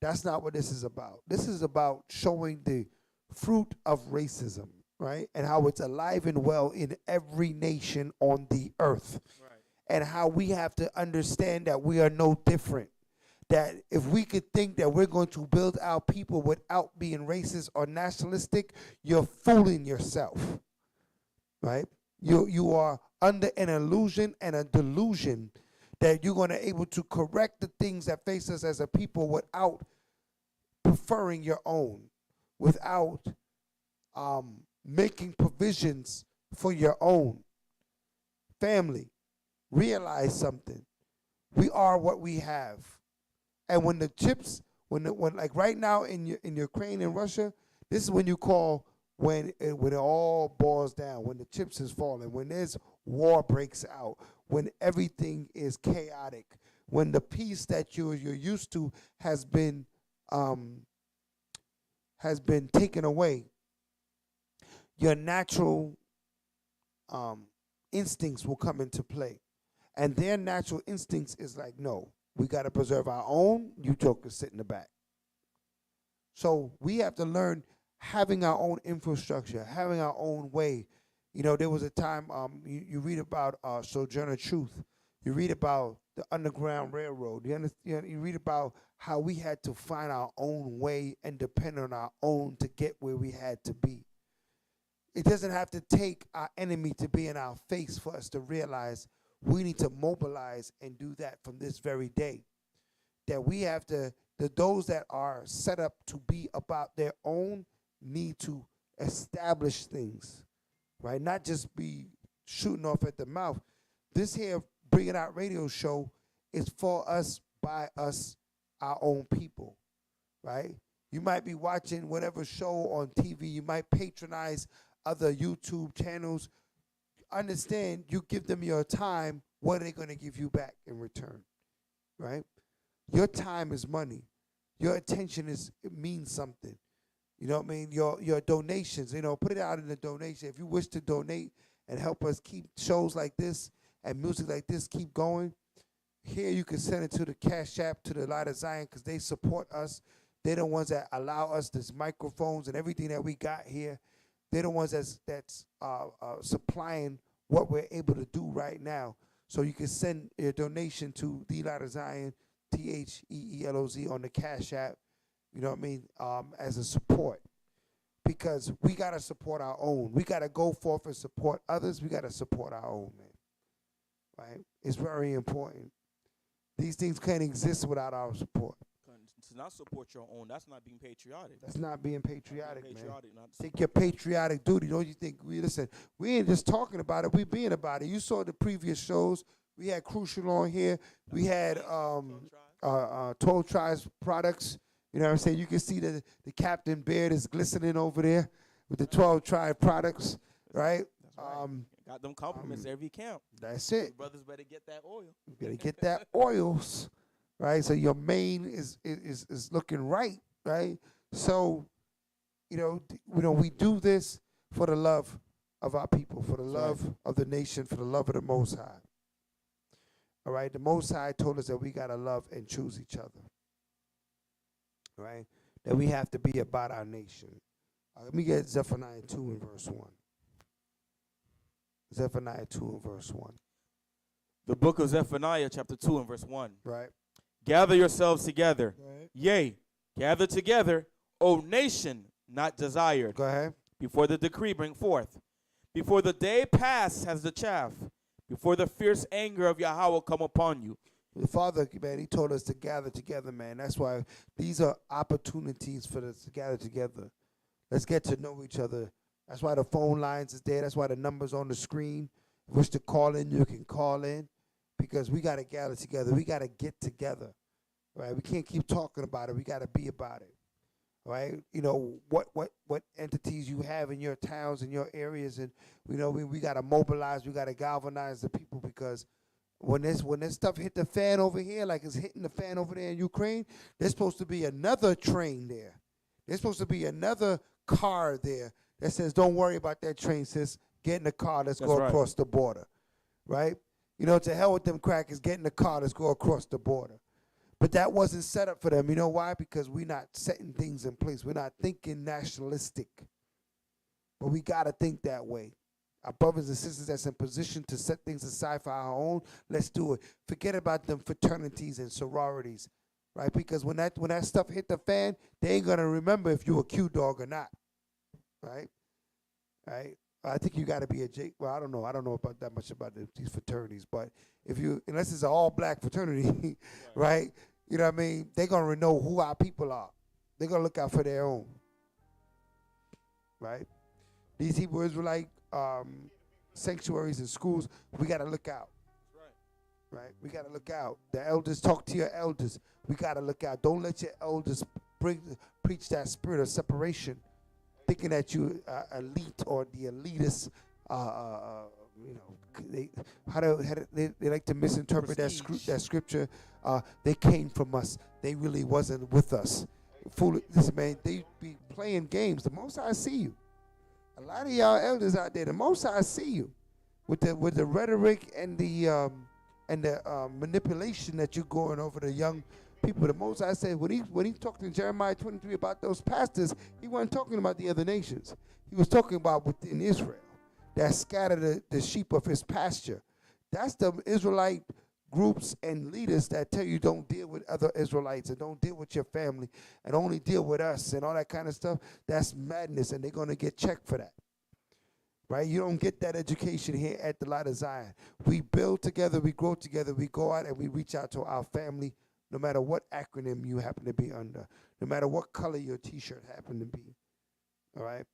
that's not what this is about. This is about showing the fruit of racism, right? And how it's alive and well in every nation on the earth. Right. And how we have to understand that we are no different. That if we could think that we're going to build our people without being racist or nationalistic, you're fooling yourself, right? You are under an illusion and a delusion that you're going to able to correct the things that face us as a people without preferring your own, without making provisions for your own. Family, realize something. We are what we have. And when the chips, when like right now in Ukraine and Russia, this is when you call when it all boils down, when the chips is falling, when there's war breaks out, when everything is chaotic, when the peace that you're used to has been taken away. Your natural instincts will come into play, and their natural instincts is like, no, we got to preserve our own. You jokers sit in the back. So we have to learn having our own infrastructure, having our own way. You know, there was a time you read about Sojourner Truth. You read about the Underground Railroad. You read about how we had to find our own way and depend on our own to get where we had to be. It doesn't have to take our enemy to be in our face for us to realize we need to mobilize and do that from this very day. That we have to, those that are set up to be about their own need to establish things, right? Not just be shooting off at the mouth. This here Bring It Out radio show is for us, by us, our own people, right? You might be watching whatever show on TV. You might patronize other YouTube channels. Understand, you give them your time, what are they going to give you back in return, right? Your time is money. Your attention it means something. You know what I mean? Your donations, put it out in the donation. If you wish to donate and help us keep shows like this and music like this keep going, here you can send it to the Cash App, to the Light of Zion, because they support us. They're the ones that allow us these microphones and everything that we got here. They're the ones that's supplying what we're able to do right now. So you can send a donation to the Light of Zion, THEELOZ, on the Cash App, you know what I mean, as a support. Because we got to support our own. We got to go forth and support others. We got to support our own, man. Right? It's very important. These things can't exist without our support. To not support your own, that's not being patriotic. That's not being patriotic, man. Take your patriotic duty. Don't you think? We ain't just talking about it. We being about it. You saw the previous shows. We had Crucial on here. We had 12 Tribes products. You know what I'm saying? You can see the Captain Beard is glistening over there with the 12 Tribe products, right? Got them compliments every camp. That's it. Brothers better get that oil. You better get that oils, right? So your main is looking right, right? So, we do this for the love of our people, for the love of the nation, for the love of the Most High. All right, the Most High told us that we gotta love and choose each other. Right, that we have to be about our nation. Let me get Zephaniah 2 and verse 1. Zephaniah 2 and verse 1. The book of Zephaniah, chapter 2 and verse 1. Right. Gather yourselves together. Right. Yea, gather together, O nation not desired. Go ahead. Before the decree bring forth. Before the day pass has the chaff. Before the fierce anger of Yahweh come upon you. The Father, man, he told us to gather together, man. That's why these are opportunities for us to gather together. Let's get to know each other. That's why the phone lines is there. That's why the number's on the screen. If you wish to call in, you can call in. Because we got to gather together. We got to get together. Right? We can't keep talking about it. We got to be about it. Right? What entities you have in your towns and your areas. And, we got to mobilize. We got to galvanize the people because when this stuff hit the fan over here, like it's hitting the fan over there in Ukraine, there's supposed to be another train there. There's supposed to be another car there that says, don't worry about that train, sis. Get in the car, let's go across the border. Right? To hell with them crackers, get in the car, let's go across the border. But that wasn't set up for them. You know why? Because we're not setting things in place. We're not thinking nationalistic. But we got to think that way. Our brothers and sisters that's in position to set things aside for our own, let's do it. Forget about them fraternities and sororities, right? Because when that stuff hit the fan, they ain't gonna remember if you a Q dog or not, right? Right? I think you got to be a J. Well, I don't know about that much about these fraternities, but unless it's an all black fraternity, right? You know what I mean? They're gonna know who our people are. They're gonna look out for their own, right? These Hebrew Israelite sanctuaries and schools, we got to look out. Right? We got to look out. The elders, talk to your elders. We got to look out. Don't let your elders preach that spirit of separation, thinking that you elite or the elitist. They like to misinterpret that scripture. They came from us. They really wasn't with us. Listen, man, they be playing games. The Most High see you. A lot of y'all elders out there, the Most High see you with the rhetoric and the manipulation that you're going over the young people. The Most High said when he talked in Jeremiah 23 about those pastors, he wasn't talking about the other nations. He was talking about within Israel that scattered the sheep of his pasture. That's the Israelite groups and leaders that tell you don't deal with other Israelites and don't deal with your family and only deal with us and all that kind of stuff. That's madness, and they're going to get checked for that. Right? You don't get that education here at the Light of Zion. We build together, we grow together, we go out and we reach out to our family, no matter what acronym you happen to be under, no matter what color your T-shirt happen to be. All right?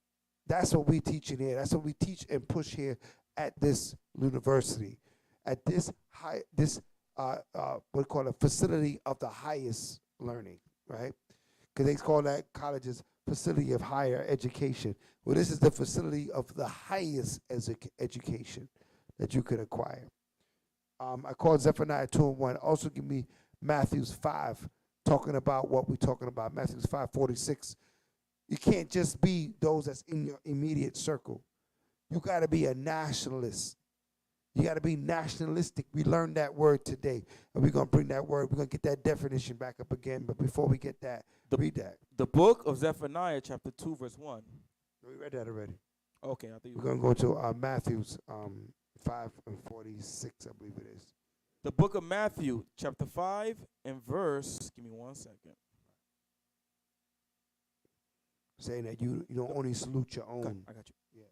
That's what we teach in here. That's what we teach and push here at this university, at this what call a facility of the highest learning, right? Because they call that college's facility of higher education. Well, this is the facility of the highest education that you could acquire. I called Zephaniah 2 and 1. Also give me Matthews 5, talking about what we're talking about. Matthews 5:46. You can't just be those that's in your immediate circle. You got to be a nationalist. You got to be nationalistic. We learned that word today, and we're going to bring that word. We're going to get that definition back up again. But before we get that, read that. The book of Zephaniah, chapter 2, verse 1. We read that already. Okay. I think we're going to go to Matthews 5:46, I believe it is. The book of Matthew, chapter 5, and verse, give me 1 second. Saying that you don't only salute your own. Okay, I got you. Yeah.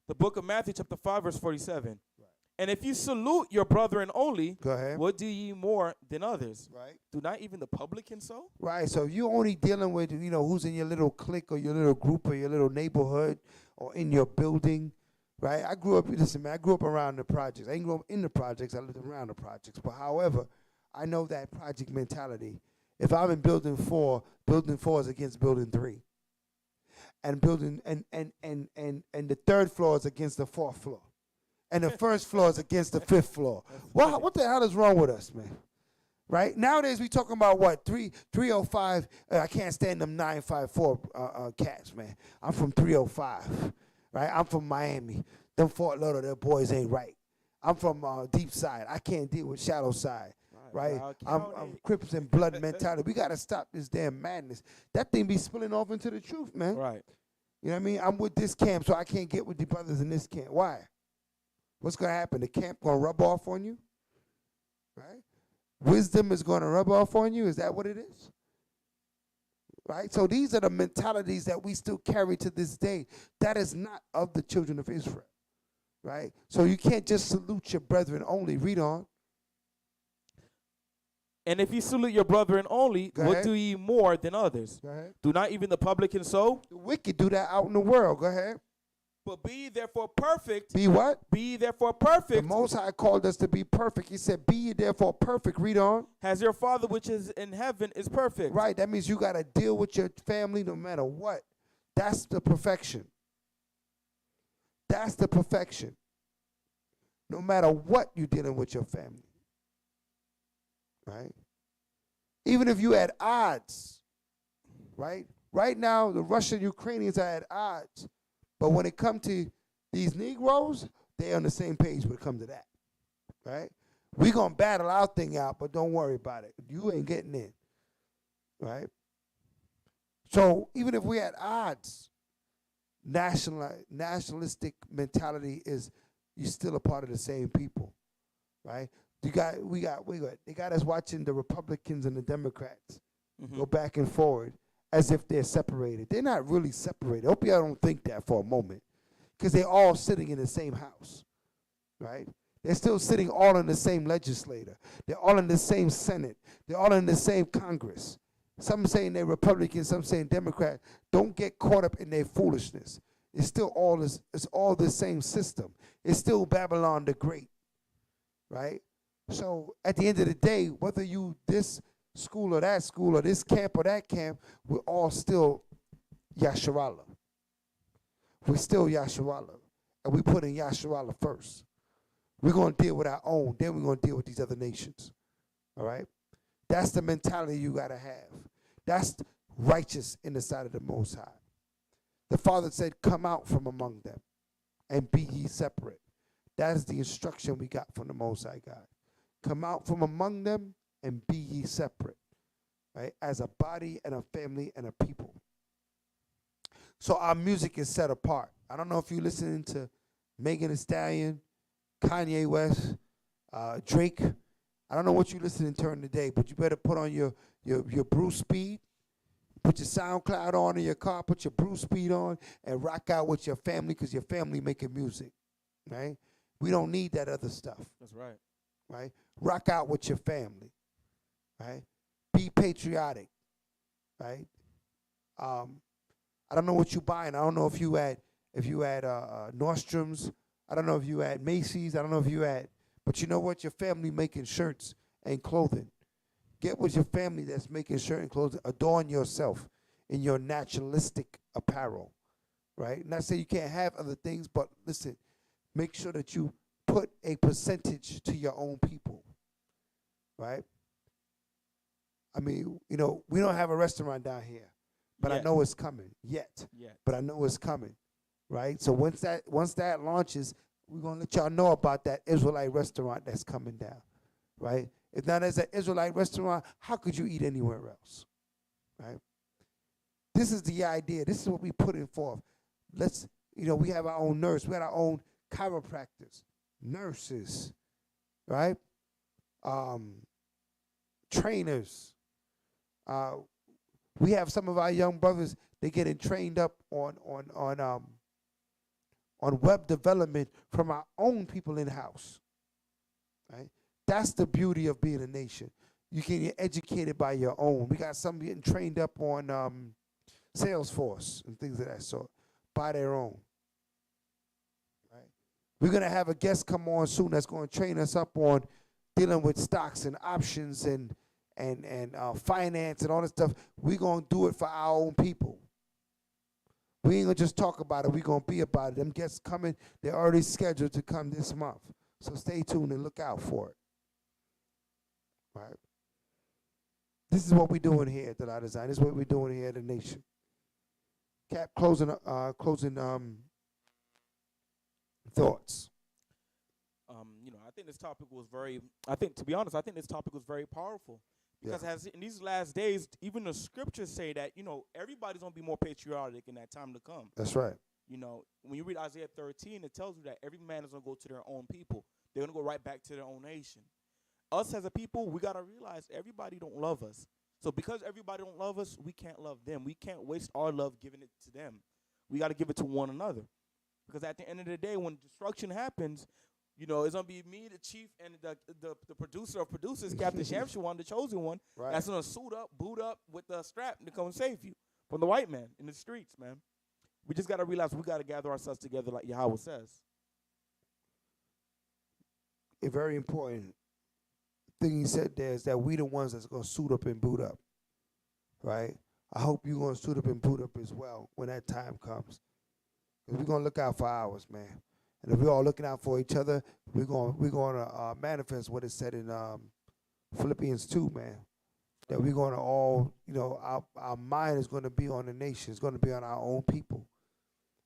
The book of Matthew, chapter 5, verse 47. Right. And if you salute your brethren only, go ahead. What do ye more than others? Right. Do not even the publicans so? Right. So if you're only dealing with, who's in your little clique or your little group or your little neighborhood or in your building, right? I grew up around the projects. I didn't grow up in the projects. I lived around the projects. But however, I know that project mentality. If I'm in building 4 is against building 3. And building and the 3rd floor is against the 4th floor. and the first floor is against the fifth floor. What the hell is wrong with us, man? Right? Nowadays, we talking about what? 305. I can't stand them 954 cats, man. I'm from 305. Right? I'm from Miami. Them Fort Lauderdale boys ain't right. I'm from deep side. I can't deal with shallow side. Right? I'm Crips and blood mentality. We got to stop this damn madness. That thing be spilling off into the truth, man. Right. You know what I mean? I'm with this camp, so I can't get with the brothers in this camp. Why? What's going to happen? The camp going to rub off on you? Right? Wisdom is going to rub off on you? Is that what it is? Right? So these are the mentalities that we still carry to this day. That is not of the children of Israel. Right? So you can't just salute your brethren only. Read on. And if you salute your brethren only, Go what ahead. do ye more than others? Go ahead. Do not even the publicans so? The wicked do that out in the world. Go ahead. But be ye therefore perfect. Be what? Be ye therefore perfect. The Most High called us to be perfect. He said, be ye therefore perfect. Read on. As your Father which is in heaven is perfect. Right. That means you got to deal with your family no matter what. That's the perfection. That's the perfection. No matter what you're dealing with your family. Right? Even if you had odds, right? Right now, the Russian Ukrainians are at odds. But when it comes to these Negroes, they're on the same page when it comes to that. Right? We're going to battle our thing out, but don't worry about it. You ain't getting in. Right? So even if we had odds, nationalistic mentality is you're still a part of the same people. Right? They got us watching the Republicans and the Democrats go back and forward as if they're separated. They're not really separated. I hope y'all don't think that for a moment, because they're all sitting in the same house, right? They're still sitting all in the same legislature. They're all in the same Senate. They're all in the same Congress. Some saying they're Republican, some saying Democrat. Don't get caught up in their foolishness. It's still all this. It's all the same system. It's still Babylon the Great, right? So at the end of the day, whether you this school or that school or this camp or that camp, we're all still Yasharallah. We're still Yasharallah. And we put in Yasharallah first. We're going to deal with our own. Then we're going to deal with these other nations. All right? That's the mentality you got to have. That's righteous in the sight of the Most High. The Father said, come out from among them and be ye separate. That is the instruction we got from the Most High God. Come out from among them and be ye separate, right? As a body and a family and a people. So our music is set apart. I don't know if you're listening to Megan Thee Stallion, Kanye West, Drake. I don't know what you're listening to during the day, but you better put on your Bruce Speed, put your SoundCloud on in your car, put your Bruce Speed on, and rock out with your family because your family making music, right? We don't need that other stuff. That's right. Right? Rock out with your family, right? Be patriotic, right? I don't know what you buying. I don't know if you had Nordstrom's. I don't know if you had Macy's. I don't know if you had, but you know what? Your family making shirts and clothing. Get with your family that's making shirt and clothing. Adorn yourself in your naturalistic apparel, right? Not say you can't have other things, but listen, make sure that you put a percentage to your own people, right? I mean, you know, we don't have a restaurant down here, but I know it's coming yet. But I know it's coming, right? So once that launches, we're gonna let y'all know about that Israelite restaurant that's coming down, right? If not as an Israelite restaurant, how could you eat anywhere else, right? This is the idea. This is what we put in forth. We have our own nurse. We have our own chiropractors, nurses, right? Trainers. We have some of our young brothers, they getting trained up on web development from our own people in-house, right? That's the beauty of being a nation. You can get educated by your own. We got some getting trained up on Salesforce and things of that sort by their own. We're going to have a guest come on soon that's going to train us up on dealing with stocks and options and finance and all this stuff. We're going to do it for our own people. We ain't gonna just talk about it. We gonna be about it. Them guests coming. They're already scheduled to come this month. So stay tuned and look out for it. Right. This is what we're doing here at the Lawya Design. This is what we're doing here at the Nation. Cap, closing thoughts. I think this topic was very. To be honest, I think this topic was very powerful because as in these last days, even the scriptures say that everybody's gonna be more patriotic in that time to come. That's right. When you read Isaiah 13, it tells you that every man is gonna go to their own people. They're gonna go right back to their own nation. Us as a people, we gotta realize everybody don't love us. So because everybody don't love us, we can't love them. We can't waste our love giving it to them. We gotta give it to one another. Because at the end of the day, when destruction happens, it's gonna be me, the chief, and the producer of producers, Captain Shamshawan, the chosen one. Right. That's gonna suit up, boot up with the strap to come and save you from the white man in the streets, man. We just gotta realize we gotta gather ourselves together, like Yahweh says. A very important thing he said there is that we the ones that's gonna suit up and boot up, right? I hope you're gonna suit up and boot up as well when that time comes, because we're gonna look out for ours, man. And if we're all looking out for each other, we're gonna manifest what it said in Philippians 2, man. That we're gonna all, our mind is gonna be on the nation. It's gonna be on our own people,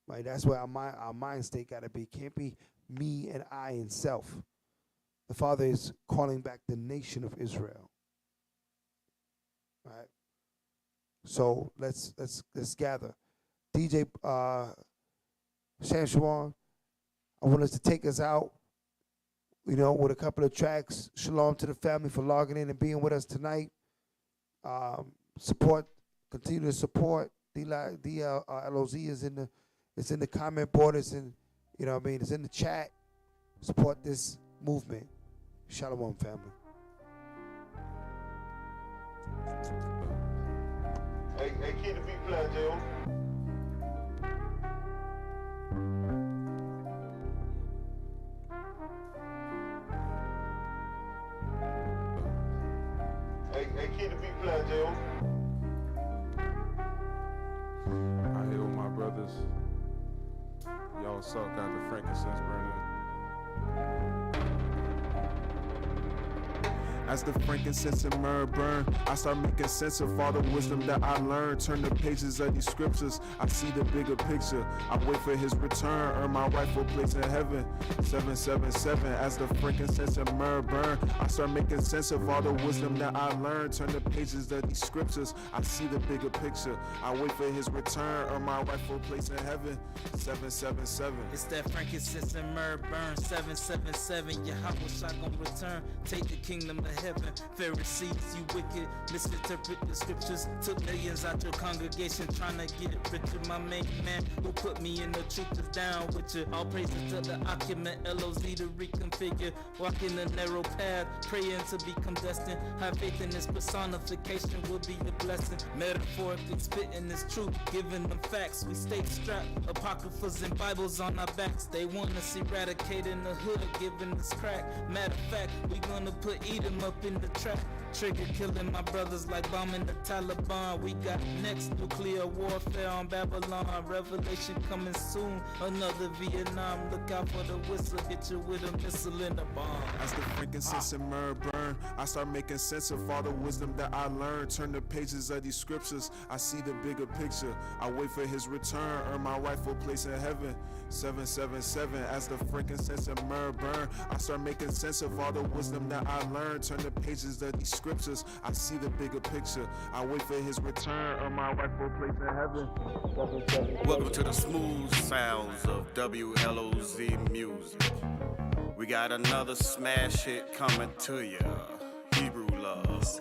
right? That's where our mind state gotta be. Can't be me and I and self. The Father is calling back the nation of Israel, right? So let's gather. DJ Shamshawan, I want us to take us out, with a couple of tracks. Shalom to the family for logging in and being with us tonight. Continue to support. L.O.Z is in the comment board. It's in, it's in the chat. Support this movement. Shalom, family. Hey, kid, the beat playing, Joe. Hey, kid, the beat playing, Joe. I hear with my brothers. Y'all suck, got the frankincense burning. As the frankincense and myrrh burn, I start making sense of all the wisdom that I learned. Turn the pages of these scriptures, I see the bigger picture. I wait for his return, earn my rightful place in heaven. 777, as the frankincense and myrrh burn, I start making sense of all the wisdom that I learned. Turn the pages of these scriptures, I see the bigger picture. I wait for his return, earn my rightful place in heaven. 777. It's that frankincense and myrrh burn. 777, Yahweh shot gon' return. Take the kingdom of heaven. Pharisees, you wicked, misinterpret the scriptures. Took millions out your congregation trying to get it richer. My main man who put me in the truth is down with you. All praises to the occupant, L.O.Z to reconfigure. Walking the narrow path, praying to become destined. Have faith in this personification will be a blessing. Metaphorically spitting this truth, giving them facts. We stay strapped, apocryphas and Bibles on our backs. They want us eradicating the hood, giving us crack. Matter of fact, we gonna put Edom up in the trap. Trigger killing my brothers like bombing the Taliban. We got next nuclear warfare on Babylon. Revelation coming soon, another Vietnam. Look out for the whistle, get you with a missile in the bomb. As the frankincense and myrrh burn, I start making sense of all the wisdom that I learned. Turn the pages of these scriptures, I see the bigger picture. I wait for his return, earn my rightful place in heaven. 777, as the frankincense and myrrh burn, I start making sense of all the wisdom that I learned. Turn the pages of these scriptures, I see the bigger picture. I wait for his return, earn my rightful place in heaven. 777. Welcome to the smooth sounds of WLOZ music. We got another smash hit coming to ya. Hebrew Love.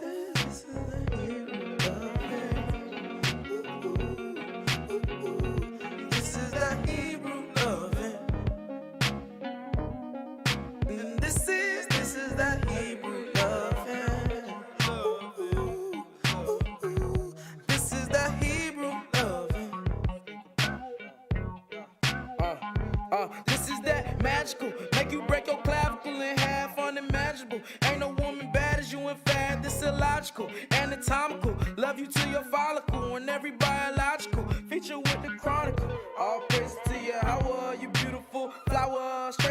This is that magical, make you break your clavicle in half, unimaginable. Ain't no woman bad as you, in fact, this illogical, anatomical. Love you to your follicle and every biological. Feature with the chronicle.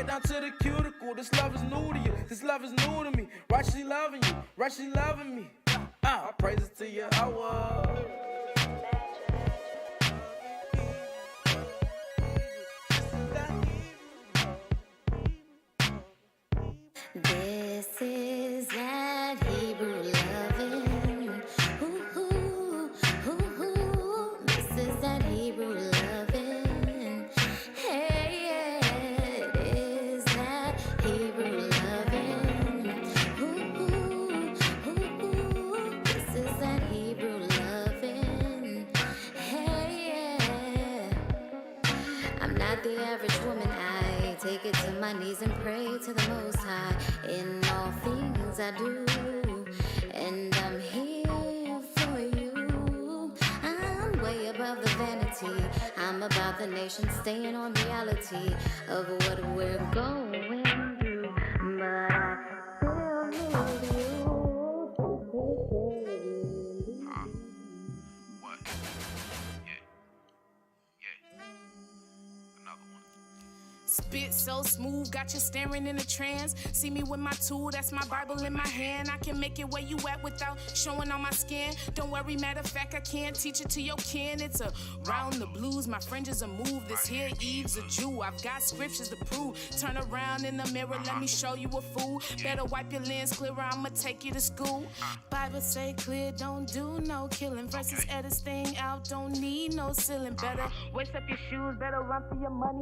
right down to the cuticle. This love is new to you. This love is new to me. Righteously loving you. Righteously loving me. All praises to your hour. This is that Hebrew loving. Ooh, ooh, ooh, ooh. This is that Hebrew loving. Hey, yeah, it is that Hebrew loving. Ooh, ooh, ooh, ooh. This is that Hebrew loving. Hey, yeah. I'm not the average woman. I take it to my knees and pray to the Most High in all things I do, and I'm here for you. I'm way above the vanity. I'm about the nation, staying on reality of what we're going through. But I still need you to take care of you. What? Yeah. Another one. Spit so smooth, got you staring in a trance. See me with my tool, that's my Bible in my hand. I can make it where you at without showing on my skin. Don't worry, matter of fact, I can't teach it to your kin. It's around the blues, my fringes a move. This here Eve's a Jew, I've got scriptures to prove. Turn around in the mirror, let me show you a fool. Better wipe your lens clearer, I'ma take you to school. Bible say clear, don't do no killing. Versus edit this thing out, don't need no ceiling. Better waist up your shoes, better run for your money.